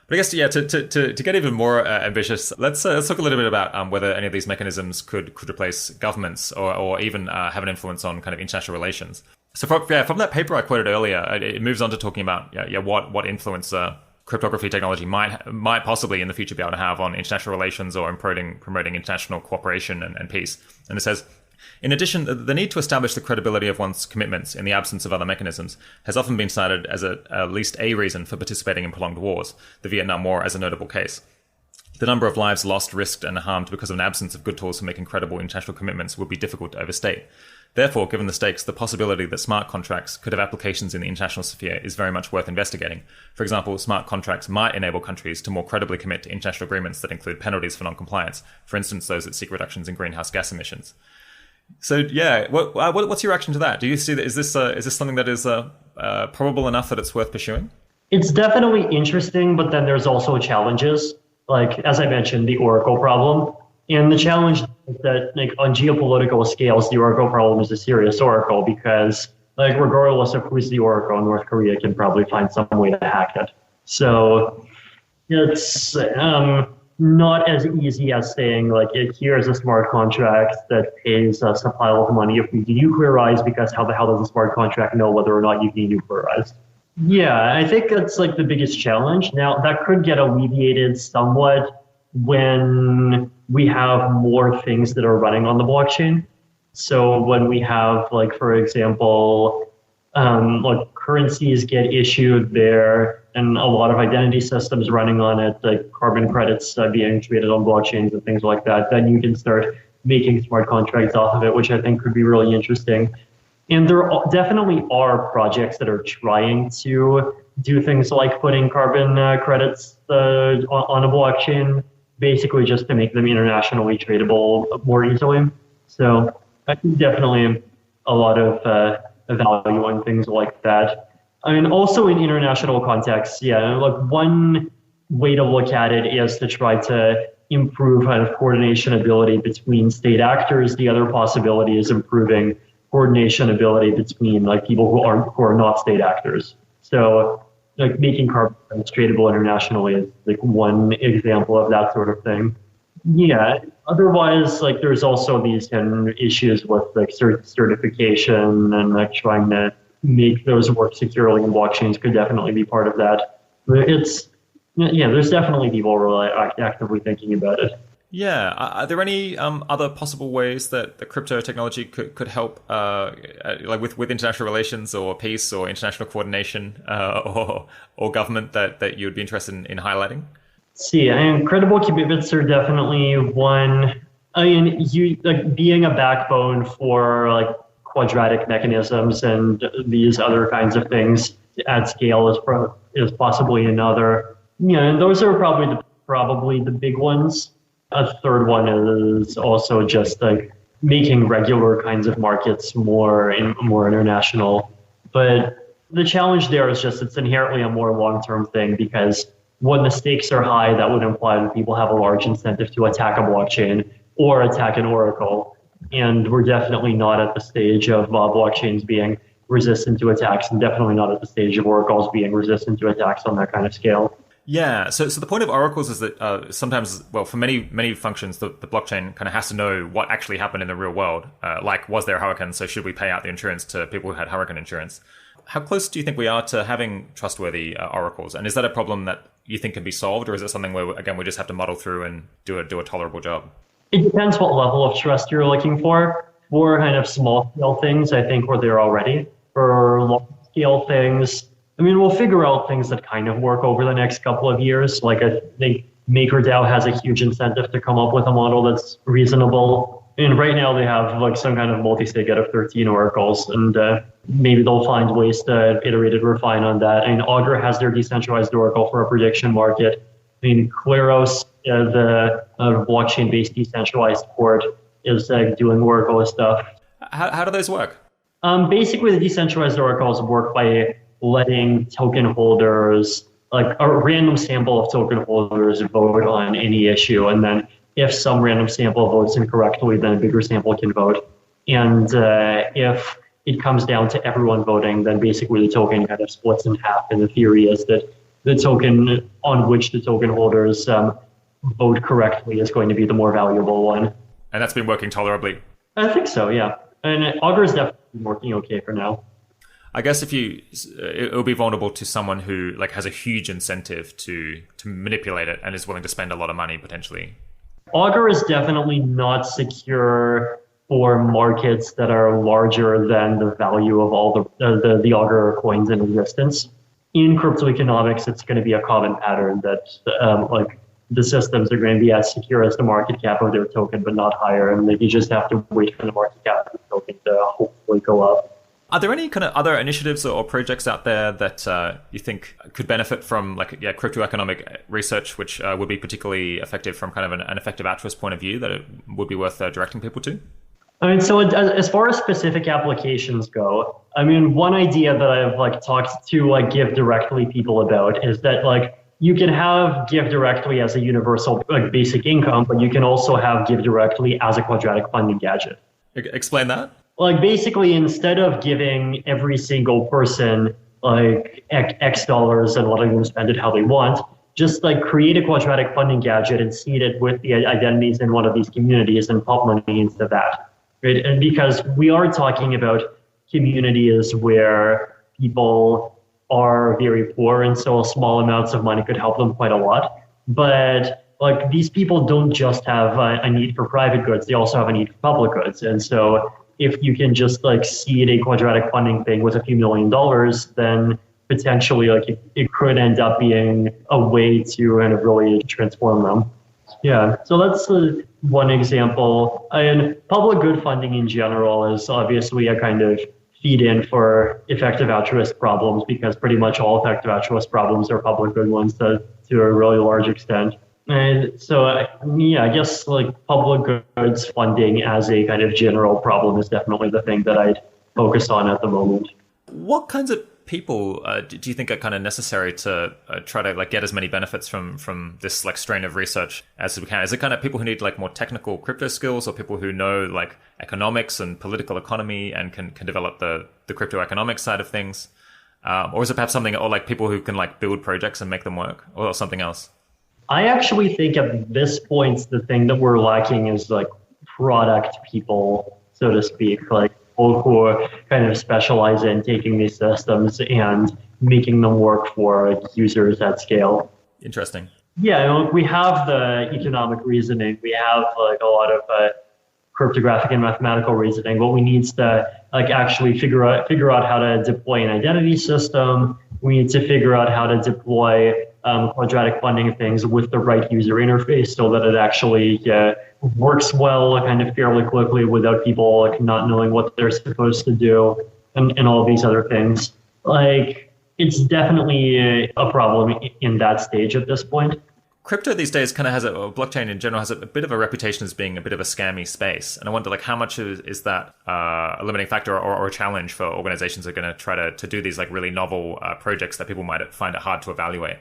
Speaker 1: But I guess, yeah, to get even more ambitious, let's talk a little bit about whether any of these mechanisms could replace governments or even have an influence on kind of international relations. So from that paper I quoted earlier, it moves on to talking about what influence cryptography technology might possibly in the future be able to have on international relations or in promoting international cooperation and peace. And it says, in addition, the need to establish the credibility of one's commitments in the absence of other mechanisms has often been cited as at least a reason for participating in prolonged wars, the Vietnam War as a notable case. The number of lives lost, risked, and harmed because of an absence of good tools for making credible international commitments would be difficult to overstate. Therefore, given the stakes, the possibility that smart contracts could have applications in the international sphere is very much worth investigating. For example, smart contracts might enable countries to more credibly commit to international agreements that include penalties for non-compliance, for instance, those that seek reductions in greenhouse gas emissions. So, yeah, what's your reaction to that? Do you see that is this something that is probable enough that it's worth pursuing?
Speaker 2: It's definitely interesting, but then there's also challenges. Like, as I mentioned, the Oracle problem. And the challenge is that, like, on geopolitical scales, the Oracle problem is a serious Oracle because, like, regardless of who's the Oracle, North Korea can probably find some way to hack it. So it's not as easy as saying, like, here's a smart contract that pays us a pile of money if we denuclearize, because how the hell does a smart contract know whether or not you denuclearized? Yeah, I think that's like the biggest challenge. Now, that could get alleviated somewhat when we have more things that are running on the blockchain. So when we have, like, for example, like currencies get issued there and a lot of identity systems running on it, like carbon credits being traded on blockchains and things like that, then you can start making smart contracts off of it, which I think could be really interesting. And definitely are projects that are trying to do things like putting carbon credits on a blockchain, basically just to make them internationally tradable more easily. So I think definitely a lot of value on things like that. I mean, also in international contexts, yeah, like one way to look at it is to try to improve kind of coordination ability between state actors. The other possibility is improving coordination ability between like people who are not state actors. So like making carbon tradable internationally is like one example of that sort of thing. Yeah. Otherwise, like there's also these issues with like certification and like trying to make those work securely in blockchains could definitely be part of that. But there's definitely people really actively thinking about it.
Speaker 1: Yeah. Are there any other possible ways that the crypto technology could help, like with international relations or peace or international coordination or government that you would be interested in highlighting?
Speaker 2: See, credible commitments are definitely one. I mean, you like being a backbone for like quadratic mechanisms and these other kinds of things at scale is possibly another. Yeah, and those are probably the big ones. A third one is also just like making regular kinds of markets more international. But the challenge there is just it's inherently a more long-term thing because when the stakes are high, that would imply that people have a large incentive to attack a blockchain or attack an oracle. And we're definitely not at the stage of blockchains being resistant to attacks, and definitely not at the stage of oracles being resistant to attacks on that kind of scale.
Speaker 1: Yeah, so the point of oracles is that sometimes, well, for many functions, the blockchain kind of has to know what actually happened in the real world. Like, was there a hurricane? So should we pay out the insurance to people who had hurricane insurance? How close do you think we are to having trustworthy oracles? And is that a problem that you think can be solved, or is it something where, again, we just have to muddle through and do a tolerable job?
Speaker 2: It depends what level of trust you're looking for. For kind of small scale things, I think we're there already. For large scale things, I mean, we'll figure out things that kind of work over the next couple of years. Like I think MakerDAO has a huge incentive to come up with a model that's reasonable. And right now they have like some kind of multi-sig out of 13 oracles, and maybe they'll find ways to iterate and refine on that. I mean, Augur has their decentralized oracle for a prediction market. I mean, Kleros, the blockchain-based decentralized port, is doing oracle stuff.
Speaker 1: How do those work?
Speaker 2: Basically, the decentralized oracles work by letting token holders, like a random sample of token holders, vote on any issue, and then if some random sample votes incorrectly, then a bigger sample can vote. And if it comes down to everyone voting, then basically the token kind of splits in half. And the theory is that the token on which the token holders vote correctly is going to be the more valuable one.
Speaker 1: And that's been working tolerably?
Speaker 2: I think so, yeah. And Augur is definitely working okay for now.
Speaker 1: I guess it'll be vulnerable to someone who like has a huge incentive to manipulate it and is willing to spend a lot of money potentially.
Speaker 2: Augur is definitely not secure for markets that are larger than the value of all the Augur coins in existence. In crypto economics, it's going to be a common pattern that like the systems are going to be as secure as the market cap of their token, but not higher. And you just have to wait for the market cap of the token to hopefully go up.
Speaker 1: Are there any kind of other initiatives or projects out there that you think could benefit from cryptoeconomic research, which would be particularly effective from kind of an effective altruist point of view that it would be worth directing people to?
Speaker 2: I mean, so as far as specific applications go, I mean, one idea that I've talked to Give Directly people about is that you can have Give Directly as a universal basic income, but you can also have Give Directly as a quadratic funding gadget.
Speaker 1: Explain that.
Speaker 2: Basically, instead of giving every single person X dollars and letting them spend it how they want, just create a quadratic funding gadget and seed it with the identities in one of these communities and pump money into that. Right? And because we are talking about communities where people are very poor, and so small amounts of money could help them quite a lot. But like these people don't just have a need for private goods; they also have a need for public goods. And so, if you can just like seed a quadratic funding thing with a few $1 million, then potentially like it could end up being a way to kind of really transform them. Yeah, so that's one example. And public good funding in general is obviously a kind of feed in for effective altruist problems, because pretty much all effective altruist problems are public good ones to a really large extent. And so, I guess like public goods funding as a kind of general problem is definitely the thing that I'd focus on at the moment.
Speaker 1: What kinds of people do you think are kind of necessary to try to like get as many benefits from this like strain of research as we can? Is it kind of people who need like more technical crypto skills, or people who know like economics and political economy and can develop the crypto economic side of things? Or is it perhaps something, or like people who can like build projects and make them work, or something else?
Speaker 2: I actually think at this point, the thing that we're lacking is like product people, so to speak, like people who kind of specialize in taking these systems and making them work for users at scale.
Speaker 1: Interesting.
Speaker 2: Yeah, we have the economic reasoning. We have like a lot of cryptographic and mathematical reasoning. What we need is to like actually figure out how to deploy an identity system. We need to figure out how to deploy quadratic funding things with the right user interface so that it actually works well kind of fairly quickly without people like not knowing what they're supposed to do and all of these other things. Like it's definitely a problem in that stage at this point.
Speaker 1: Crypto these days kind of has blockchain in general has a bit of a reputation as being a bit of a scammy space. And I wonder like how much is that a limiting factor or a challenge for organizations that are going to try to do these like really novel projects that people might find it hard to evaluate?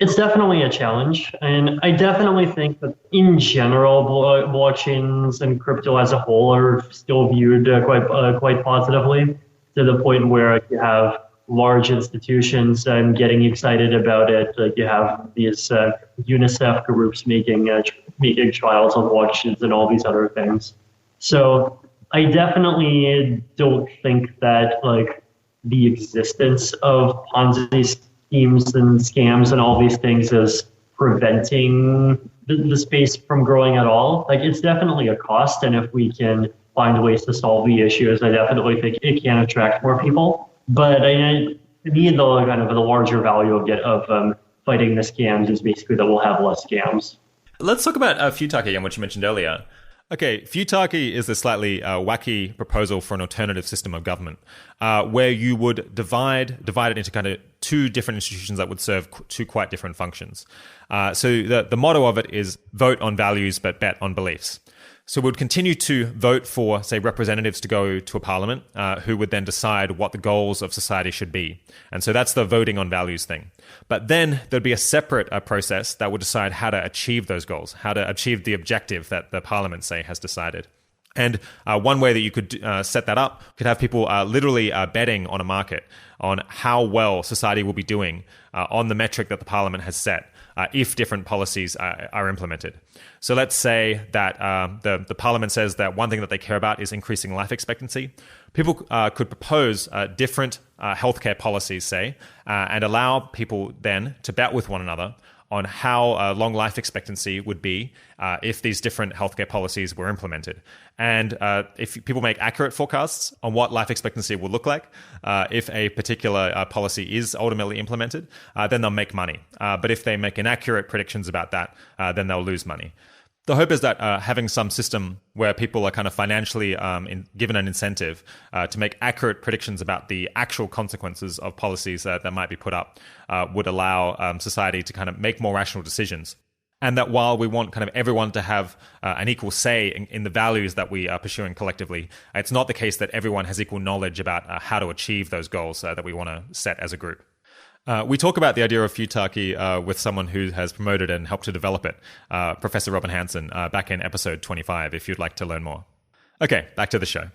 Speaker 2: It's definitely a challenge. And I definitely think that in general, blockchains and crypto as a whole are still viewed quite positively, to the point where you have large institutions getting excited about it. Like you have these UNICEF groups making trials on blockchains and all these other things. So I definitely don't think that like the existence of Ponzi schemes and scams and all these things is preventing the space from growing at all. Like it's definitely a cost, and if we can find ways to solve the issues, I definitely think it can attract more people. But to me, the larger value of fighting the scams is basically that we'll have less scams.
Speaker 1: Let's talk about Futaki again, which you mentioned earlier. Okay, Futaki is a slightly wacky proposal for an alternative system of government, where you would divide it into kind of two different institutions that would serve two quite different functions. So the motto of it is vote on values but bet on beliefs. So we would continue to vote for, say, representatives to go to a parliament who would then decide what the goals of society should be. And so that's the voting on values thing. But then there'd be a separate process that would decide how to achieve those goals, how to achieve the objective that the parliament, say, has decided. And one way that you could set that up could have people literally betting on a market on how well society will be doing on the metric that the parliament has set if different policies are implemented. So let's say that the parliament says that one thing that they care about is increasing life expectancy. People could propose different healthcare policies, say, and allow people then to bet with one another on how long life expectancy would be if these different healthcare policies were implemented. And if people make accurate forecasts on what life expectancy will look like if a particular policy is ultimately implemented, then they'll make money. But if they make inaccurate predictions about that, then they'll lose money. The hope is that having some system where people are kind of financially given an incentive to make accurate predictions about the actual consequences of policies that might be put up would allow society to kind of make more rational decisions. And that while we want kind of everyone to have an equal say in the values that we are pursuing collectively, it's not the case that everyone has equal knowledge about how to achieve those goals that we want to set as a group. We talk about the idea of Futaki with someone who has promoted and helped to develop it, Professor Robin Hanson, back in episode 25, if you'd like to learn more. Okay, back to the show.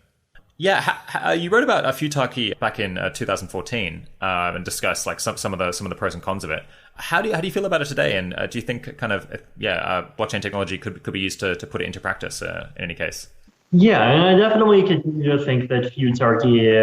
Speaker 1: Yeah, you wrote about Futaki back in 2014 and discussed like some of the pros and cons of it. How do you feel about it today? And do you think kind of blockchain technology could be used to put it into practice in any case?
Speaker 2: Yeah, and I definitely continue to think that futarchy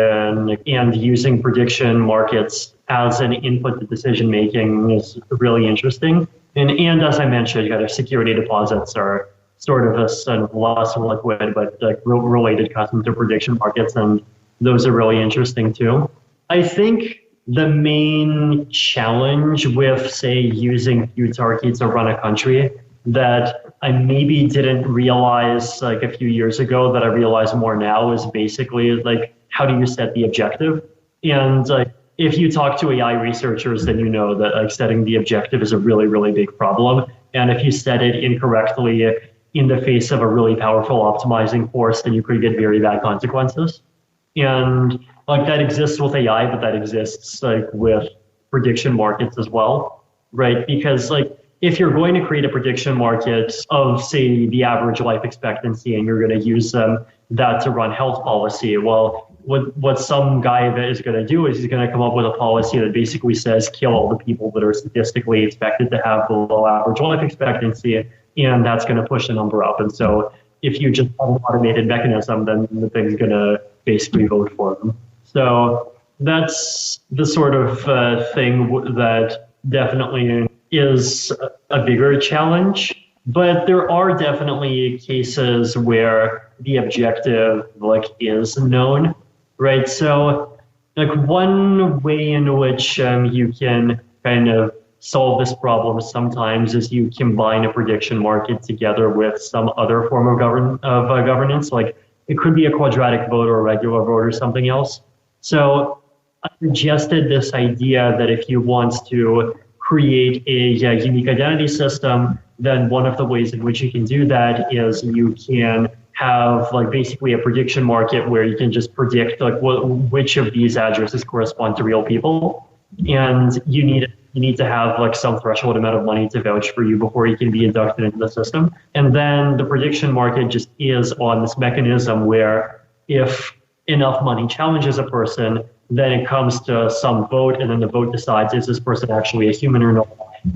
Speaker 2: and using prediction markets as an input to decision making is really interesting. And as I mentioned, kind of security deposits are sort of a sort of less liquid but like related custom to prediction markets, and those are really interesting too. I think the main challenge with, say, using futarchy to run a country that I maybe didn't realize like a few years ago that I realize more now is basically like, how do you set the objective? And like, if you talk to AI researchers, then you know that like setting the objective is a really, really big problem. And if you set it incorrectly in the face of a really powerful optimizing force, then you could get very bad consequences. And like that exists with AI, but that exists like with prediction markets as well, right? Because like if you're going to create a prediction market of, say, the average life expectancy, and you're going to use that to run health policy, well, what some guy is going to do is he's going to come up with a policy that basically says kill all the people that are statistically expected to have below average life expectancy, and that's going to push the number up. And so if you just have an automated mechanism, then the thing's going to basically vote for them. So that's the sort of thing that definitely is a bigger challenge. But there are definitely cases where the objective like is known, right? So like one way in which you can kind of solve this problem sometimes is you combine a prediction market together with some other form of governance. Like it could be a quadratic vote or a regular vote or something else. So I suggested this idea that if you want to create a unique identity system, then one of the ways in which you can do that is you can have like basically a prediction market where you can just predict like which of these addresses correspond to real people, and you need to have like some threshold amount of money to vouch for you before you can be inducted into the system. And then the prediction market just is on this mechanism where if enough money challenges a person, then it comes to some vote, and then the vote decides, is this person actually a human or not?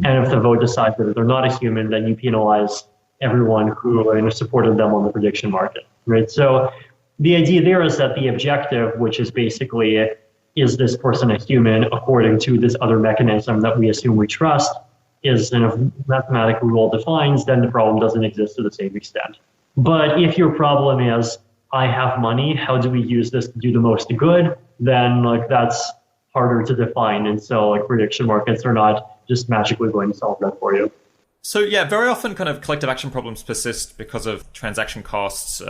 Speaker 2: And if the vote decides that they're not a human, then you penalize everyone who supported them on the prediction market, right? So the idea there is that the objective, which is basically, is this person a human according to this other mechanism that we assume we trust, is if mathematically well defined, then the problem doesn't exist to the same extent. But if your problem is, I have money, how do we use this to do the most good? Then like that's harder to define. And so like prediction markets are not just magically going to solve that for you.
Speaker 1: So yeah, very often kind of collective action problems persist because of transaction costs,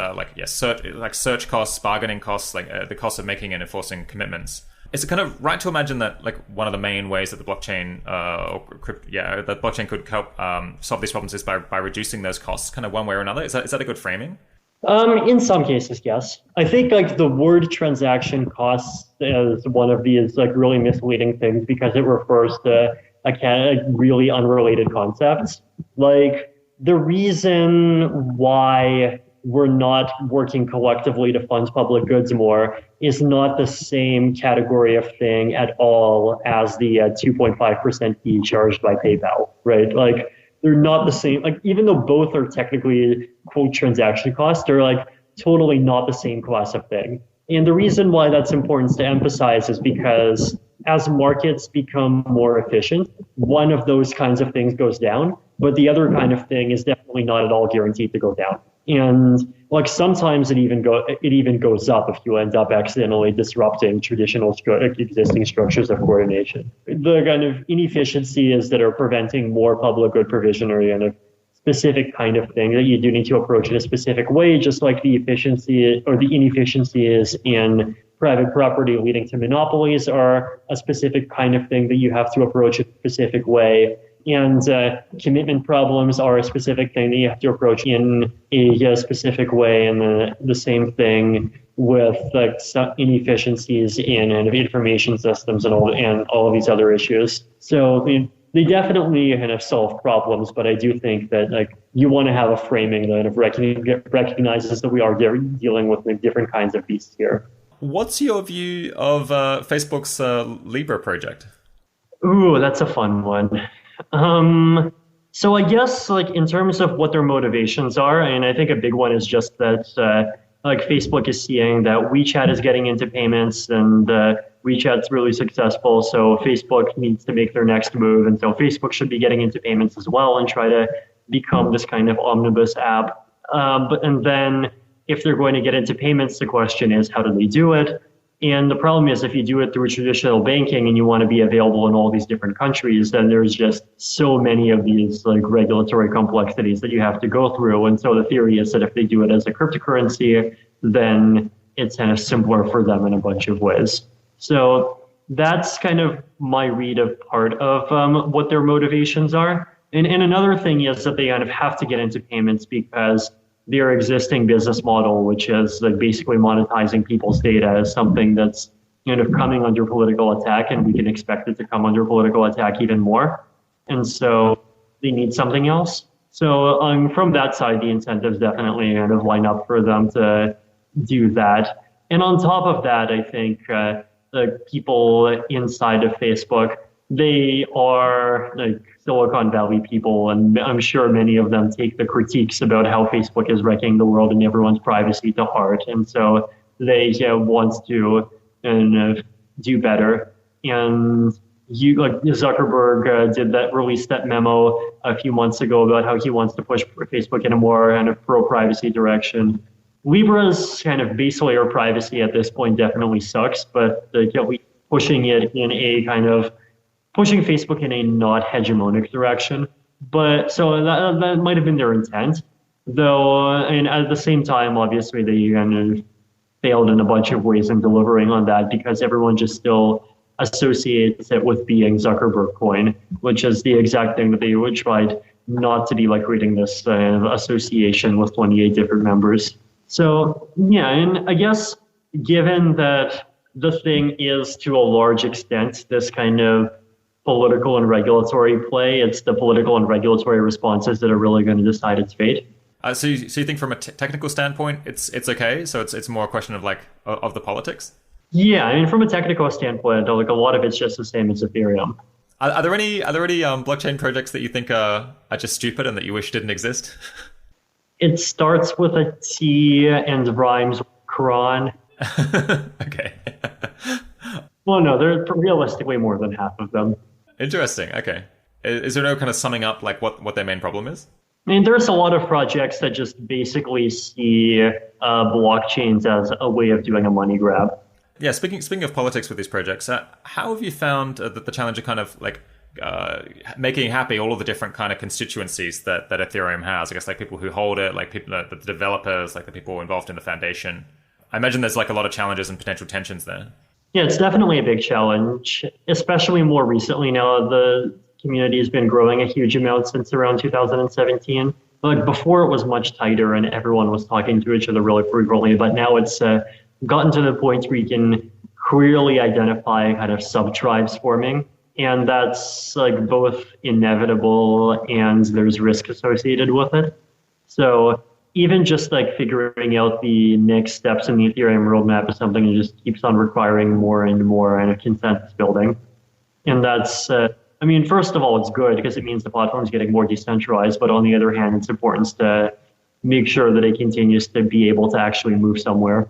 Speaker 1: search costs, bargaining costs, the cost of making and enforcing commitments. Is it kind of right to imagine that like one of the main ways that the blockchain that blockchain could help solve these problems is by reducing those costs, kind of one way or another? Is that a good framing?
Speaker 2: In some cases, yes. I think like the word transaction costs is one of these like really misleading things because it refers to really unrelated concepts. Like the reason why we're not working collectively to fund public goods more is not the same category of thing at all as the 2.5% fee charged by PayPal, right? Like they're not the same. Like even though both are technically quote transaction costs, they're like totally not the same class of thing. And the reason why that's important to emphasize is because as markets become more efficient, one of those kinds of things goes down, but the other kind of thing is definitely not at all guaranteed to go down. And like sometimes it even goes up if you end up accidentally disrupting traditional existing structures of coordination. The kind of inefficiencies that are preventing more public good provision are kind of specific kind of thing that you do need to approach in a specific way, just like the efficiency or the inefficiencies in private property leading to monopolies are a specific kind of thing that you have to approach in a specific way. And commitment problems are a specific thing that you have to approach in a specific way. And the same thing with like some inefficiencies in information systems and all of these other issues. So they definitely kind of solve problems, but I do think that like you want to have a framing that kind of recognizes that we are dealing with like, different kinds of beasts here.
Speaker 1: What's your view of Facebook's Libra project?
Speaker 2: Ooh, that's a fun one. So I guess like in terms of what their motivations are, and I think a big one is just that like Facebook is seeing that WeChat is getting into payments and WeChat's really successful. So Facebook needs to make their next move. And so Facebook should be getting into payments as well and try to become this kind of omnibus app. And then if they're going to get into payments, the question is, how do they do it? And the problem is, if you do it through traditional banking and you want to be available in all these different countries, then there's just so many of these like regulatory complexities that you have to go through. And so the theory is that if they do it as a cryptocurrency, then it's kind of simpler for them in a bunch of ways. So that's kind of my read of part of what their motivations are. And another thing is that they kind of have to get into payments because their existing business model, which is like basically monetizing people's data, is something that's kind of coming under political attack, and we can expect it to come under political attack even more. And so they need something else. So from that side, the incentives definitely kind of line up for them to do that. And on top of that, I think the people inside of Facebook, they are like Silicon Valley people, and I'm sure many of them take the critiques about how Facebook is wrecking the world and everyone's privacy to heart, and so they want to do better. And Zuckerberg released that memo a few months ago about how he wants to push Facebook in a more kind of pro-privacy direction. Libra's kind of base layer privacy at this point definitely sucks, but pushing it in a kind of pushing Facebook in a not hegemonic direction. But so that might have been their intent, though. And at the same time, obviously, they kind of failed in a bunch of ways in delivering on that because everyone just still associates it with being Zuckerberg coin, which is the exact thing that they would try not to be, like creating this association with 28 different members. So yeah, and I guess given that the thing is to a large extent this kind of political and regulatory play, it's the political and regulatory responses that are really going to decide its fate.
Speaker 1: So you think from a technical standpoint, it's okay? So it's more a question of of the politics?
Speaker 2: Yeah, I mean, from a technical standpoint, like a lot of it's just the same as Ethereum.
Speaker 1: Are there any blockchain projects that you think are just stupid and that you wish didn't exist?
Speaker 2: It starts with a T and rhymes with Quran.
Speaker 1: Okay.
Speaker 2: Well, no, there are realistically more than half of them.
Speaker 1: Interesting. Okay. Is there no kind of summing up like what their main problem is?
Speaker 2: I mean, there's a lot of projects that just basically see blockchains as a way of doing a money grab.
Speaker 1: Yeah. Speaking of politics with these projects, how have you found that the challenge of kind of like making happy all of the different kind of constituencies that Ethereum has? I guess like people who hold it, like people, the developers, like the people involved in the foundation. I imagine there's like a lot of challenges and potential tensions there.
Speaker 2: Yeah, it's definitely a big challenge, especially more recently now. The community has been growing a huge amount since around 2017. But before it was much tighter and everyone was talking to each other really frequently. But now it's gotten to the point where you can clearly identify kind of sub-tribes forming. And that's like both inevitable and there's risk associated with it. So even just like figuring out the next steps in the Ethereum roadmap is something that just keeps on requiring more and more and a consensus building. And that's, I mean, first of all, it's good because it means the platform is getting more decentralized. But on the other hand, it's important to make sure that it continues to be able to actually move somewhere.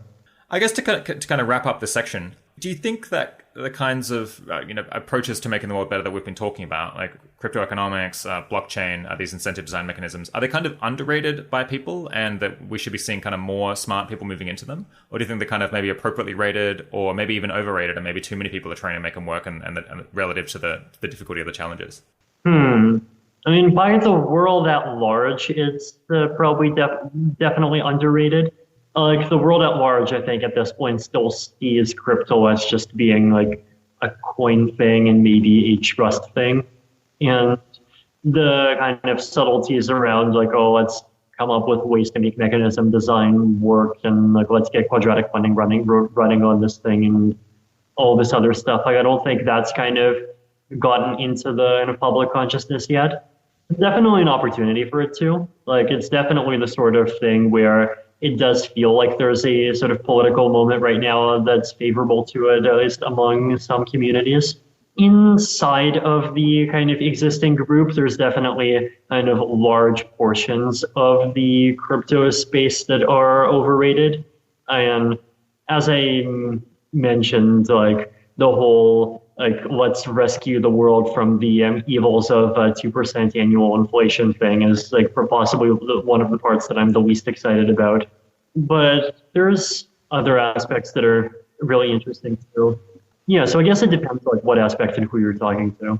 Speaker 1: I guess to kind of wrap up this section, do you think that the kinds of approaches to making the world better that we've been talking about, like crypto economics, blockchain, these incentive design mechanisms, are they kind of underrated by people and that we should be seeing kind of more smart people moving into them? Or do you think they're kind of maybe appropriately rated or maybe even overrated and maybe too many people are trying to make them work and relative to the difficulty of the challenges?
Speaker 2: I mean, by the world at large, it's probably definitely underrated. Like the world at large, I think at this point still sees crypto as just being like a coin thing and maybe a trust thing. And the kind of subtleties around like, oh, let's come up with ways to make mechanism design work and like, let's get quadratic funding running on this thing and all this other stuff. Like, I don't think that's kind of gotten into the public consciousness yet. It's definitely an opportunity for it too. Like, it's definitely the sort of thing where it does feel like there's a sort of political moment right now that's favorable to it, at least among some communities. Inside of the kind of existing group, there's definitely kind of large portions of the crypto space that are overrated. And as I mentioned, like the whole like let's rescue the world from the evils of 2% annual inflation thing is like possibly one of the parts that I'm the least excited about. But there's other aspects that are really interesting too. Yeah, so I guess it depends like what aspect and who you're talking to.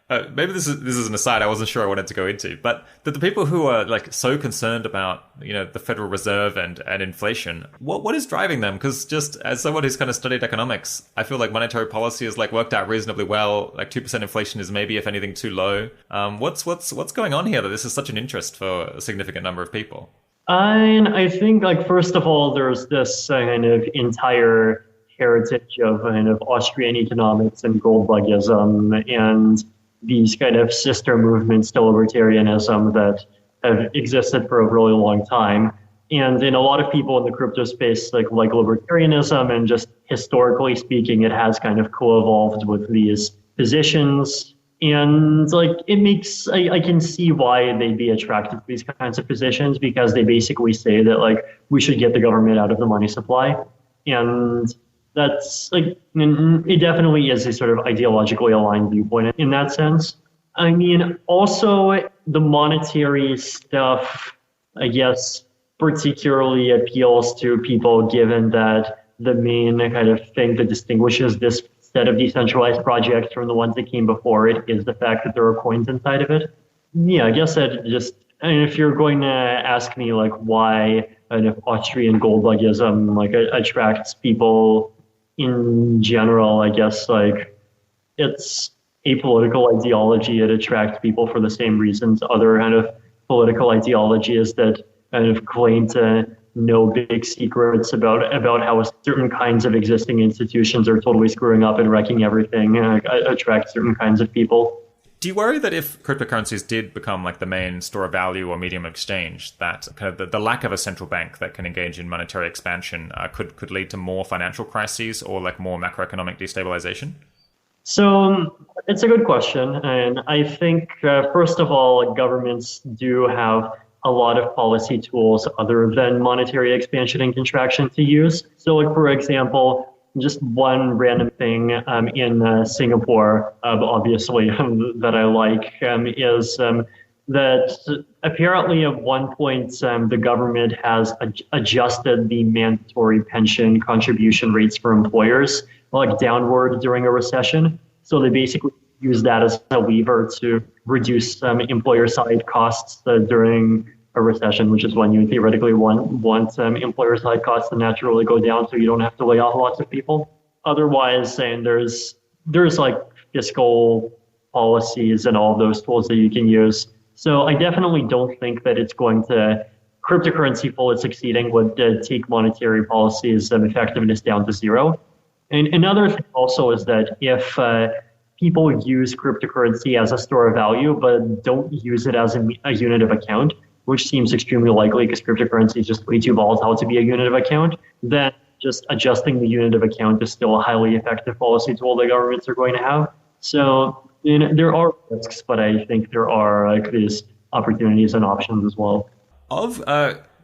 Speaker 1: Maybe this is an aside I wasn't sure I wanted to go into, but the people who are like so concerned about the Federal Reserve and inflation, what is driving them? Because just as someone who's kind of studied economics, I feel like monetary policy has like worked out reasonably well. Like 2% inflation is maybe, if anything, too low. What's going on here that this is such an interest for a significant number of people?
Speaker 2: I think like first of all, there's this kind of entire heritage of kind of Austrian economics and gold bugism and these kind of sister movements to libertarianism that have existed for a really long time. And in a lot of people in the crypto space, like libertarianism, and just historically speaking, it has kind of co-evolved with these positions. And like it makes, I can see why they'd be attracted to these kinds of positions, because they basically say that like we should get the government out of the money supply. And that's like, it definitely is a sort of ideologically aligned viewpoint in that sense. I mean, also the monetary stuff, I guess, particularly appeals to people given that the main kind of thing that distinguishes this set of decentralized projects from the ones that came before it is the fact that there are coins inside of it. Yeah, I guess that just, I mean, if you're going to ask me like why kind of Austrian gold bugism like attracts people in general, I guess like it's a political ideology. It attracts people for the same reasons other kind of political ideologies that kind of claim to know big secrets about how certain kinds of existing institutions are totally screwing up and wrecking everything attract certain kinds of people.
Speaker 1: Do you worry that if cryptocurrencies did become like the main store of value or medium of exchange, that kind of the lack of a central bank that can engage in monetary expansion could lead to more financial crises or like more macroeconomic destabilization?
Speaker 2: So it's a good question. And I think, first of all, governments do have a lot of policy tools other than monetary expansion and contraction to use. So like, for example, just one random thing in Singapore, obviously, that I like is that apparently at one point the government has adjusted the mandatory pension contribution rates for employers like downward during a recession. So they basically use that as a lever to reduce employer side costs during a recession, which is when you theoretically want employer side costs to naturally go down so you don't have to lay off lots of people. Otherwise, and there's like fiscal policies and all those tools that you can use. So I definitely don't think that it's going to, cryptocurrency fully succeeding would take monetary policies effectiveness down to zero. And another thing also is that if people use cryptocurrency as a store of value, but don't use it as a unit of account, which seems extremely likely because cryptocurrency is just way too volatile to be a unit of account, then just adjusting the unit of account is still a highly effective policy tool that governments are going to have. So there are risks, but I think there are like these opportunities and options as well.
Speaker 1: Of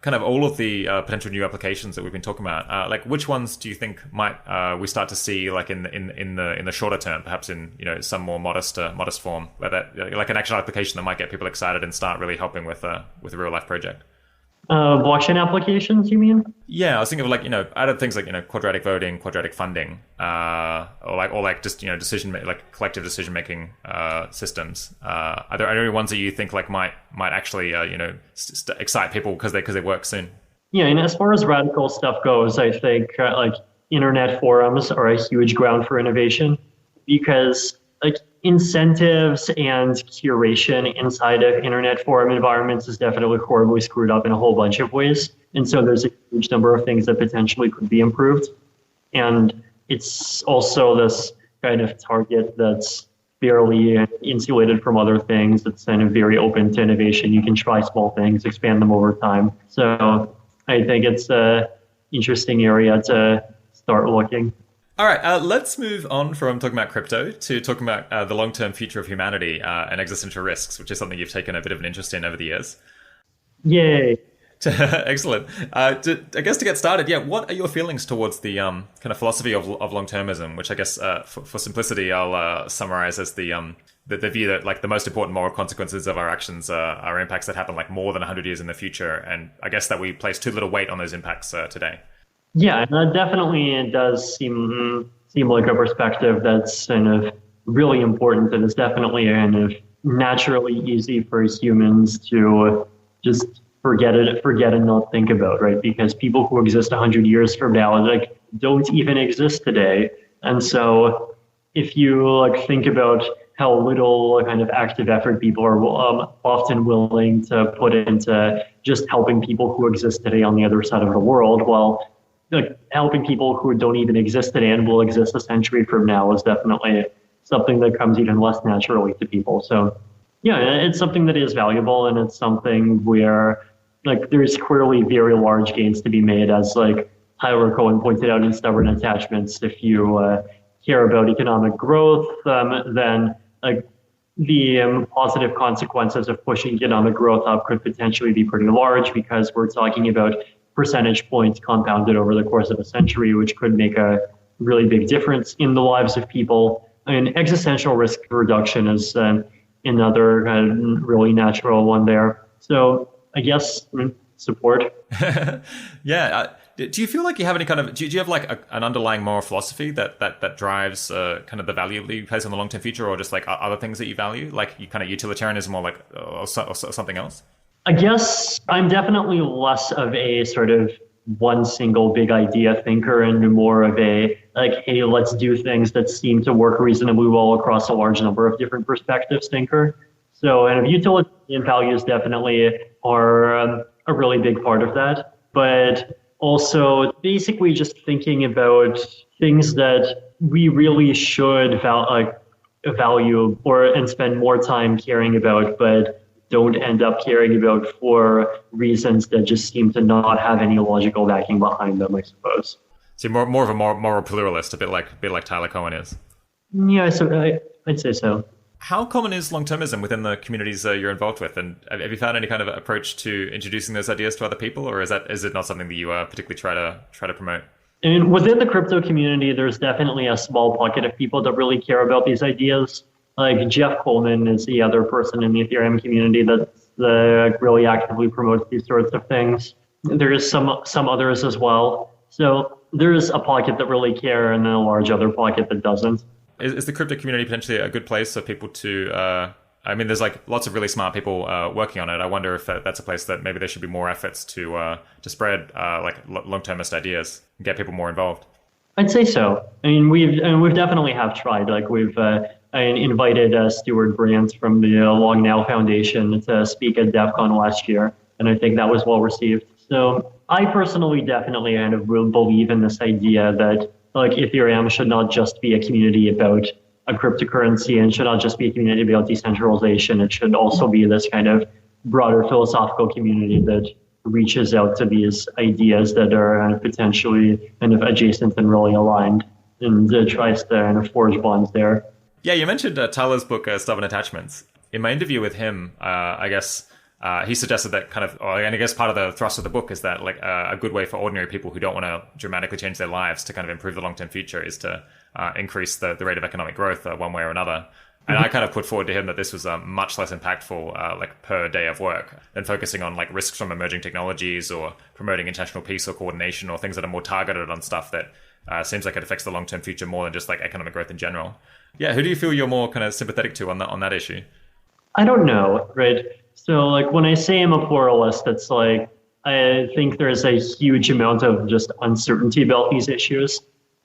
Speaker 1: kind of all of the potential new applications that we've been talking about, like which ones do you think might we start to see like in the shorter term, perhaps in some more modest form, where that like an actual application that might get people excited and start really helping with a real life project?
Speaker 2: Blockchain applications, you mean?
Speaker 1: Yeah, I was thinking of like out of things like quadratic voting, quadratic funding, or just like collective decision making systems. Are there any ones that you think like might actually excite people because they work soon?
Speaker 2: Yeah, and as far as radical stuff goes, I think like internet forums are a huge ground for innovation because like incentives and curation inside of internet forum environments is definitely horribly screwed up in a whole bunch of ways. And so there's a huge number of things that potentially could be improved. And it's also this kind of target that's fairly insulated from other things. It's kind of very open to innovation. You can try small things, expand them over time. So I think it's an interesting area to start looking.
Speaker 1: All right, let's move on from talking about crypto to talking about the long-term future of humanity and existential risks, which is something you've taken a bit of an interest in over the years.
Speaker 2: Yay.
Speaker 1: Excellent. I guess to get started, yeah, what are your feelings towards the kind of philosophy of long-termism, which I guess for simplicity I'll summarize as the view that like the most important moral consequences of our actions are impacts that happen like more than 100 years in the future, and I guess that we place too little weight on those impacts today.
Speaker 2: Yeah, definitely it does seem like a perspective that's kind of really important, and it's definitely kind of naturally easy for humans to just forget and not think about, right? Because people who exist 100 years from now like don't even exist today. And so if you like think about how little kind of active effort people are often willing to put into just helping people who exist today on the other side of the world, while like helping people who don't even exist today and will exist a century from now is definitely something that comes even less naturally to people. So yeah, it's something that is valuable, and it's something where like there's clearly very large gains to be made, as like Tyler Cohen pointed out in Stubborn Attachments. If you care about economic growth, then like the positive consequences of pushing economic growth up could potentially be pretty large, because we're talking about percentage points compounded over the course of a century, which could make a really big difference in the lives of people. And existential risk reduction is another really natural one there. So I guess support.
Speaker 1: Yeah. Do you feel like you have any kind of, do you have like an underlying moral philosophy that drives kind of the value that you place on the long-term future, or just like other things that you value, like you kind of utilitarianism or like or something else?
Speaker 2: I guess I'm definitely less of a sort of one single big idea thinker and more of a like, hey, let's do things that seem to work reasonably well across a large number of different perspectives thinker. So, and utilitarian values definitely are a really big part of that, but also basically just thinking about things that we really should value and spend more time caring about, but don't end up caring about for reasons that just seem to not have any logical backing behind them, I suppose.
Speaker 1: So you're more of a moral pluralist, a bit like Tyler Cohen is.
Speaker 2: Yeah, so I'd say so.
Speaker 1: How common is long-termism within the communities you're involved with, and have you found any kind of approach to introducing those ideas to other people, or is it not something that you particularly try to promote?
Speaker 2: And within the crypto community, there's definitely a small pocket of people that really care about these ideas. Like Jeff Coleman is the other person in the Ethereum community that really actively promotes these sorts of things. There is some others as well. So there is a pocket that really care, and then a large other pocket that doesn't.
Speaker 1: Is the crypto community potentially a good place for people to, I mean, there's like lots of really smart people working on it. I wonder if that's a place that maybe there should be more efforts to spread like long-termist ideas and get people more involved.
Speaker 2: I'd say so. I mean, we've definitely have tried. Like we've invited Stuart Brandt from the Long Now Foundation to speak at DEF CON last year, and I think that was well received. So I personally definitely kind of believe in this idea that like Ethereum should not just be a community about a cryptocurrency and should not just be a community about decentralization. It should also be this kind of broader philosophical community that reaches out to these ideas that are potentially kind of adjacent and really aligned, and tries to kind of forge bonds there.
Speaker 1: Yeah, you mentioned Tyler's book, Stubborn Attachments. In my interview with him, I guess he suggested that kind of, and I guess part of the thrust of the book is that like a good way for ordinary people who don't want to dramatically change their lives to kind of improve the long-term future is to increase the rate of economic growth one way or another. And I kind of put forward to him that this was much less impactful like per day of work than focusing on like risks from emerging technologies or promoting international peace or coordination or things that are more targeted on stuff that seems like it affects the long-term future more than just like economic growth in general. Yeah, who do you feel you're more kind of sympathetic to on that issue?
Speaker 2: I don't know, right? So like when I say I'm a pluralist, it's like I think there's a huge amount of just uncertainty about these issues.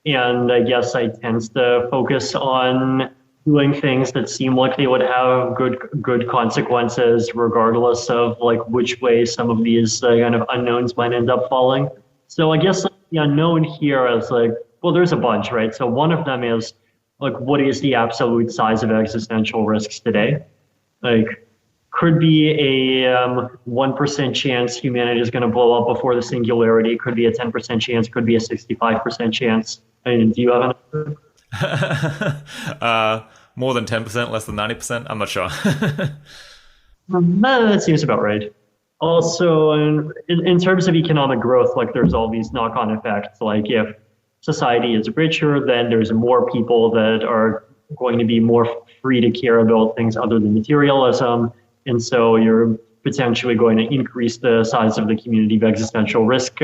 Speaker 2: And I guess I tend to focus on doing things that seem like they would have good consequences, regardless of like which way some of these kind of unknowns might end up falling. So I guess the unknown here is like, well, there's a bunch, right? So one of them is like, what is the absolute size of existential risks today? Like, could be a 1% chance humanity is going to blow up before the singularity. Could be a 10% chance. Could be a 65% chance. I mean, do you have an answer?
Speaker 1: More than 10%, less than 90%? I'm not sure.
Speaker 2: That seems about right. Also, in terms of economic growth, like there's all these knock-on effects. Like if society is richer, then there's more people that are going to be more free to care about things other than materialism. And so you're potentially going to increase the size of the community of existential risk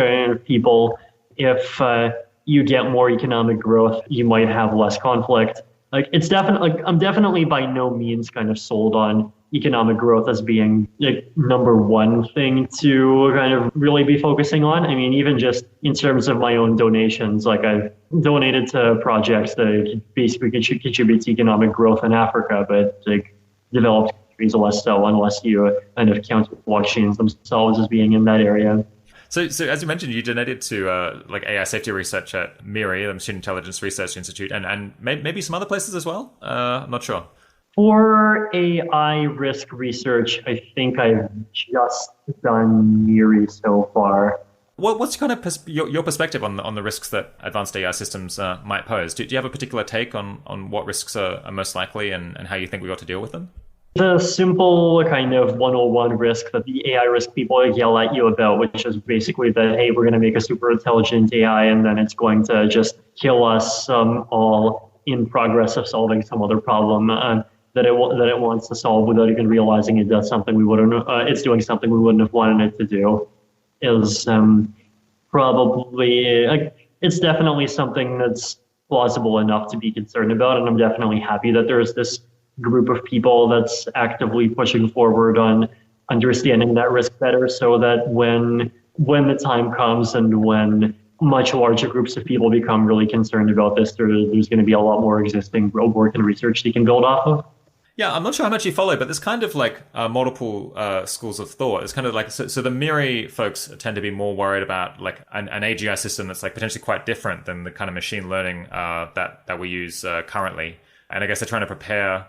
Speaker 2: people. If you get more economic growth, you might have less conflict. Like it's definitely, like I'm definitely by no means kind of sold on economic growth as being like number one thing to kind of really be focusing on. I mean, even just in terms of my own donations, like I've donated to projects that basically contribute to economic growth in Africa, but like developed countries less so unless you kind of count blockchains themselves as being in that area.
Speaker 1: So as you mentioned, you donated to like AI safety research at MIRI, the Machine Intelligence Research Institute, and maybe some other places as well. I'm not sure.
Speaker 2: For AI risk research, I think I've just done MIRI so far.
Speaker 1: What's kind of your perspective on the risks that advanced AI systems might pose? Do you have a particular take on what risks are most likely and how you think we ought to deal with them?
Speaker 2: The simple kind of 101 risk that the AI risk people yell at you about, which is basically that, hey, we're going to make a super intelligent AI and then it's going to just kill us all in progress of solving some other problem that it wants to solve without even realizing it does something we wouldn't. It's doing something we wouldn't have wanted it to do. Is probably it's definitely something that's plausible enough to be concerned about, and I'm definitely happy that there's this group of people that's actively pushing forward on understanding that risk better, so that when the time comes and when much larger groups of people become really concerned about this, there's going to be a lot more existing roadwork and research they can build off of.
Speaker 1: Yeah, I'm not sure how much you follow, but there's kind of like multiple schools of thought. It's kind of like, so the MIRI folks tend to be more worried about like an AGI system that's like potentially quite different than the kind of machine learning that we use currently. And I guess they're trying to prepare,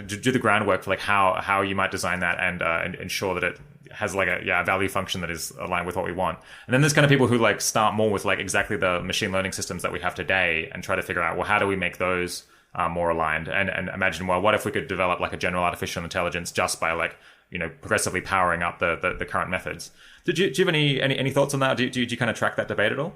Speaker 1: do the groundwork for like how you might design that and ensure that it has like a value function that is aligned with what we want. And then there's kind of people who like start more with like exactly the machine learning systems that we have today and try to figure out, well, how do we make those more aligned and imagine, well, what if we could develop like a general artificial intelligence just by like, progressively powering up the current methods. Do you have any thoughts on that? Do you kind of track that debate at all?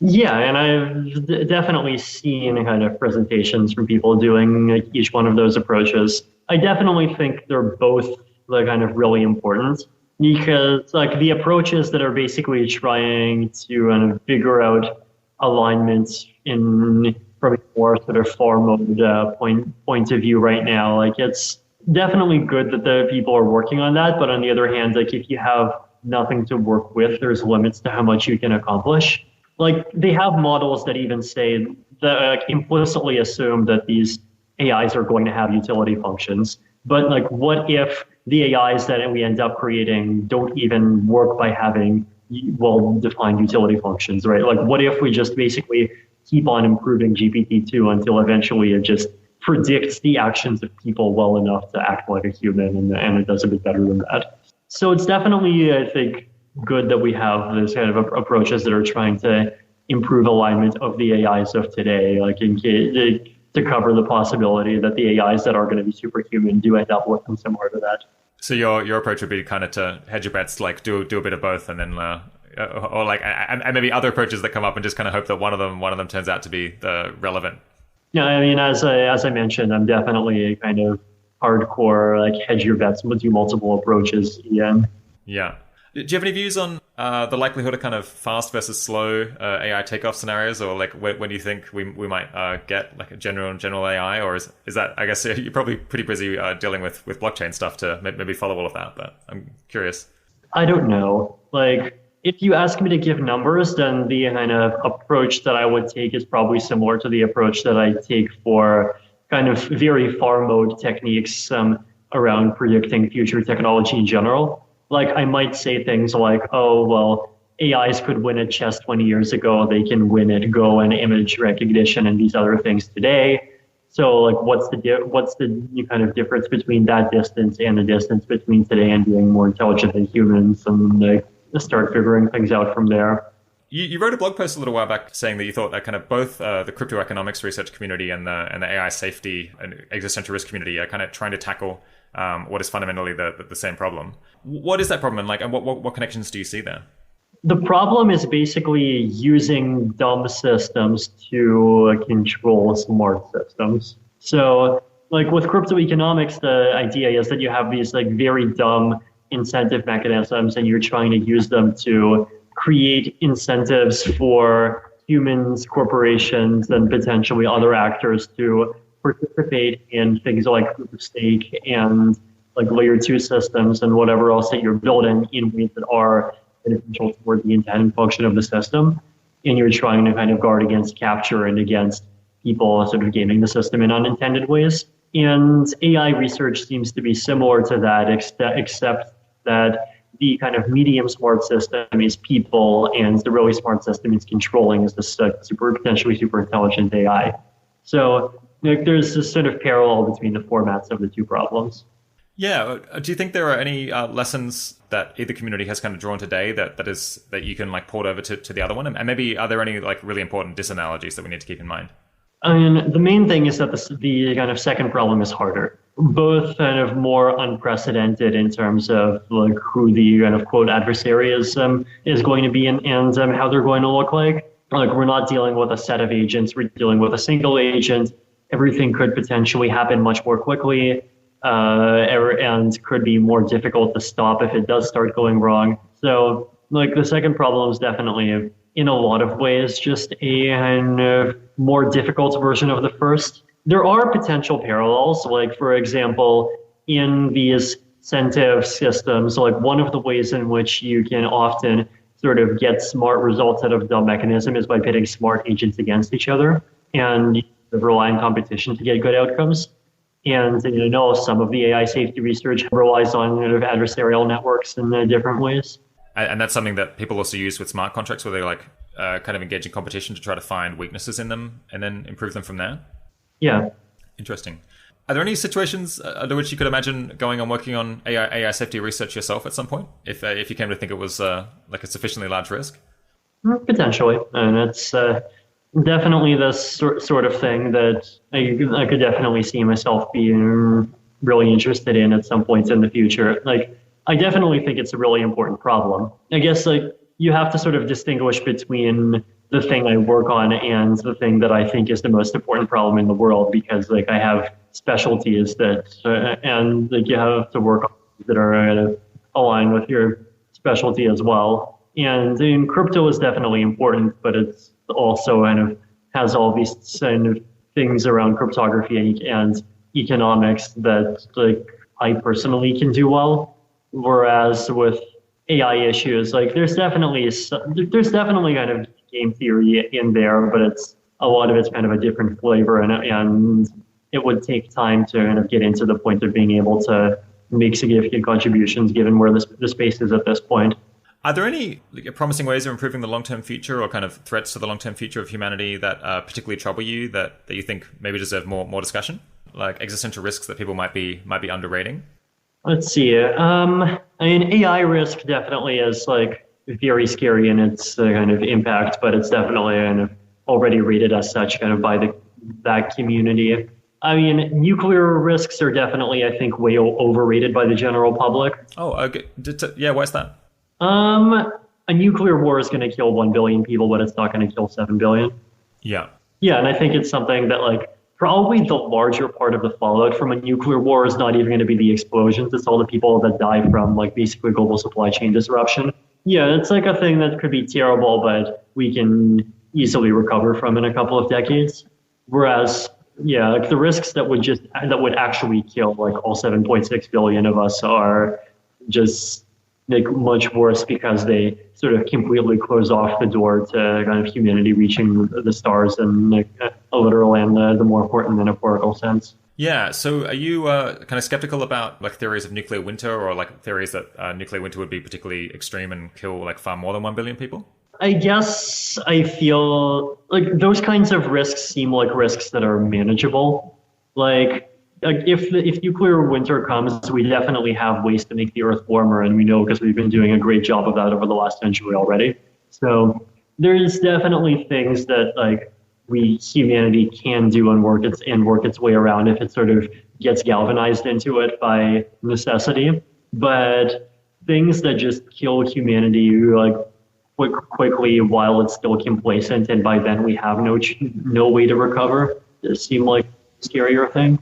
Speaker 2: Yeah, and I've definitely seen kind of presentations from people doing like each one of those approaches. I definitely think they're both like kind of really important because like the approaches that are basically trying to kind of figure out alignments in from a more sort of form mode point of view right now, like it's definitely good that the people are working on that. But on the other hand, like if you have nothing to work with, there's limits to how much you can accomplish. Like they have models that even say that implicitly assume that these AIs are going to have utility functions. But like, what if the AIs that we end up creating don't even work by having well-defined utility functions, right? Like, what if we just basically keep on improving GPT-2 until eventually it just predicts the actions of people well enough to act like a human, and it does a bit better than that. So it's definitely, I think, good that we have this kind of approaches that are trying to improve alignment of the AIs of today, like to cover the possibility that the AIs that are going to be superhuman do end up looking similar to that.
Speaker 1: So your approach would be kind of to hedge your bets, like do a bit of both, and then or like and maybe other approaches that come up, and just kind of hope that one of them turns out to be the relevant.
Speaker 2: Yeah, I mean, as I mentioned, I'm definitely a kind of hardcore like hedge your bets, do multiple approaches. Yeah.
Speaker 1: Yeah. Do you have any views on the likelihood of kind of fast versus slow AI takeoff scenarios, or like when do you think we might get like a general AI, or is that, I guess you're probably pretty busy dealing with blockchain stuff to maybe follow all of that, but I'm curious.
Speaker 2: I don't know. Like, if you ask me to give numbers, then the kind of approach that I would take is probably similar to the approach that I take for kind of very far mode techniques around predicting future technology in general. Like I might say things like, oh, well, AIs could win at chess 20 years ago. They can win at Go and image recognition and these other things today. So like, what's the kind of difference between that distance and the distance between today and being more intelligent than humans, and like start figuring things out from there.
Speaker 1: You wrote a blog post a little while back saying that you thought that kind of both the cryptoeconomics research community and the AI safety and existential risk community are kind of trying to tackle what is fundamentally the same problem. What is that problem, and what connections do you see there?
Speaker 2: The problem is basically using dumb systems to control smart systems. So, like with crypto economics, the idea is that you have these like very dumb incentive mechanisms, and you're trying to use them to create incentives for humans, corporations, and potentially other actors to participate in things like proof of stake and like layer 2 systems and whatever else that you're building in ways that are beneficial toward the intent and function of the system. And you're trying to kind of guard against capture and against people sort of gaming the system in unintended ways. And AI research seems to be similar to that, except that the kind of medium smart system is people, and the really smart system is controlling is this potentially super intelligent AI. So like, there's this sort of parallel between the formats of the two problems.
Speaker 1: Yeah. Do you think there are any lessons that either community has kind of drawn today that you can like port over to the other one? And maybe are there any like really important disanalogies that we need to keep in mind?
Speaker 2: I mean, the main thing is that the kind of second problem is harder. Both kind of more unprecedented in terms of like who the kind of quote adversary is going to be and how they're going to look like. Like we're not dealing with a set of agents, we're dealing with a single agent. Everything could potentially happen much more quickly and could be more difficult to stop if it does start going wrong. So like the second problem is definitely in a lot of ways just a kind of more difficult version of the first. There are potential parallels, like for example, in these incentive systems, like one of the ways in which you can often sort of get smart results out of the mechanism is by pitting smart agents against each other and rely on competition to get good outcomes. And you know, some of the AI safety research relies on kind of adversarial networks in different ways.
Speaker 1: And that's something that people also use with smart contracts, where they like kind of engage in competition to try to find weaknesses in them and then improve them from there.
Speaker 2: Yeah.
Speaker 1: Interesting. Are there any situations under which you could imagine going on working on AI safety research yourself at some point, if you came to think it was like a sufficiently large risk?
Speaker 2: Potentially, and it's definitely the sort of thing that I could definitely see myself being really interested in at some points in the future. Like, I definitely think it's a really important problem. I guess like you have to sort of distinguish between the thing I work on and the thing that I think is the most important problem in the world, because like I have specialties that and like you have to work on that are aligned with your specialty as well. And in crypto is definitely important, but it's also kind of has all these kind of things around cryptography and economics that like I personally can do well. Whereas with AI issues, like there's definitely kind of game theory in there, but a lot of it's kind of a different flavor, and it would take time to kind of get into the point of being able to make significant contributions given where the space is at this point.
Speaker 1: Are there any promising ways of improving the long-term future or kind of threats to the long-term future of humanity that particularly trouble you, that you think maybe deserve more discussion, like existential risks that people might be underrating?
Speaker 2: Let's see. I mean, AI risk definitely is like very scary in its kind of impact, but it's definitely kind of already rated as such kind of by that community. I mean, nuclear risks are definitely, I think, way overrated by the general public.
Speaker 1: Oh, okay. Yeah, why is that?
Speaker 2: A nuclear war is going to kill 1 billion people, but it's not going to kill 7 billion.
Speaker 1: Yeah.
Speaker 2: Yeah, and I think it's something that like probably the larger part of the fallout from a nuclear war is not even going to be the explosions. It's all the people that die from like basically global supply chain disruption. Yeah, it's like a thing that could be terrible, but we can easily recover from in a couple of decades. Whereas, yeah, like the risks that would actually kill like all 7.6 billion of us are just like much worse because they sort of completely close off the door to kind of humanity reaching the stars in like a literal and the more important metaphorical sense.
Speaker 1: Yeah. So are you kind of skeptical about like theories of nuclear winter, or like theories that nuclear winter would be particularly extreme and kill like far more than 1 billion people?
Speaker 2: I guess I feel like those kinds of risks seem like risks that are manageable. Like if nuclear winter comes, we definitely have ways to make the Earth warmer, and we know because we've been doing a great job of that over the last century already. So there's definitely things that like humanity can do and work its way around if it sort of gets galvanized into it by necessity. But things that just kill humanity like quickly while it's still complacent, and by then we have no way to recover, seem like a scarier thing.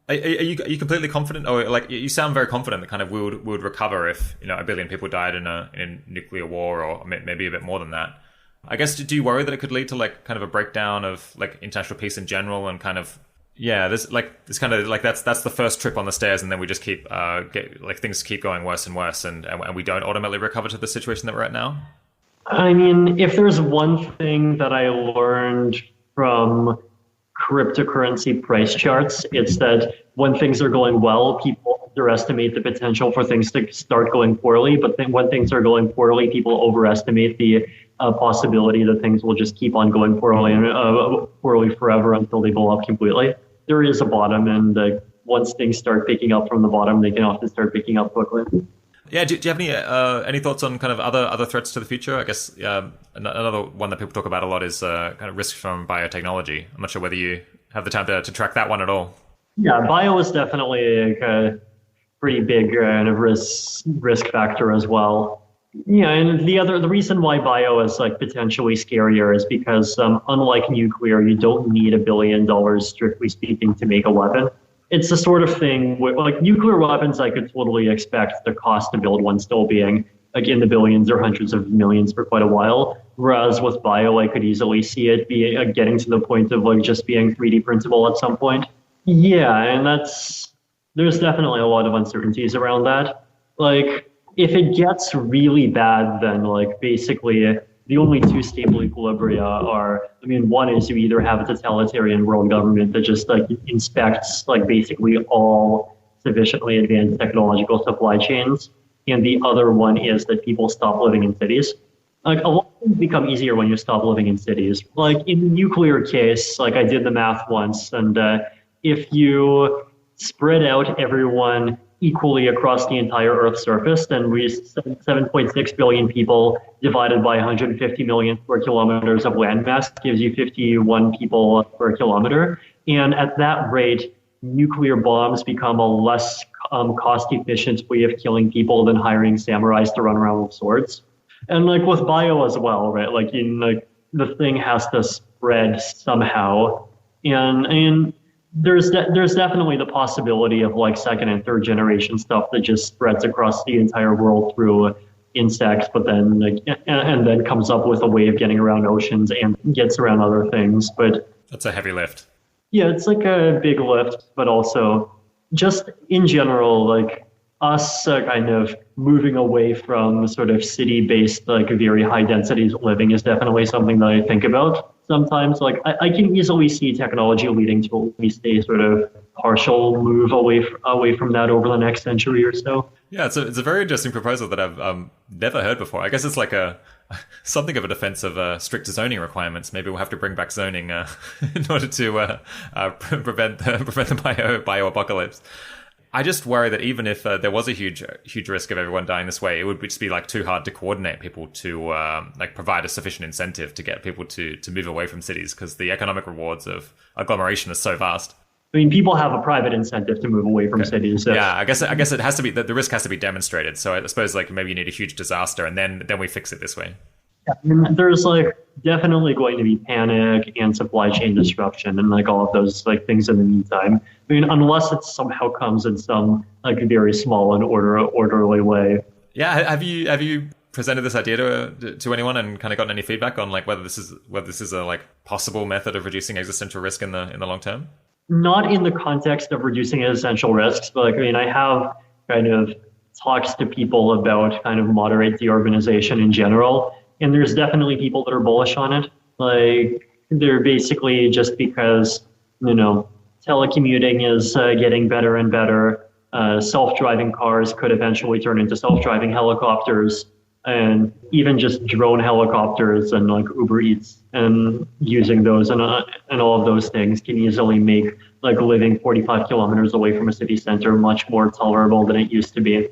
Speaker 1: Are you completely confident, or like you sound very confident that kind of we would recover if a billion people died in a nuclear war, or maybe a bit more than that? I guess, do you worry that it could lead to like kind of a breakdown of like international peace in general, and kind of this kind of like that's the first trip on the stairs, and then we just keep things keep going worse and worse, and we don't ultimately recover to the situation that we're at now?
Speaker 2: I mean, if there's one thing that I learned from cryptocurrency price charts, it's that when things are going well, people underestimate the potential for things to start going poorly. But then when things are going poorly, people overestimate the possibility that things will just keep on going poorly and poorly forever until they blow up completely. There is a bottom, and once things start picking up from the bottom, they can often start picking up quickly.
Speaker 1: Yeah, do you have any thoughts on kind of other threats to the future? I guess another one that people talk about a lot is kind of risks from biotechnology. I'm not sure whether you have the time to track that one at all.
Speaker 2: Yeah, bio is definitely a pretty big kind of risk factor as well. Yeah, and the reason why bio is like potentially scarier is because unlike nuclear, you don't need $1 billion, strictly speaking, to make a weapon. It's the sort of thing where, like, nuclear weapons, I could totally expect the cost to build one still being like in the billions or hundreds of millions for quite a while. Whereas with bio, I could easily see it be getting to the point of like just being 3D printable at some point. Yeah, and there's definitely a lot of uncertainties around that. Like, if it gets really bad, then like basically the only two stable equilibria are, I mean, one is you either have a totalitarian world government that just like inspects like basically all sufficiently advanced technological supply chains, and the other one is that people stop living in cities. Like, a lot of things become easier when you stop living in cities. Like in the nuclear case, like I did the math once, and if you spread out everyone equally across the entire Earth's surface, then we 7.6 billion people divided by 150 million square kilometers of landmass gives you 51 people per kilometer. And at that rate, nuclear bombs become a less cost-efficient way of killing people than hiring samurais to run around with swords. And like with bio as well, right? Like the thing has to spread somehow, and there's definitely the possibility of like second and third generation stuff that just spreads across the entire world through insects, but then and then comes up with a way of getting around oceans and gets around other things. But
Speaker 1: that's a heavy lift.
Speaker 2: Yeah, it's like a big lift, but also just in general, like us kind of moving away from sort of city-based, like very high densities of living is definitely something that I think about. Sometimes, like, I can easily see technology leading to at least a sort of partial move away from that over the next century or so.
Speaker 1: Yeah, it's a very interesting proposal that I've never heard before. I guess it's like something of a defense of strict zoning requirements. Maybe we'll have to bring back zoning in order to prevent the bio apocalypse. I just worry that even if there was a huge risk of everyone dying this way, it would just be like too hard to coordinate people to like provide a sufficient incentive to get people to move away from cities, because the economic rewards of agglomeration are so vast.
Speaker 2: I mean, people have a private incentive to move away from cities.
Speaker 1: Yeah, I guess it has to be the risk has to be demonstrated. So I suppose like maybe you need a huge disaster, and then we fix it this way.
Speaker 2: Yeah, and there's like definitely going to be panic and supply chain disruption and like all of those like things in the meantime. I mean, unless it somehow comes in some like very small and orderly way.
Speaker 1: Yeah, have you presented this idea to anyone and kind of gotten any feedback on like whether this is a like possible method of reducing existential risk in the long term?
Speaker 2: Not in the context of reducing existential risks, but like, I mean, I have kind of talks to people about kind of moderate deurbanization in general. And there's definitely people that are bullish on it. Like, they're basically just because, telecommuting is getting better and better. Self-driving cars could eventually turn into self-driving helicopters, and even just drone helicopters and like Uber Eats, and using those and all of those things can easily make like living 45 kilometers away from a city center much more tolerable than it used to be.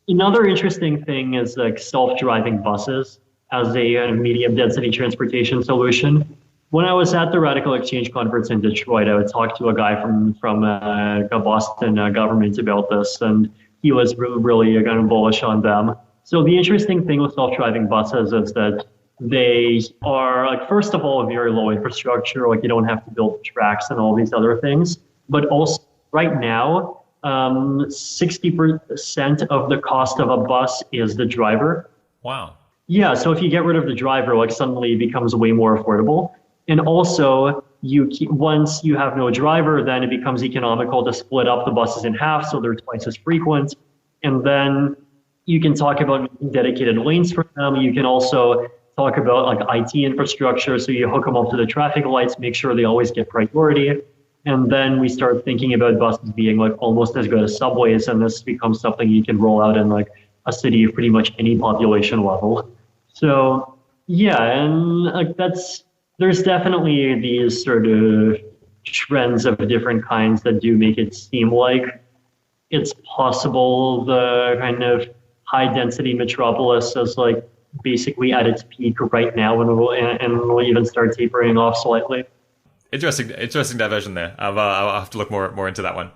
Speaker 2: Another interesting thing is like self-driving buses as a medium density transportation solution. When I was at the Radical Exchange conference in Detroit, I would talk to a guy from a Boston government about this, and he was really kind of bullish on them. So the interesting thing with self-driving buses is that they are, like, first of all, very low infrastructure. Like, you don't have to build tracks and all these other things. But also, right now, 60% of the cost of a bus is the driver.
Speaker 1: Wow.
Speaker 2: Yeah, so if you get rid of the driver, like, suddenly it becomes way more affordable. And also, once you have no driver, then it becomes economical to split up the buses in half, so they're twice as frequent. And then you can talk about dedicated lanes for them. You can also talk about like IT infrastructure. So you hook them up to the traffic lights, make sure they always get priority. And then we start thinking about buses being like almost as good as subways. And this becomes something you can roll out in like a city of pretty much any population level. So yeah, and like there's definitely these sort of trends of different kinds that do make it seem like it's possible the kind of high density metropolis is like basically at its peak right now, and will even start tapering off slightly.
Speaker 1: Interesting diversion there. I'll have to look more into that one.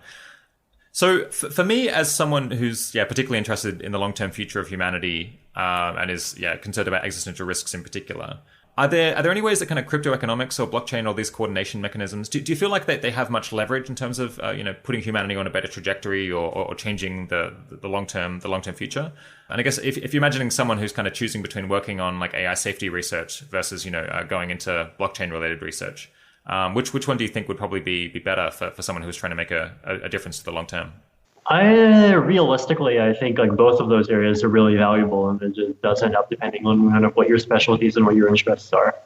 Speaker 1: So for me, as someone who's particularly interested in the long-term future of humanity and is concerned about existential risks in particular, are there any ways that kind of crypto economics or blockchain or these coordination mechanisms, do you feel like they have much leverage in terms of putting humanity on a better trajectory or changing the long-term future? And I guess if you're imagining someone who's kind of choosing between working on like AI safety research versus going into blockchain related research, which one do you think would probably be better for someone who's trying to make a difference to the long term?
Speaker 2: Realistically, I think like both of those areas are really valuable, and it just does end up depending on kind of what your specialties and what your interests are.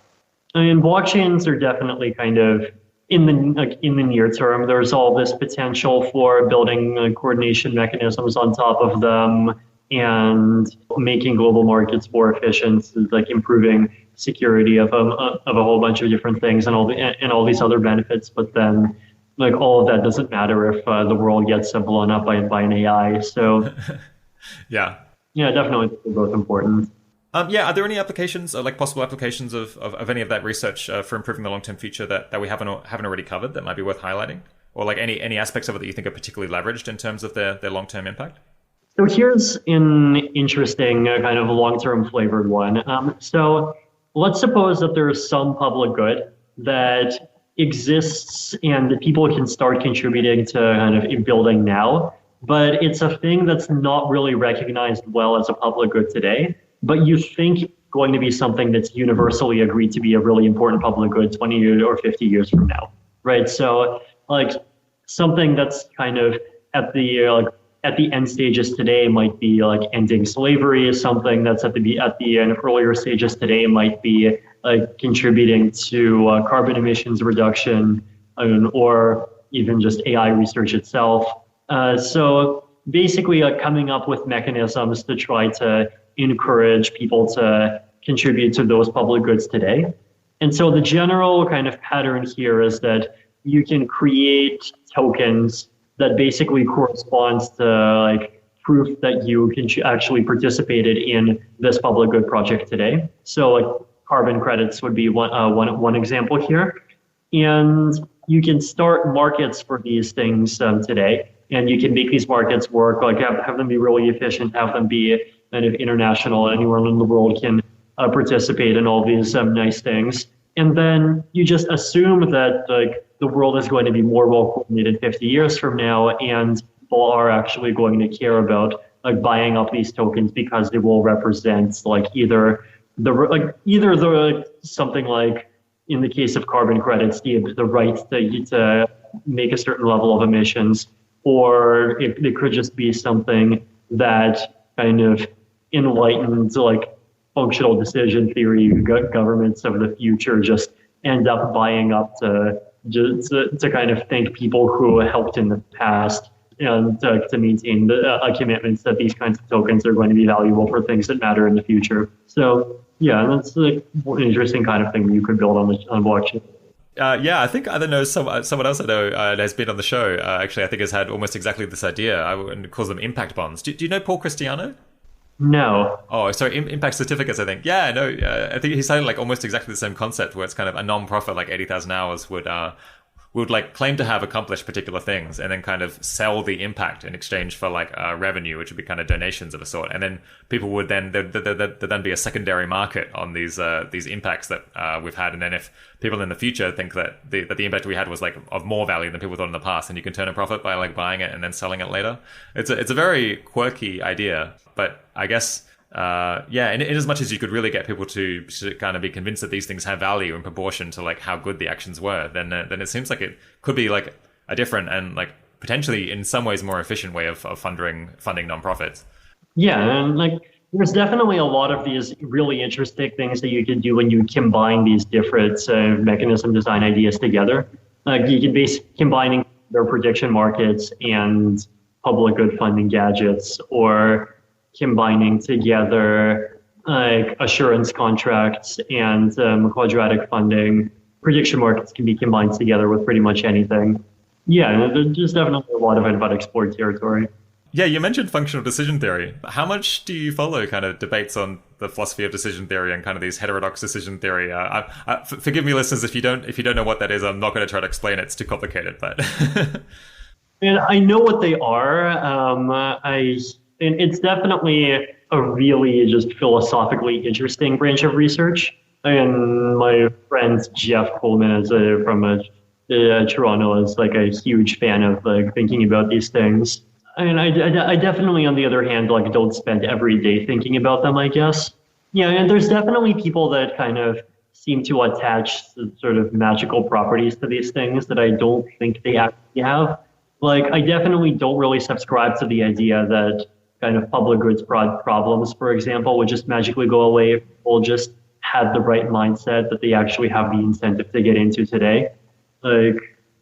Speaker 2: I mean, blockchains are definitely kind of in the near term. There's all this potential for building coordination mechanisms on top of them and making global markets more efficient, like improving security of a whole bunch of different things and all these other benefits. But then, like, all of that doesn't matter if the world gets blown up by an AI. So, yeah, definitely they're both important.
Speaker 1: Are there any applications, like possible applications of any of that research for improving the long-term future that we haven't already covered that might be worth highlighting, or like any aspects of it that you think are particularly leveraged in terms of their long-term impact?
Speaker 2: So here's an interesting kind of long-term flavored one. So let's suppose that there's some public good that exists and that people can start contributing to kind of building now, but it's a thing that's not really recognized well as a public good today, but you think going to be something that's universally agreed to be a really important public good 20 or 50 years from now, right? So like something that's kind of at the end stages today might be like ending slavery. Something that's at the earlier stages today might be like contributing to carbon emissions reduction, or even just AI research itself. So basically coming up with mechanisms to try to encourage people to contribute to those public goods today. And so the general kind of pattern here is that you can create tokens that basically corresponds to like proof that you can actually participated in this public good project today. So like carbon credits would be one example here. And you can start markets for these things today. And you can make these markets work, like have them be really efficient, have them be kind of international. Anyone in the world can participate in all these nice things. And then you just assume that like the world is going to be more well coordinated 50 years from now, and people are actually going to care about like buying up these tokens because they will represent like either something like, in the case of carbon credits, the right to make a certain level of emissions, or it could just be something that kind of enlightened like functional decision theory governments of the future just end up buying up to kind of thank people who helped in the past and to maintain the commitments that these kinds of tokens are going to be valuable for things that matter in the future. So yeah, that's like an interesting kind of thing you could build on blockchain.
Speaker 1: I think I don't know someone else I know has been on the show. Actually, I think has had almost exactly this idea. I would call them impact bonds. Do you know Paul Cristiano?
Speaker 2: No.
Speaker 1: Oh, sorry, impact certificates, I think. Yeah, no, I think he cited like almost exactly the same concept where it's kind of a non-profit like 80,000 hours would like claim to have accomplished particular things and then kind of sell the impact in exchange for like revenue, which would be kind of donations of a sort. And then people would then there'd then be a secondary market on these impacts that we've had. And then if people in the future think that the impact we had was like of more value than people thought in the past, then you can turn a profit by like buying it and then selling it later. It's a very quirky idea, but I guess. In as much as you could really get people to kind of be convinced that these things have value in proportion to like how good the actions were, then it seems like it could be like a different and like potentially in some ways more efficient way of funding nonprofits.
Speaker 2: Yeah, and like there's definitely a lot of these really interesting things that you can do when you combine these different mechanism design ideas together. Like you can combining their prediction markets and public good funding gadgets, or combining together like assurance contracts and quadratic funding. Prediction markets can be combined together with pretty much anything. Yeah, there's definitely a lot of unexplored territory.
Speaker 1: Yeah, you mentioned functional decision theory. How much do you follow kind of debates on the philosophy of decision theory and kind of these heterodox decision theory? Forgive me, listeners, if you don't know what that is. I'm not going to try to explain it. It's too complicated, but
Speaker 2: and I know what they are. And it's definitely a really just philosophically interesting branch of research. And my friend Jeff Coleman from Toronto is like a huge fan of like thinking about these things. And I definitely, on the other hand, like don't spend every day thinking about them, I guess. Yeah, and there's definitely people that kind of seem to attach sort of magical properties to these things that I don't think they actually have. Like, I definitely don't really subscribe to the idea that kind of public goods problems, for example, would just magically go away if people just had the right mindset that they actually have the incentive to get into today. Like,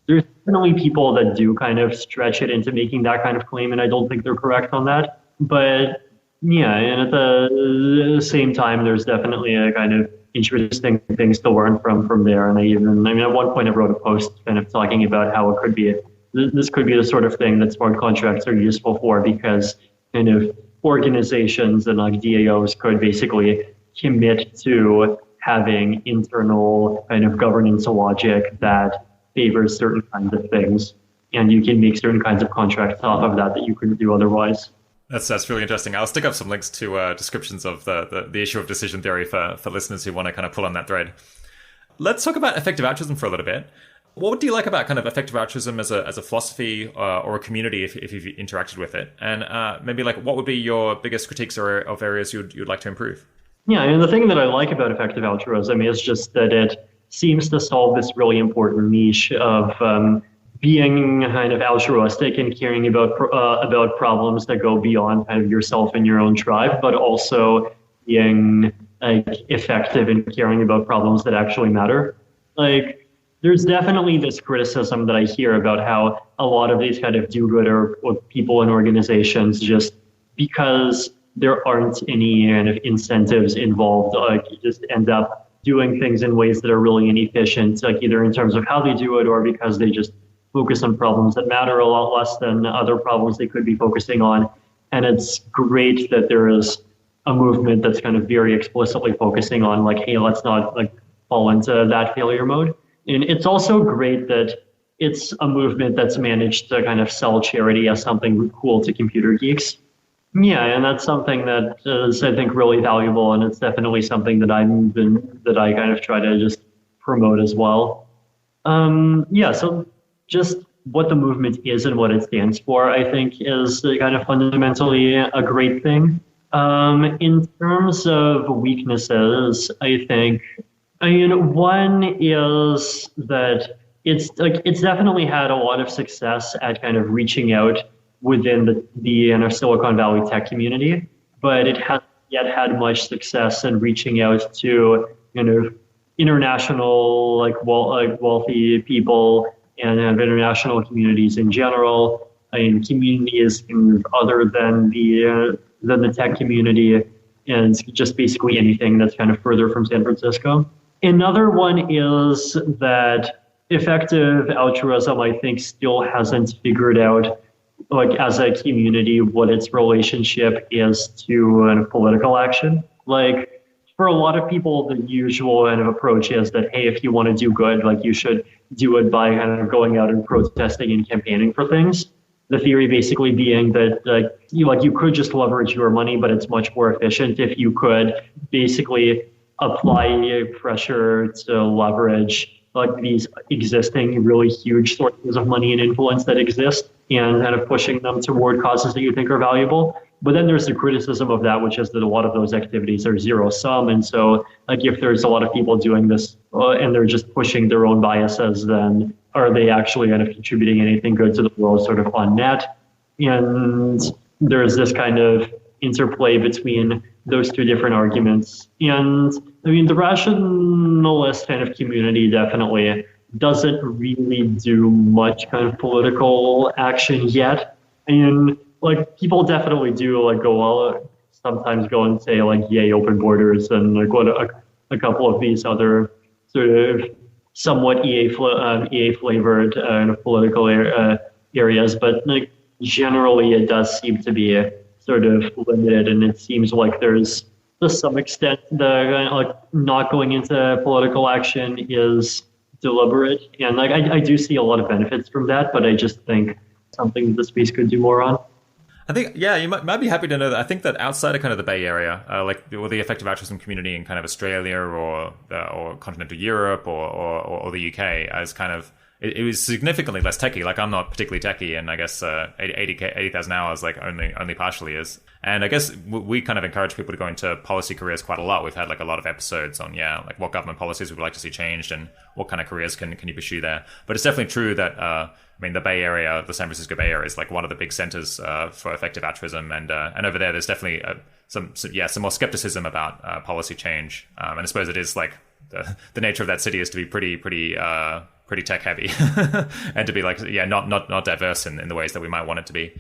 Speaker 2: there's definitely people that do kind of stretch it into making that kind of claim, and I don't think they're correct on that. But yeah, and at the same time, there's definitely a kind of interesting things to learn from there. And at one point I wrote a post kind of talking about how it could be, this could be the sort of thing that smart contracts are useful for, because kind of organizations and like DAOs could basically commit to having internal kind of governance logic that favors certain kinds of things. And you can make certain kinds of contracts off of that you couldn't do otherwise.
Speaker 1: That's really interesting. I'll stick up some links to descriptions of the issue of decision theory for listeners who want to kind of pull on that thread. Let's talk about effective altruism for a little bit. What do you like about kind of effective altruism as a philosophy or a community if you've interacted with it? And maybe like what would be your biggest critiques of areas you'd like to improve?
Speaker 2: Yeah, and the thing that I like about effective altruism is just that it seems to solve this really important niche of being kind of altruistic and caring about problems that go beyond kind of yourself and your own tribe, but also being like effective in caring about problems that actually matter. Like, there's definitely this criticism that I hear about how a lot of these kind of do-gooder people and organizations, just because there aren't any kind of incentives involved, like you just end up doing things in ways that are really inefficient, like either in terms of how they do it or because they just focus on problems that matter a lot less than other problems they could be focusing on. And it's great that there is a movement that's kind of very explicitly focusing on like, hey, let's not like fall into that failure mode. And it's also great that it's a movement that's managed to kind of sell charity as something cool to computer geeks. Yeah, and that's something that is, I think, really valuable, and it's definitely something that I kind of try to just promote as well. So just what the movement is and what it stands for, I think, is kind of fundamentally a great thing. In terms of weaknesses, I think, one is that it's definitely had a lot of success at kind of reaching out within the Silicon Valley tech community, but it hasn't yet had much success in reaching out to kind of international wealthy people and international communities in general, and communities other than the tech community, and just basically anything that's kind of further from San Francisco. Another one is that effective altruism, I think, still hasn't figured out like as a community, what its relationship is to political action. Like for a lot of people, the usual kind of approach is that, hey, if you want to do good, like you should do it by kind of going out and protesting and campaigning for things. The theory basically being that you could just leverage your money, but it's much more efficient if you could basically apply pressure to leverage like these existing really huge sources of money and influence that exist and kind of pushing them toward causes that you think are valuable. But then there's the criticism of that, which is that a lot of those activities are zero sum. And so like if there's a lot of people doing this and they're just pushing their own biases, then are they actually kind of contributing anything good to the world sort of on net? And there's this kind of interplay between those two different arguments. And I mean, the rationalist kind of community definitely doesn't really do much kind of political action yet. And like people definitely do like sometimes go and say like, yay, open borders and like what a couple of these other sort of somewhat EA flavored political areas, but like generally it does seem to be sort of limited, and it seems like there's to some extent the like not going into political action is deliberate, and like I do see a lot of benefits from that, but I just think something the space could do more on.
Speaker 1: I think, yeah, you might be happy to know that I think that outside of kind of the Bay Area, like the effective altruism community in kind of Australia or continental Europe or the UK, as kind of it was significantly less techy. Like I'm not particularly techy, and I guess 80,000 hours like only partially is. And I guess we kind of encourage people to go into policy careers quite a lot. We've had like a lot of episodes on like what government policies we would like to see changed and what kind of careers can you pursue there. But it's definitely true that I mean the Bay Area, the San Francisco Bay Area, is like one of the big centers for effective altruism, and over there there's definitely some more skepticism about policy change. And I suppose it is like the nature of that city is to be pretty tech heavy and to be like not diverse in the ways that we might want it to be.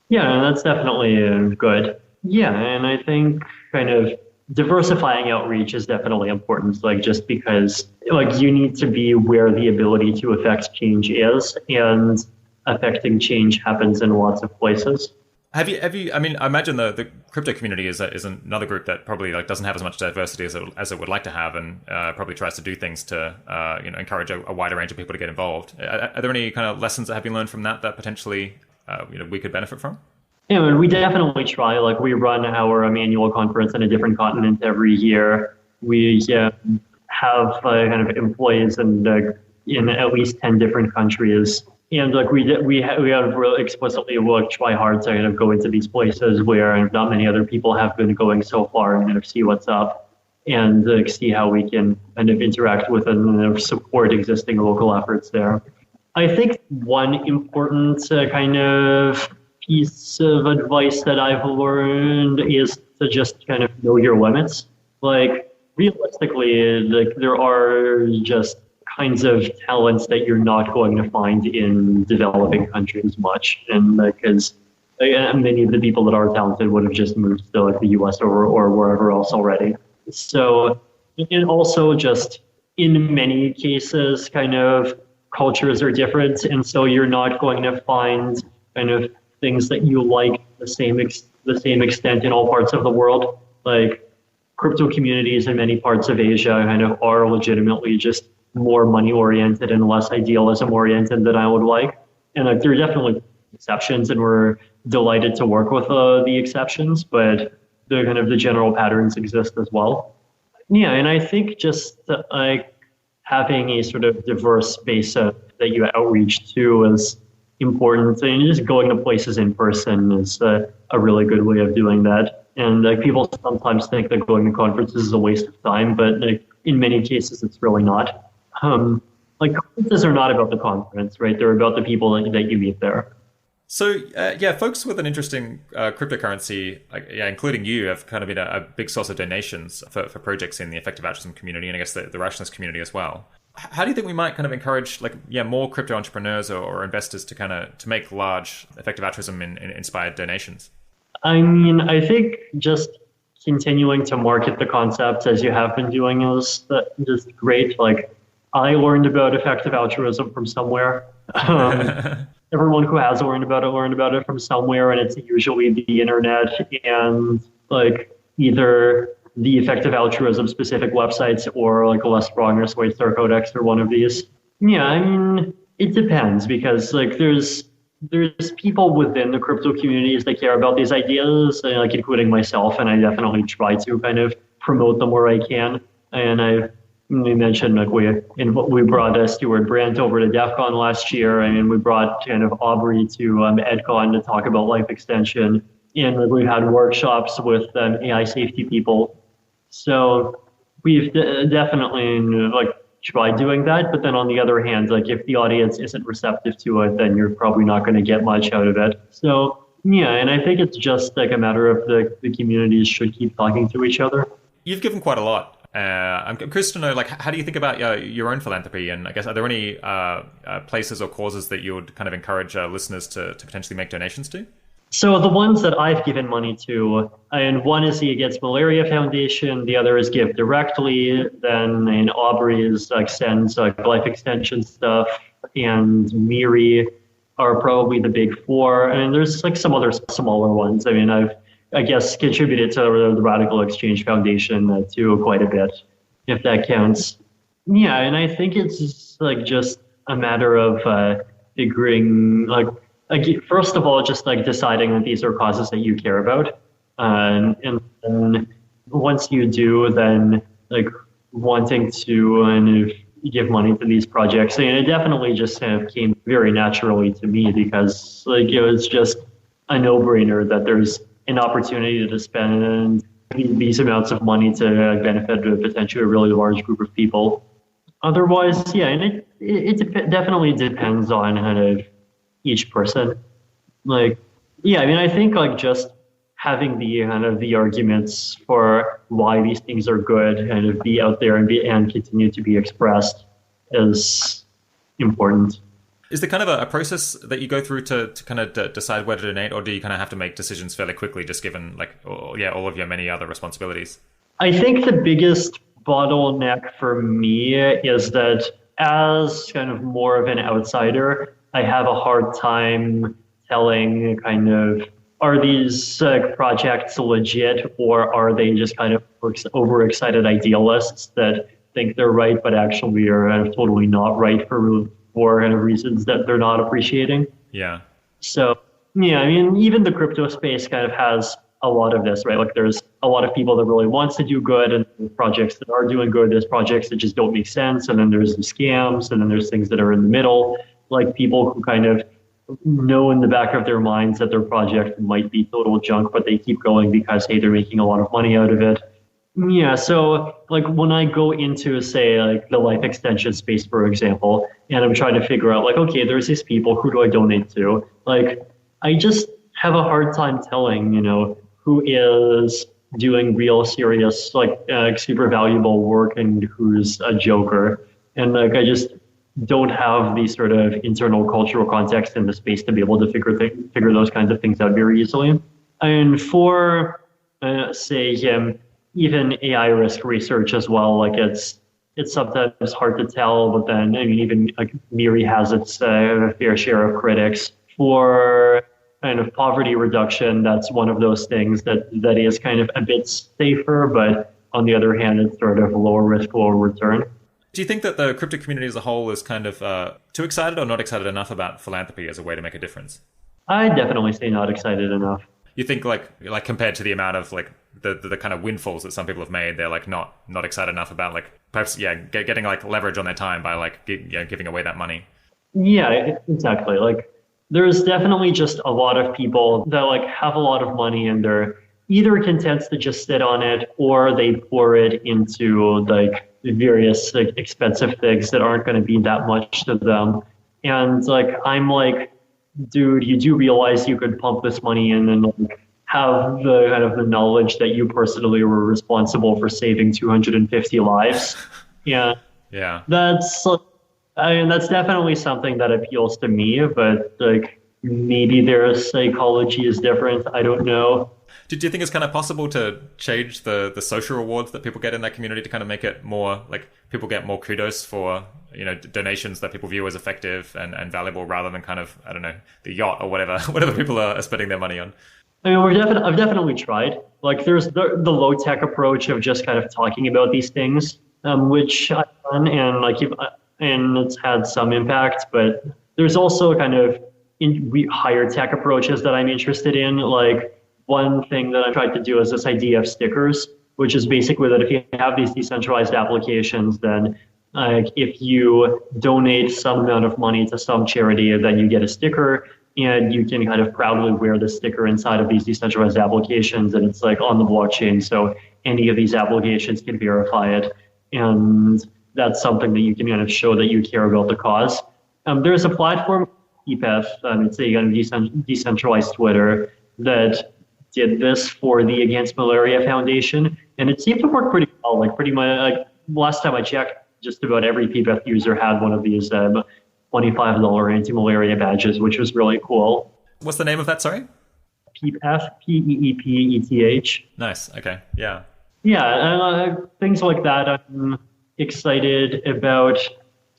Speaker 2: Yeah, that's definitely good. Yeah, and I think kind of diversifying outreach is definitely important, like just because like you need to be where the ability to affect change is, and affecting change happens in lots of places.
Speaker 1: Have you I mean, I imagine the crypto community is another group that probably like doesn't have as much diversity as it would like to have, and probably tries to do things to encourage a wider range of people to get involved. Are there any kind of lessons that have been learned from that potentially we could benefit from?
Speaker 2: Yeah, and we definitely try. Like we run our annual conference in a different continent every year. We have kind of employees in at least 10 different countries. And like we have really explicitly try hard to kind of go into these places where not many other people have been going so far, and kind of see what's up, and see how we can kind of interact with and support existing local efforts there. I think one important kind of piece of advice that I've learned is to just kind of know your limits. Like realistically, like there are just kinds of talents that you're not going to find in developing countries much, and because many of the people that are talented would have just moved to like the US or wherever else already. So, and also just in many cases, kind of cultures are different, and so you're not going to find kind of things that you like the same extent in all parts of the world. Like crypto communities in many parts of Asia kind of are legitimately just more money oriented and less idealism oriented than I would like. And like there are definitely exceptions, and we're delighted to work with the exceptions, but the general patterns exist as well. Yeah, and I think just like having a sort of diverse base that you outreach to is important, and just going to places in person is a really good way of doing that. And like people sometimes think that going to conferences is a waste of time, but like in many cases it's really not. Like conferences are not about the conference, right? They're about the people that you meet there.
Speaker 1: So folks with an interesting cryptocurrency, including you, have kind of been a big source of donations for projects in the effective altruism community, and I guess the rationalist community as well. How do you think we might kind of encourage more crypto entrepreneurs or investors to make large effective altruism inspired donations?
Speaker 2: I mean, I think just continuing to market the concept as you have been doing is great. Like I learned about effective altruism from somewhere. everyone who has learned about it from somewhere, and it's usually the internet and like either the effective altruism specific websites or like less progress White Star Codex or one of these. Yeah, I mean, it depends because like there's people within the crypto communities that care about these ideas, like including myself, and I definitely try to kind of promote them where I can. And we mentioned like we brought Stuart Brandt over to DEF CON last year, and we brought kind of Aubrey to EdCon to talk about life extension, and we've had workshops with AI safety people. So we've definitely like tried doing that, but then on the other hand, like if the audience isn't receptive to it, then you're probably not going to get much out of it. So yeah, and I think it's just like a matter of the communities should keep talking to each other.
Speaker 1: You've given quite a lot. I'm curious to know, like, how do you think about your own philanthropy? And I guess, are there any places or causes that you would kind of encourage listeners to potentially make donations to?
Speaker 2: So the ones that I've given money to, and one is the Against Malaria Foundation, the other is Give Directly, then in Aubrey's like sends like life extension stuff, and Miri are probably the big four. And there's like some other smaller ones. I mean, I guess contributed to the Radical Exchange Foundation too quite a bit, if that counts. Yeah, and I think it's like just a matter of figuring like first of all, just like deciding that these are causes that you care about, and then once you do, then like wanting to kind of give money to these projects, and it definitely just kind of came very naturally to me because like it was just a no-brainer that there's an opportunity to spend these amounts of money to benefit potentially a really large group of people. Otherwise, yeah, and it definitely depends on kind of each person. Like, yeah, I mean, I think like just having the kind of the arguments for why these things are good kind of be out there and continue to be expressed is important.
Speaker 1: Is there kind of a process that you go through to kind of decide where to donate, or do you kind of have to make decisions fairly quickly, just given like all of your many other responsibilities?
Speaker 2: I think the biggest bottleneck for me is that as kind of more of an outsider, I have a hard time telling kind of, are these projects legit, or are they just kind of overexcited idealists that think they're right, but actually are kind of totally not right for kind of reasons that they're not appreciating.
Speaker 1: Yeah.
Speaker 2: So, yeah, I mean, even the crypto space kind of has a lot of this, right? Like there's a lot of people that really wants to do good and projects that are doing good. There's projects that just don't make sense. And then there's the scams, and then there's things that are in the middle, like people who kind of know in the back of their minds that their project might be total junk, but they keep going because, hey, they're making a lot of money out of it. Yeah, so like when I go into, say, like the life extension space, for example, and I'm trying to figure out like, okay, there's these people, who do I donate to? Like, I just have a hard time telling, who is doing real serious, like super valuable work and who's a joker. And like, I just don't have the sort of internal cultural context in the space to be able to figure those kinds of things out very easily. And for, say, even AI risk research as well, like it's sometimes hard to tell, but then, I mean, even like Miri has its fair share of critics. For kind of poverty reduction, that's one of those things that is kind of a bit safer, but on the other hand, it's sort of lower risk, lower return.
Speaker 1: Do you think that the crypto community as a whole is kind of too excited or not excited enough about philanthropy as a way to make a difference?
Speaker 2: I definitely say not excited enough.
Speaker 1: You think like compared to the amount of like the kind of windfalls that some people have made, they're like not excited enough about like perhaps getting like leverage on their time by like giving away that money.
Speaker 2: Yeah, exactly. Like there's definitely just a lot of people that like have a lot of money and they're either content to just sit on it, or they pour it into like various like expensive things that aren't going to be that much to them. And like I'm like, dude, you do realize you could pump this money in and like have the kind of the knowledge that you personally were responsible for saving 250 lives. Yeah. That's definitely something that appeals to me, but like maybe their psychology is different. I don't know.
Speaker 1: Do you think it's kind of possible to change the social rewards that people get in that community to kind of make it more like people get more kudos for, donations that people view as effective and valuable rather than kind of, I don't know, the yacht or whatever people are spending their money on?
Speaker 2: I mean, I've definitely tried. Like, there's the low tech approach of just kind of talking about these things, which I've done, and it's had some impact. But there's also kind of higher tech approaches that I'm interested in. Like, one thing that I tried to do is this idea of stickers, which is basically that if you have these decentralized applications, then if you donate some amount of money to some charity, then you get a sticker, and you can kind of proudly wear the sticker inside of these decentralized applications, and it's like on the blockchain, so any of these applications can verify it, and that's something that you can kind of show that you care about the cause. There's a platform, EPEF, it's a kind of decentralized Twitter, that did this for the Against Malaria Foundation, and it seemed to work pretty well. Like, pretty much, like, last time I checked, just about every PPF user had one of these $25 anti-malaria badges, which was really cool.
Speaker 1: What's the name of that, sorry?
Speaker 2: PPF, PEEPETH.
Speaker 1: Nice, okay, yeah.
Speaker 2: Yeah, things like that I'm excited about.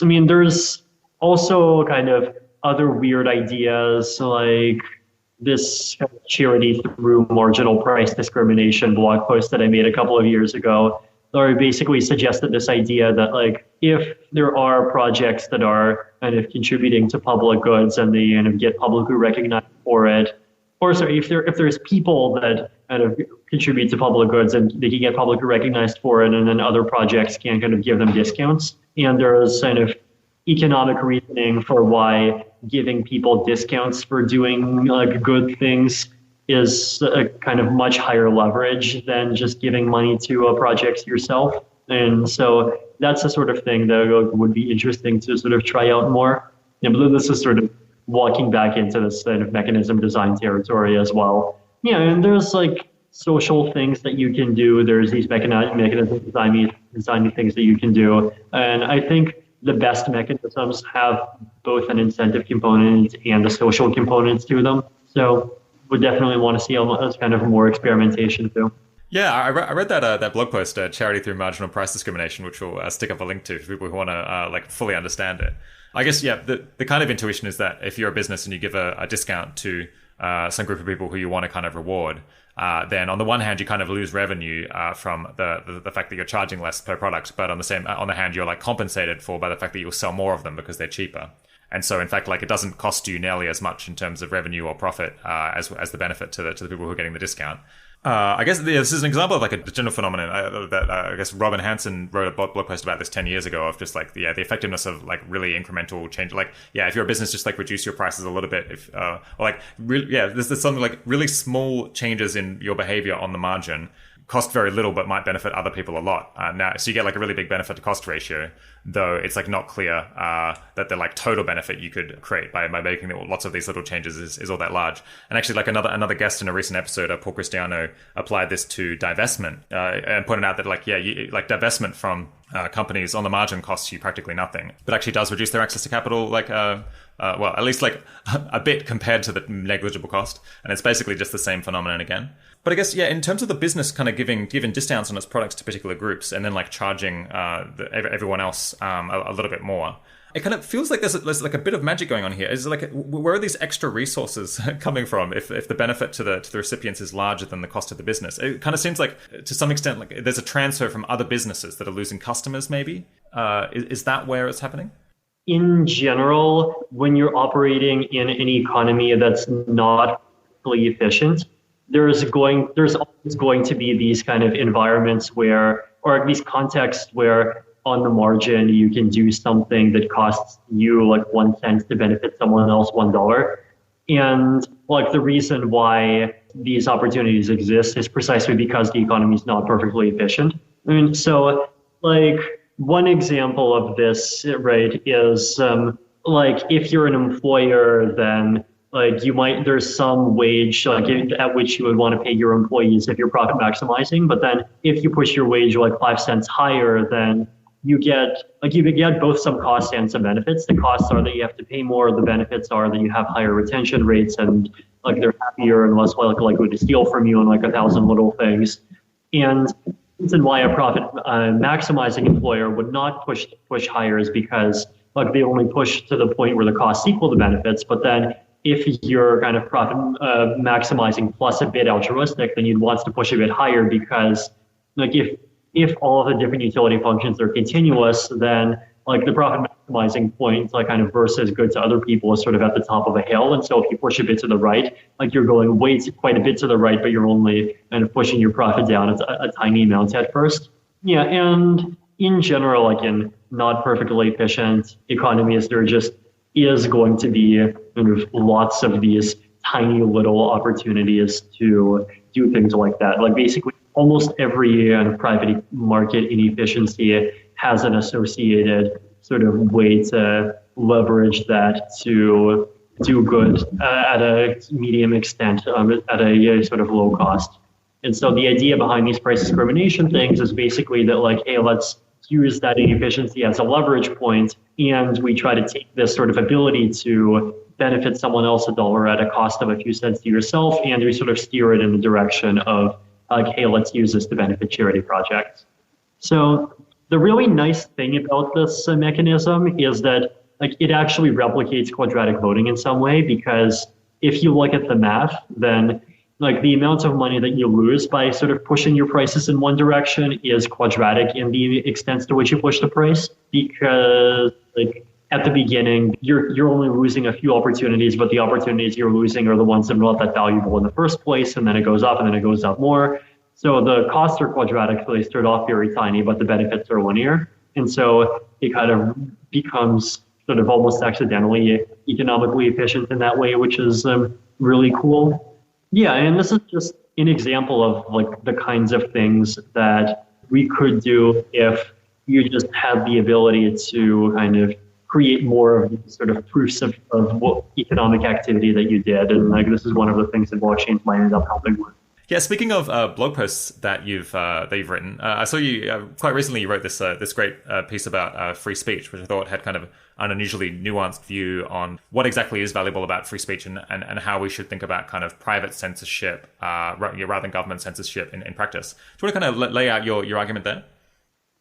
Speaker 2: I mean, there's also kind of other weird ideas, like this kind of charity through marginal price discrimination blog post that I made a couple of years ago, or basically suggested this idea that, like, if there are projects that are kind of contributing to public goods and they kind of get publicly recognized for it, or sorry, if there's people that kind of contribute to public goods and they can get publicly recognized for it, and then other projects can kind of give them discounts, and there's kind of economic reasoning for why giving people discounts for doing like good things is a kind of much higher leverage than just giving money to projects yourself. And so that's the sort of thing that would be interesting to sort of try out more. But this is sort of walking back into this kind of mechanism design territory as well. Yeah, and there's like social things that you can do. There's these mechanism design things that you can do. And I think the best mechanisms have both an incentive component and a social component to them. So would definitely want to see a kind of more experimentation too.
Speaker 1: Yeah, I read that blog post, Charity Through Marginal Price Discrimination, which we'll stick up a link to for people who want to like fully understand it. I guess, yeah, the kind of intuition is that if you're a business and you give a discount to some group of people who you want to kind of reward, then on the one hand you kind of lose revenue from the fact that you're charging less per product, but on the hand you're like compensated for by the fact that you'll sell more of them because they're cheaper. And so in fact, like, it doesn't cost you nearly as much in terms of revenue or profit as the benefit to the people who are getting the discount. I guess this is an example of like a general phenomenon that I guess Robin Hanson wrote a blog post about this 10 years ago of just like the effectiveness of like really incremental change. Like, yeah, if you're a business, just like reduce your prices a little bit. There's something like really small changes in your behavior on the margin cost very little, but might benefit other people a lot. So you get like a really big benefit to cost ratio, though it's like not clear that the like total benefit you could create by making lots of these little changes is all that large. And actually, like another guest in a recent episode, Paul Cristiano, applied this to divestment and pointed out that like, yeah, divestment from companies on the margin costs you practically nothing, but actually does reduce their access to capital, like well, at least like a bit compared to the negligible cost. And it's basically just the same phenomenon again. But I guess, yeah, in terms of the business kind of giving discounts on its products to particular groups and then like charging everyone else a little bit more, it kind of feels like there's like a bit of magic going on here. Is like, where are these extra resources coming from if the benefit to the recipients is larger than the cost of the business? It kind of seems like to some extent like there's a transfer from other businesses that are losing customers maybe. Is that where it's happening?
Speaker 2: In general, when you're operating in an economy that's not fully efficient, there's always going to be these kind of environments where, or these contexts where on the margin you can do something that costs you like 1 cent to benefit someone else $1. And like the reason why these opportunities exist is precisely because the economy is not perfectly efficient. I mean, so like one example of this, right, is like if you're an employer, then like there's some wage like at which you would want to pay your employees if you're profit maximizing. But then if you push your wage like 5 cents higher, then you get both some costs and some benefits. The costs are that you have to pay more. The benefits are that you have higher retention rates and like they're happier and less likely to steal from you and like 1,000 little things. And the reason why a profit maximizing employer would not push higher is because like they only push to the point where the costs equal the benefits. But then if you're kind of profit maximizing plus a bit altruistic, then you'd want to push a bit higher, because like if all of the different utility functions are continuous, then like the profit maximizing point, like kind of versus good to other people, is sort of at the top of a hill. And so if you push a bit to the right, like you're going quite a bit to the right, but you're only kind of pushing your profit down a tiny amount at first. Yeah, and in general, like in not perfectly efficient economies, there just is going to be kind of lots of these tiny little opportunities to do things like that. Like basically almost every private market inefficiency has an associated sort of way to leverage that to do good at a medium extent, at a sort of low cost. And so the idea behind these price discrimination things is basically that like, hey, let's use that inefficiency as a leverage point, and we try to take this sort of ability to benefit someone else $1 at a cost of a few cents to yourself, and we sort of steer it in the direction of like, hey, let's use this to benefit charity projects. So the really nice thing about this mechanism is that like it actually replicates quadratic voting in some way, because if you look at the math, then like the amount of money that you lose by sort of pushing your prices in one direction is quadratic in the extent to which you push the price, because like at the beginning, you're only losing a few opportunities, but the opportunities you're losing are the ones that are not that valuable in the first place, and then it goes up and then it goes up more. So the costs are quadratic, so they start off very tiny, but the benefits are linear. And so it kind of becomes sort of almost accidentally economically efficient in that way, which is really cool. Yeah, and this is just an example of like the kinds of things that we could do if you just had the ability to kind of create more of these sort of proofs of what economic activity that you did. And like this is one of the things that blockchains might end up helping with.
Speaker 1: Yeah, speaking of blog posts that you've written, I saw you quite recently. You wrote this great piece about free speech, which I thought had kind of an unusually nuanced view on what exactly is valuable about free speech and how we should think about kind of private censorship rather than government censorship in practice. Do you want to kind of lay out your argument there?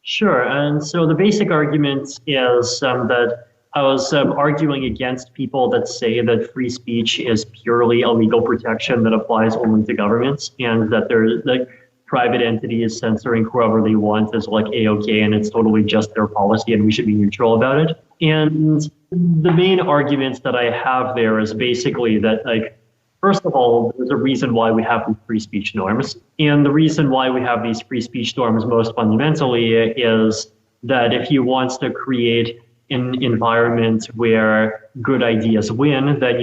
Speaker 2: Sure. And so the basic argument is that I was arguing against people that say that free speech is purely a legal protection that applies only to governments, and that there's like private entities censoring whoever they want is like A-OK, and it's totally just their policy and we should be neutral about it. And the main arguments that I have there is basically that, like, first of all, there's a reason why we have these free speech norms. And the reason why we have these free speech norms most fundamentally is that if you want to create an environment where good ideas win, then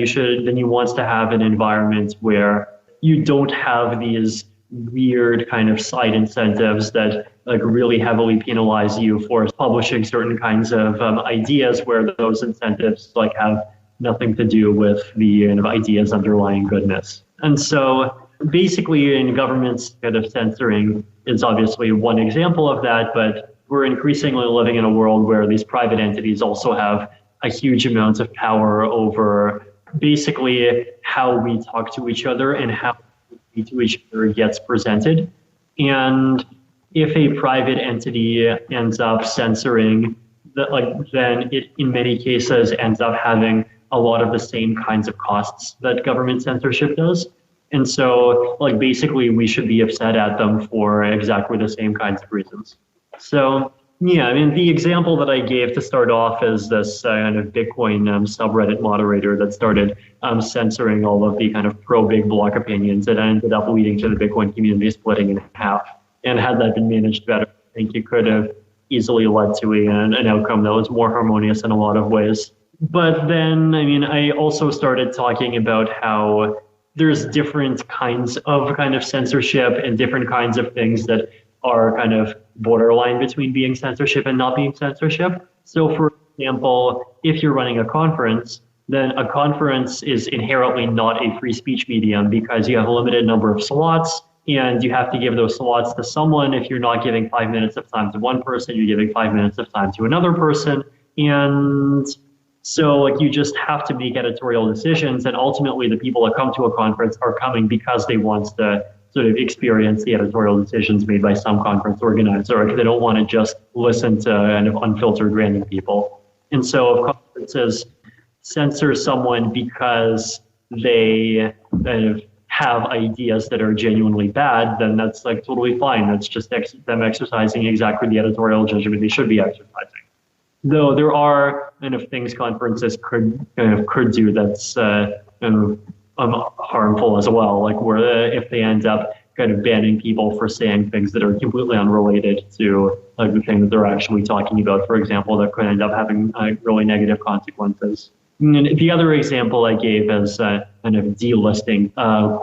Speaker 2: you want to have an environment where you don't have these weird kind of side incentives that like really heavily penalize you for publishing certain kinds of ideas, where those incentives like have nothing to do with the kind of ideas underlying goodness. And so basically in governments, kind of censoring is obviously one example of that, but we're increasingly living in a world where these private entities also have a huge amount of power over basically how we talk to each other and how we to each other gets presented. And if a private entity ends up censoring, then it in many cases ends up having a lot of the same kinds of costs that government censorship does. And so like basically we should be upset at them for exactly the same kinds of reasons. So yeah, I mean, the example that I gave to start off is this kind of Bitcoin subreddit moderator that started censoring all of the kind of pro-big block opinions that ended up leading to the Bitcoin community splitting in half. And had that been managed better, I think it could have easily led to an outcome that was more harmonious in a lot of ways. But then, I mean, I also started talking about how there's different kinds of kind of censorship and different kinds of things that are kind of borderline between being censorship and not being censorship. So for example, if you're running a conference, then a conference is inherently not a free speech medium because you have a limited number of slots and you have to give those slots to someone. If you're not giving 5 minutes of time to one person, you're giving 5 minutes of time to another person. And So like you just have to make editorial decisions, and ultimately the people that come to a conference are coming because they want to sort of experience the editorial decisions made by some conference organizer. They don't want to just listen to kind of unfiltered random people. And so if conferences censor someone because they kind of have ideas that are genuinely bad, then that's like totally fine. That's just them exercising exactly the editorial judgment they should be exercising. Though there are kind of things conferences could do that's harmful as well, like where if they end up kind of banning people for saying things that are completely unrelated to like the thing that they're actually talking about, for example, that could end up having really negative consequences. And the other example I gave is kind of delisting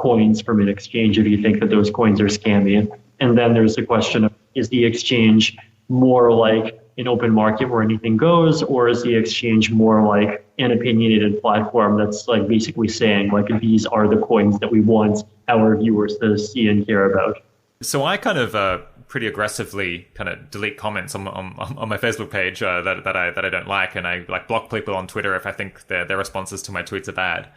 Speaker 2: coins from an exchange if you think that those coins are scammy. And then there's the question of, is the exchange more like an open market where anything goes, or is the exchange more like an opinionated platform that's like basically saying like these are the coins that we want our viewers to see and hear about?
Speaker 1: So I kind of pretty aggressively kind of delete comments on my Facebook page that I don't like, and I like block people on Twitter if I think their responses to my tweets are bad.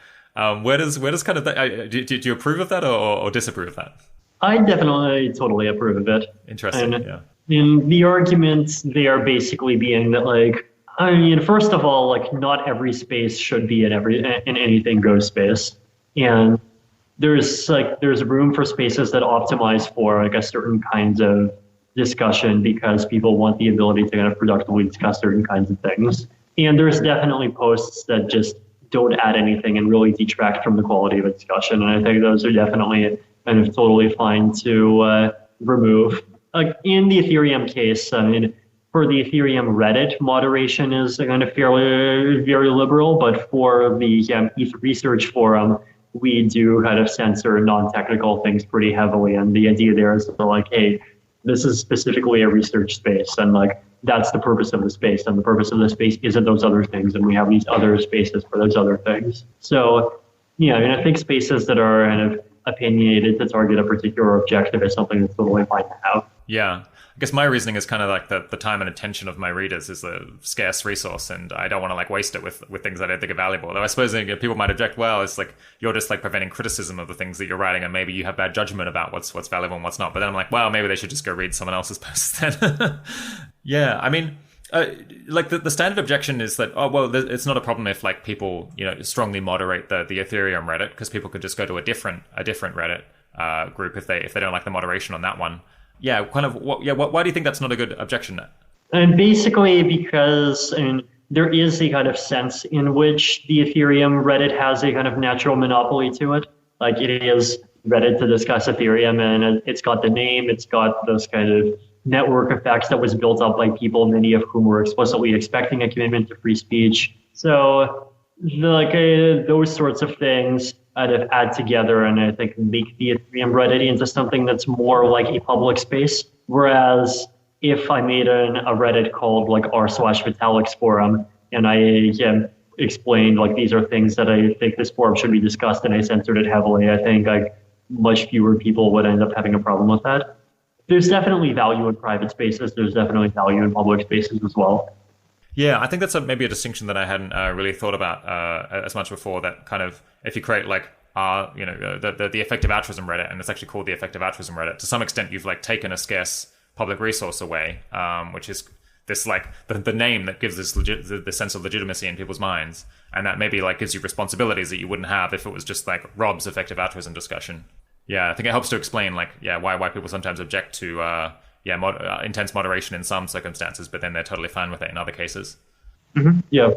Speaker 1: Where does kind of that, do you approve of that or disapprove of that?
Speaker 2: I definitely totally approve of it.
Speaker 1: Interesting. Yeah.
Speaker 2: In the arguments, they are basically being that, like, I mean, first of all, like, not every space should be in anything goes space, and there's room for spaces that optimize for like a certain kind of discussion because people want the ability to kind of productively discuss certain kinds of things. And there's definitely posts that just don't add anything and really detract from the quality of a discussion. And I think those are definitely kind of totally fine to remove. Like in the Ethereum case, I mean, for the Ethereum Reddit, moderation is kind of very liberal, but for the ETH research forum, we do kind of censor non-technical things pretty heavily. And the idea there is to like, hey, this is specifically a research space, and like that's the purpose of the space, and the purpose of the space isn't those other things, and we have these other spaces for those other things. So yeah, I mean, I think spaces that are kind of opinionated to target a particular objective is something that's totally fine to have.
Speaker 1: Yeah. I guess my reasoning is kind of like the time and attention of my readers is a scarce resource, and I don't want to like waste it with things I don't think are valuable. Though I suppose people might object, well, it's like you're just like preventing criticism of the things that you're writing, and maybe you have bad judgment about what's valuable and what's not. But then I'm like, well, maybe they should just go read someone else's posts then. Yeah, I mean, like the standard objection is that, oh, well, it's not a problem if like people, strongly moderate the Ethereum Reddit, because people could just go to a different Reddit group if they don't like the moderation on that one. Yeah, kind of. Why do you think that's not a good objection?
Speaker 2: And basically because there is a kind of sense in which the Ethereum Reddit has a kind of natural monopoly to it. Like it is Reddit to discuss Ethereum, and it's got the name, it's got those kind of network effects that was built up by people, many of whom were explicitly expecting a commitment to free speech. So like those sorts of things kind of add together and I think make the Ethereum Reddit into something that's more like a public space. Whereas if I made a Reddit called like r/Vitalik's forum and I explained like these are things that I think this forum should be discussed and I censored it heavily, I think like much fewer people would end up having a problem with that. There's definitely value in private spaces. There's definitely value in public spaces as well.
Speaker 1: Yeah, I think that's maybe a distinction that I hadn't really thought about as much before. That kind of, if you create like the effective altruism Reddit, and it's actually called the effective altruism Reddit, to some extent you've like taken a scarce public resource away, which is this like the name that gives this the sense of legitimacy in people's minds, and that maybe like gives you responsibilities that you wouldn't have if it was just like Rob's effective altruism discussion. Yeah, I think it helps to explain like why people sometimes object to intense moderation in some circumstances, but then they're totally fine with it in other cases.
Speaker 2: Mm-hmm. Yeah.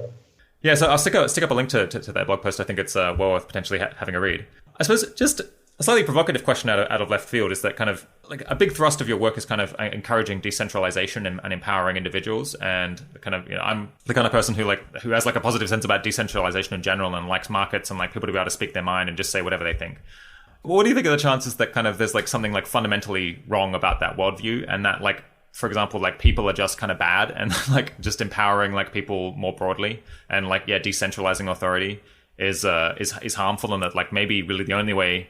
Speaker 1: Yeah, so I'll stick up a link to that blog post. I think it's well worth potentially having a read. I suppose just a slightly provocative question out of left field is that kind of like a big thrust of your work is kind of encouraging decentralization and empowering individuals. And kind of, I'm the kind of person who has like a positive sense about decentralization in general and likes markets and like people to be able to speak their mind and just say whatever they think. What do you think are the chances that kind of there's like something like fundamentally wrong about that worldview, and that like, for example, like people are just kind of bad, and like just empowering like people more broadly and like decentralizing authority is harmful, and that like maybe really the only way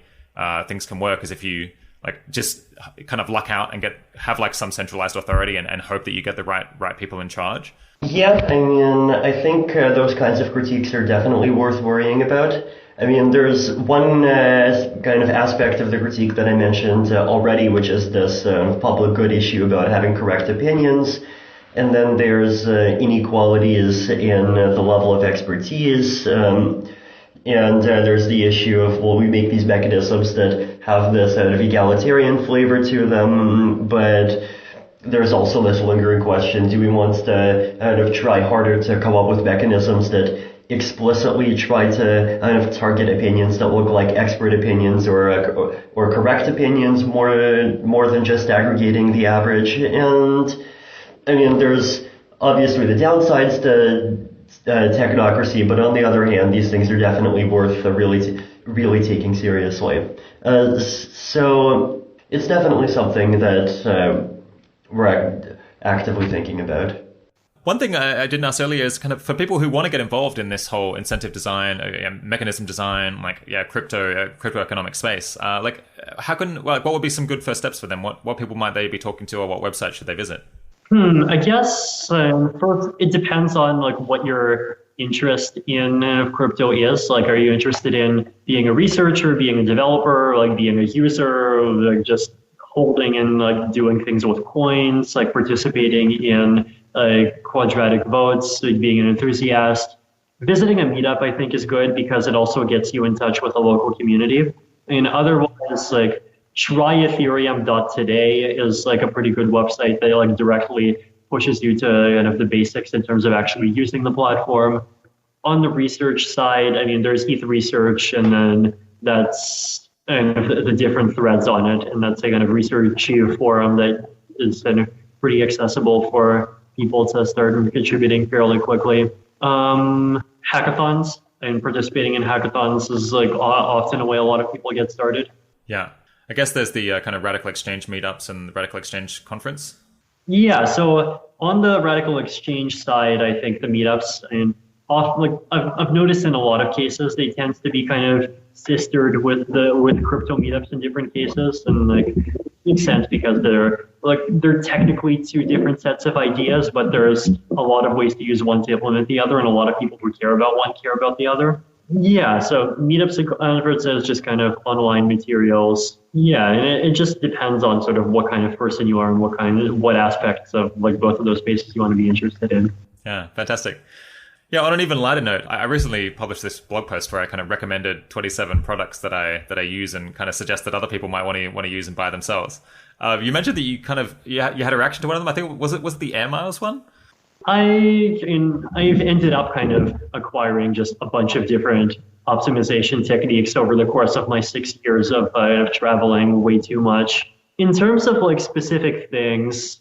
Speaker 1: things can work is if you like just kind of luck out and have like some centralized authority and hope that you get the right people in charge?
Speaker 3: Yeah, I mean, I think those kinds of critiques are definitely worth worrying about. I mean, there's one kind of aspect of the critique that I mentioned already, which is this public good issue about having correct opinions. And then there's inequalities in the level of expertise. And there's the issue of, well, we make these mechanisms that have this sort of egalitarian flavor to them, but there's also this lingering question, do we want to kind of try harder to come up with mechanisms that explicitly try to kind of target opinions that look like expert opinions or correct opinions more than just aggregating the average? And I mean, there's obviously the downsides to technocracy, but on the other hand, these things are definitely worth really taking seriously. So it's definitely something that we're actively thinking about.
Speaker 1: One thing I didn't ask earlier is kind of for people who want to get involved in this whole incentive design, mechanism design, crypto economic space. What would be some good first steps for them? What people might they be talking to, or what website should they visit?
Speaker 2: I guess first it depends on like what your interest in crypto is. Like, are you interested in being a researcher, being a developer, like being a user, like just holding and like doing things with coins, like participating in quadratic votes, like being an enthusiast? Visiting a meetup, I think, is good because it also gets you in touch with the local community. And otherwise, like tryethereum.today is like a pretty good website that like directly pushes you to kind of the basics in terms of actually using the platform. On the research side, I mean, there's ETH Research, and then that's the different threads on it, and that's a kind of research forum that is kind of pretty accessible for people to start contributing fairly quickly. Hackathons and participating in hackathons is like often a way a lot of people get started.
Speaker 1: Yeah. I guess there's the kind of Radical Exchange meetups and the Radical Exchange conference.
Speaker 2: Yeah, so on the Radical Exchange side, I think the meetups, and often, like I've noticed in a lot of cases, they tend to be kind of sistered with crypto meetups in different cases, and like it makes sense because they're technically two different sets of ideas, but there's a lot of ways to use one to implement the other, and a lot of people who care about one care about the other. Yeah, so meetups and conferences is just kind of online materials. Yeah, and it just depends on sort of what kind of person you are and what aspects of like both of those spaces you want to be interested in.
Speaker 1: Yeah, fantastic. Yeah, on an even lighter note, I recently published this blog post where I kind of recommended 27 products that I use and kind of suggest that other people might want to use and buy themselves. You mentioned that you had a reaction to one of them. I think was it the Air Miles one?
Speaker 2: I've ended up kind of acquiring just a bunch of different optimization techniques over the course of my 6 years of traveling way too much. In terms of like specific things,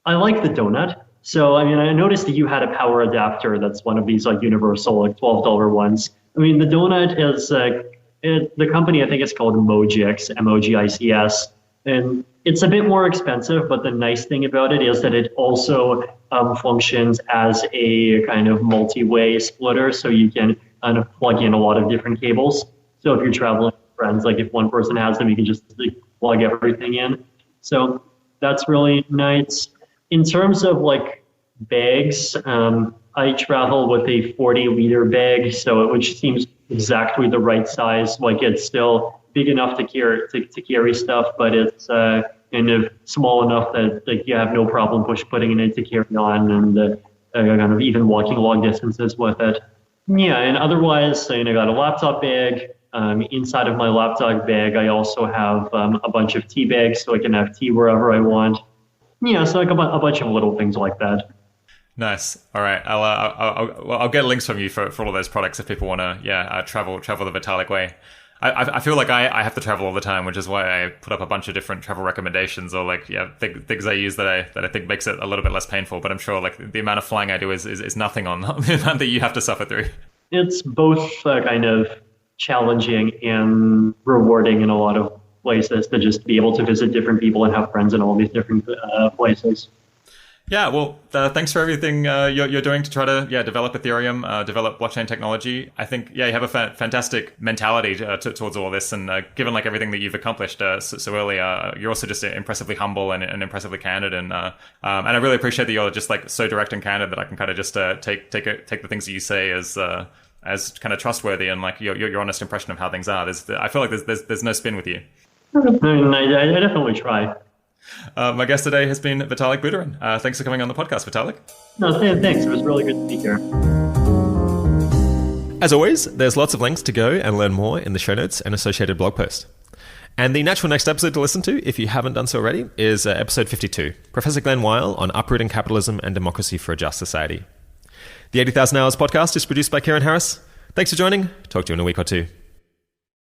Speaker 2: I like the donut. So, I mean, I noticed that you had a power adapter that's one of these like universal, like $12 ones. I mean, the donut is the company, I think it's called Mogics, Mogics. And it's a bit more expensive, but the nice thing about it is that it also functions as a kind of multi-way splitter. So you can kind of plug in a lot of different cables. So if you're traveling with friends, like if one person has them, you can just like, plug everything in. So that's really nice. In terms of like bags, I travel with a 40-liter bag, which seems exactly the right size. Like it's still big enough to carry stuff, but it's kind of small enough that like you have no problem putting it in to carry on and kind of even walking long distances with it. Yeah, and otherwise, I got a laptop bag. Inside of my laptop bag, I also have a bunch of tea bags, so I can have tea wherever I want. Yeah, so like a bunch of little things like that.
Speaker 1: Nice. All right, I'll get links from you for all of those products if people want to travel the Vitalik way. I feel like I have to travel all the time, which is why I put up a bunch of different travel recommendations or things I use that I think makes it a little bit less painful. But I'm sure like the amount of flying I do is nothing on the amount that you have to suffer through.
Speaker 2: It's both kind of challenging and rewarding in a lot of places to just be able to visit different people and have friends in all these different places.
Speaker 1: Yeah, well, thanks for everything you're doing to try to develop Ethereum, develop blockchain technology. I think you have a fantastic mentality towards all this, and given like everything that you've accomplished so early, you're also just impressively humble and impressively candid, and I really appreciate that you're just like so direct and candid that I can kind of just take the things that you say as kind of trustworthy and like your honest impression of how things are. I feel like there's no spin with you.
Speaker 2: I definitely try.
Speaker 1: My guest today has been Vitalik Buterin. Thanks for coming on the podcast, Vitalik.
Speaker 2: No, thanks. It was really good to be here.
Speaker 1: As always, there's lots of links to go and learn more in the show notes and associated blog post. And the natural next episode to listen to, if you haven't done so already, is episode 52, Professor Glenn Weil on Uprooting Capitalism and Democracy for a Just Society. The 80,000 Hours podcast is produced by Kieran Harris. Thanks for joining. Talk to you in a week or two.